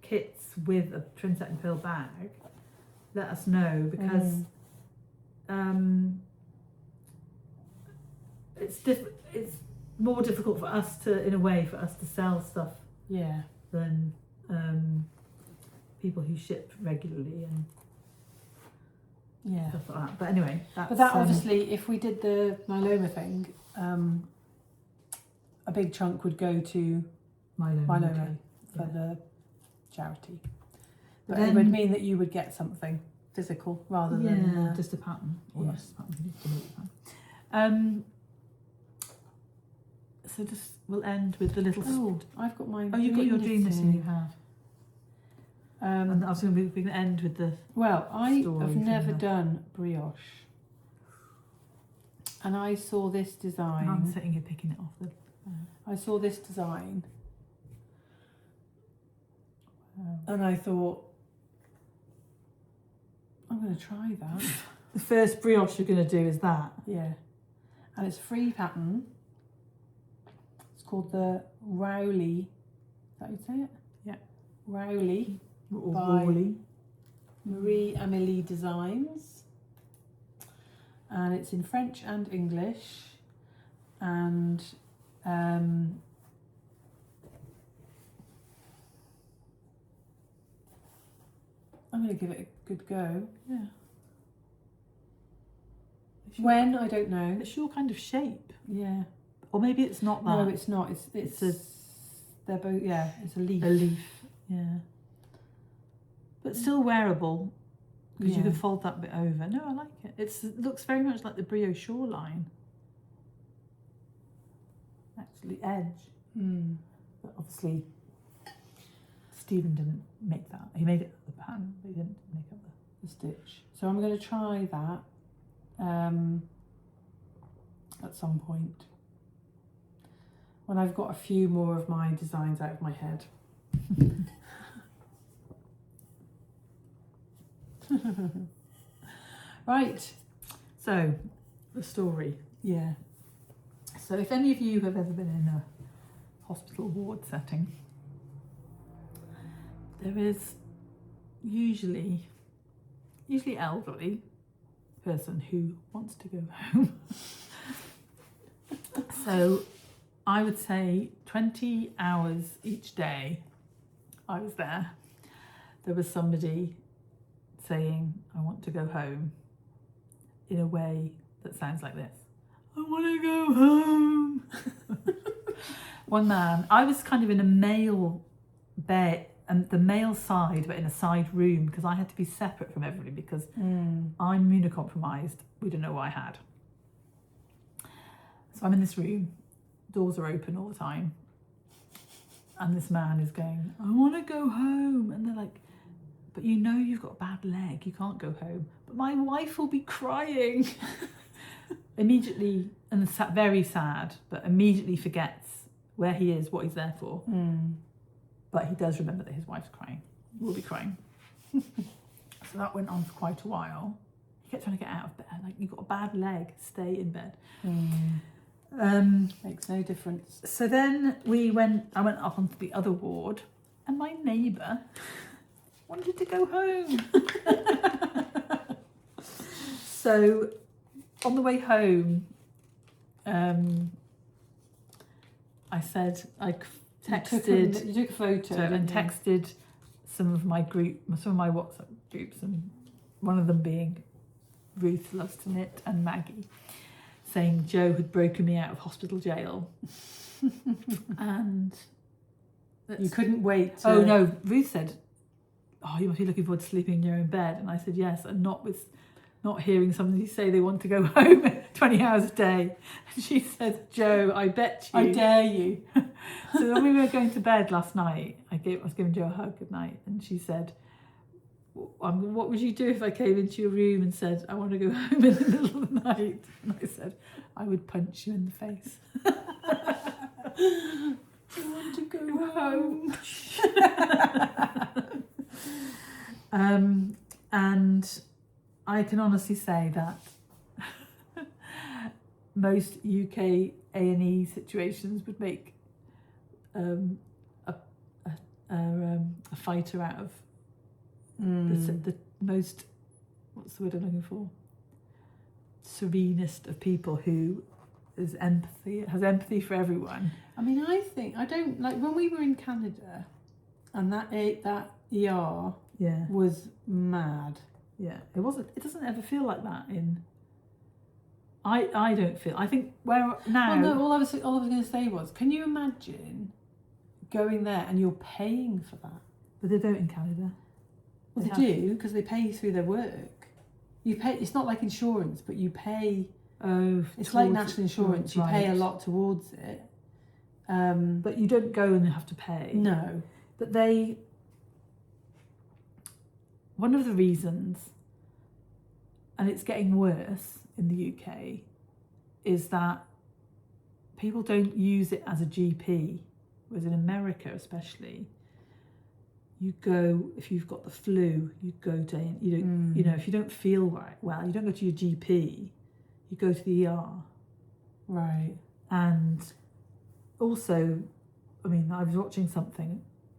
kits with a Twinset and Purl bag, let us know, because it's more difficult for us to sell stuff than people who ship regularly and stuff like that. But anyway, but that obviously, if we did the myeloma thing, a big chunk would go to myeloma for the charity. But it would mean that you would get something physical rather than just a pattern. Or not just a pattern, just a little pattern. So we'll end with the little. Oh, I've got my. Oh, you've got your dream missing. You have. And I was going to end with the. Well, I have never done brioche, and I saw this design. I'm sitting here picking it off. I saw this design, and I thought, I'm going to try that. The first brioche you're going to do is that. Yeah, and it's a free pattern. It's called the Rowley. Is that how you say it? Yeah. Rowley. Or by Rowley. Marie Amélie Designs, and it's in French and English, and I'm going to give it a good go. Yeah. When, I don't know. It's your kind of shape. Yeah. Or maybe it's not that. No, it's not. They're both. Yeah, it's a leaf. A leaf. Yeah. But still wearable. Because you could fold that bit over. No, I like it. It looks very much like the brioche shoreline. Actually, edge. But obviously, Stephen didn't make that. He made it the pattern, but he didn't make up the stitch. So I'm going to try that at some point when I've got a few more of my designs out of my head. Right, So, the story. yeah. So if any of you have ever been in a hospital ward setting, there is usually elderly person who wants to go home. So I would say 20 hours each day I was there. There was somebody saying, I want to go home, in a way that sounds like this. I want to go home. One man, I was kind of in a male bed, and the male side, but in a side room, because I had to be separate from everybody because I'm immunocompromised. We don't know what I had. So I'm in this room, doors are open all the time, and this man is going, I want to go home. And they're like, but you know you've got a bad leg, you can't go home. But my wife will be crying. Immediately, and very sad, but immediately forgets where he is, what he's there for. But he does remember that his wife's crying, will be crying. So that went on for quite a while. He kept trying to get out of bed, like, you've got a bad leg, stay in bed. Makes no difference. So then I went up onto the other ward, and my neighbour wanted to go home. So on the way home, I said, I texted, you took a photo and texted some of my WhatsApp groups, and one of them being Ruth Loves to Knit and Maggie, saying Joe had broken me out of hospital jail. And you couldn't wait to... Oh no, Ruth said, oh, you must be looking forward to sleeping in your own bed. And I said yes, and not hearing somebody say they want to go home 20 hours a day. And she said, Joe, I bet you. I dare you. So when we were going to bed last night, I was giving Joe a hug good night, and she said, what would you do if I came into your room and said, I want to go home in the middle of the night? And I said, I would punch you in the face. I want to go home. And I can honestly say that most UK A&E situations would make a fighter out of the most, what's the word I'm looking for? Serenest of people who has empathy for everyone. I mean, I don't like when we were in Canada, and that ER was mad. Yeah, it doesn't ever feel like that in. I don't feel. I think where now. Well, no. All I was going to say was, can you imagine going there and you're paying for that? But they don't in Canada. Well, they do, because they pay through their work. You pay. It's not like insurance, but you pay. Oh, it's like national insurance. You pay a lot towards it. But you don't go and have to pay. No. But one of the reasons, and it's getting worse in the UK, is that people don't use it as a GP, whereas in America especially, you go, if you've got the flu, you go to, you know, if you don't feel well, you don't go to your GP, you go to the ER. Right. And also, I mean, I was watching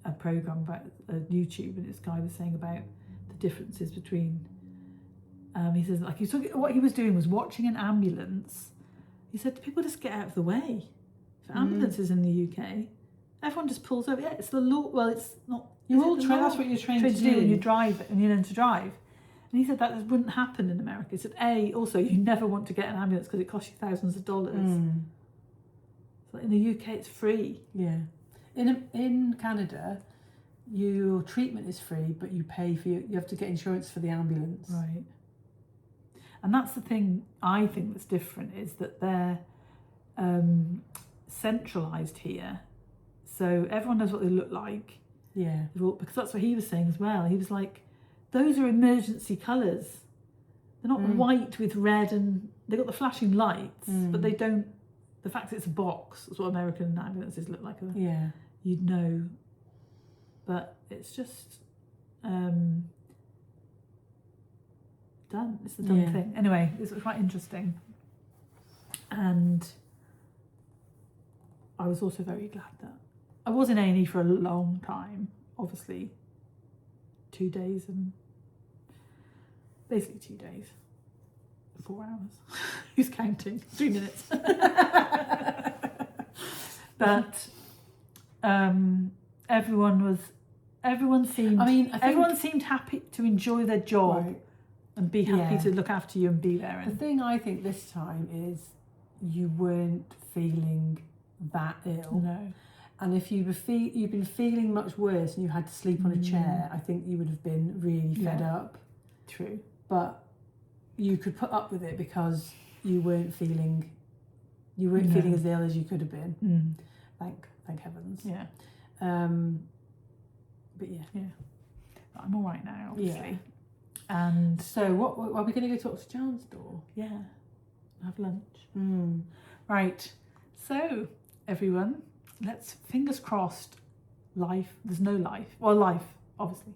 a programme about YouTube, and this guy was saying about the differences between, he says, like, what he was doing was watching an ambulance. He said, people just get out of the way. For ambulances in the UK, everyone just pulls over. Yeah, it's the law. Well, it's not. That's what you're trained to do when you drive and you learn to drive. And he said that wouldn't happen in America. He said, also, you never want to get an ambulance because it costs you thousands of dollars. So in the UK, it's free. Yeah. In Canada, your treatment is free, but you pay for you have to get insurance for the ambulance. Right. And that's the thing I think that's different, is that they're centralised here. So everyone knows what they look like. Yeah. Because that's what he was saying as well. He was like, those are emergency colours. They're not white with red, and they've got the flashing lights, but they don't, the fact that it's a box, that's what American ambulances look like. Yeah. You'd know. But it's just done. It's the done thing. Anyway, it was quite interesting. And I was also very glad that I was in A&E for a long time, obviously 2 days and basically 2 days, 4 hours. Who's counting? 3 minutes. But everyone seemed. I mean, everyone seemed happy to enjoy their job, right, and be happy to look after you and be there. And the thing I think this time is you weren't feeling that ill. No. And if you'd been feeling much worse and you had to sleep on a chair, I think you would have been really fed up. True. But you could put up with it because you weren't feeling as ill as you could have been. Thank heavens. Yeah. But yeah. But I'm all right now, obviously. Yeah. And so, what are we going to go talk to Jan's door? Yeah. Have lunch. Right. So, everyone, let's fingers crossed. Life. There's no life. Well, life, obviously.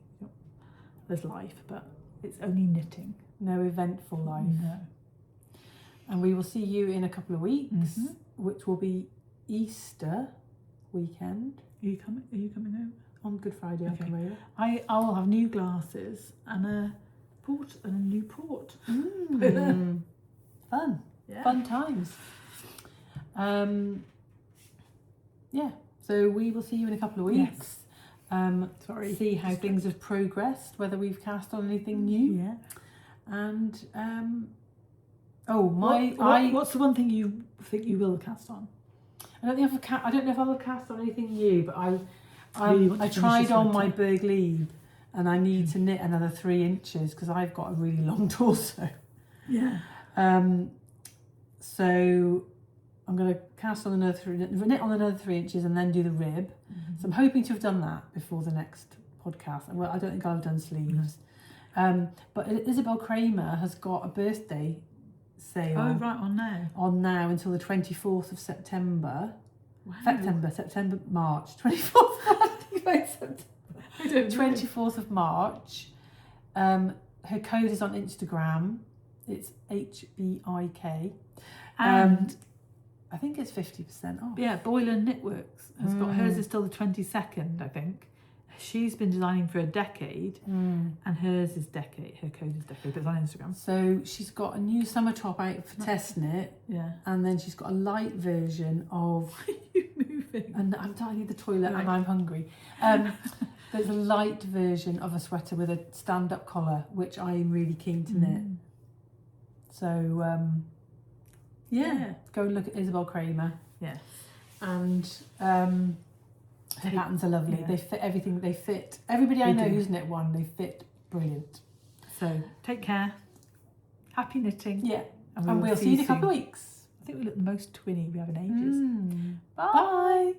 There's life, but it's only knitting. No eventful life. No. And we will see you in a couple of weeks, which will be Easter weekend. Are you coming over? On Good Friday, I'll come over. I will have new glasses and a new port. Fun. Yeah. Fun times. Yeah. So we will see you in a couple of weeks. Yes. See how things have progressed, whether we've cast on anything new. Yeah. And what's the one thing you think you will cast on? I don't know if I'll cast on anything new, but I Really tried on my Berglebe, and I need to knit another 3 inches because I've got a really long torso. Yeah. So I'm going to cast on knit on another 3 inches and then do the rib. So I'm hoping to have done that before the next podcast. Well, I don't think I'll have done sleeves. But Isabel Kramer has got a birthday sale. Oh, right, on now until the 24th of September. Wow. September, March. 24th September. 24th of March. Her code is on Instagram. It's HBIK. And I think it's 50% off. Yeah, Boylan Knitworks has got hers is till the 22nd, I think. She's been designing for a decade, and hers is decade. Her code is decade, but it's on Instagram. So she's got a new summer top out for test knit, and then she's got a light version of. Why are you moving? And I'm tidying the toilet, and I'm hungry. There's a light version of a sweater with a stand-up collar, which I'm really keen to knit. So go and look at Isabel Kramer. Yes, and. Her patterns are lovely. They fit everything. They fit everybody I know who's knit one. They fit brilliant. So take care. Happy knitting. Yeah, and we'll see you in a couple of weeks. I think we look the most twinny we have in ages. Bye.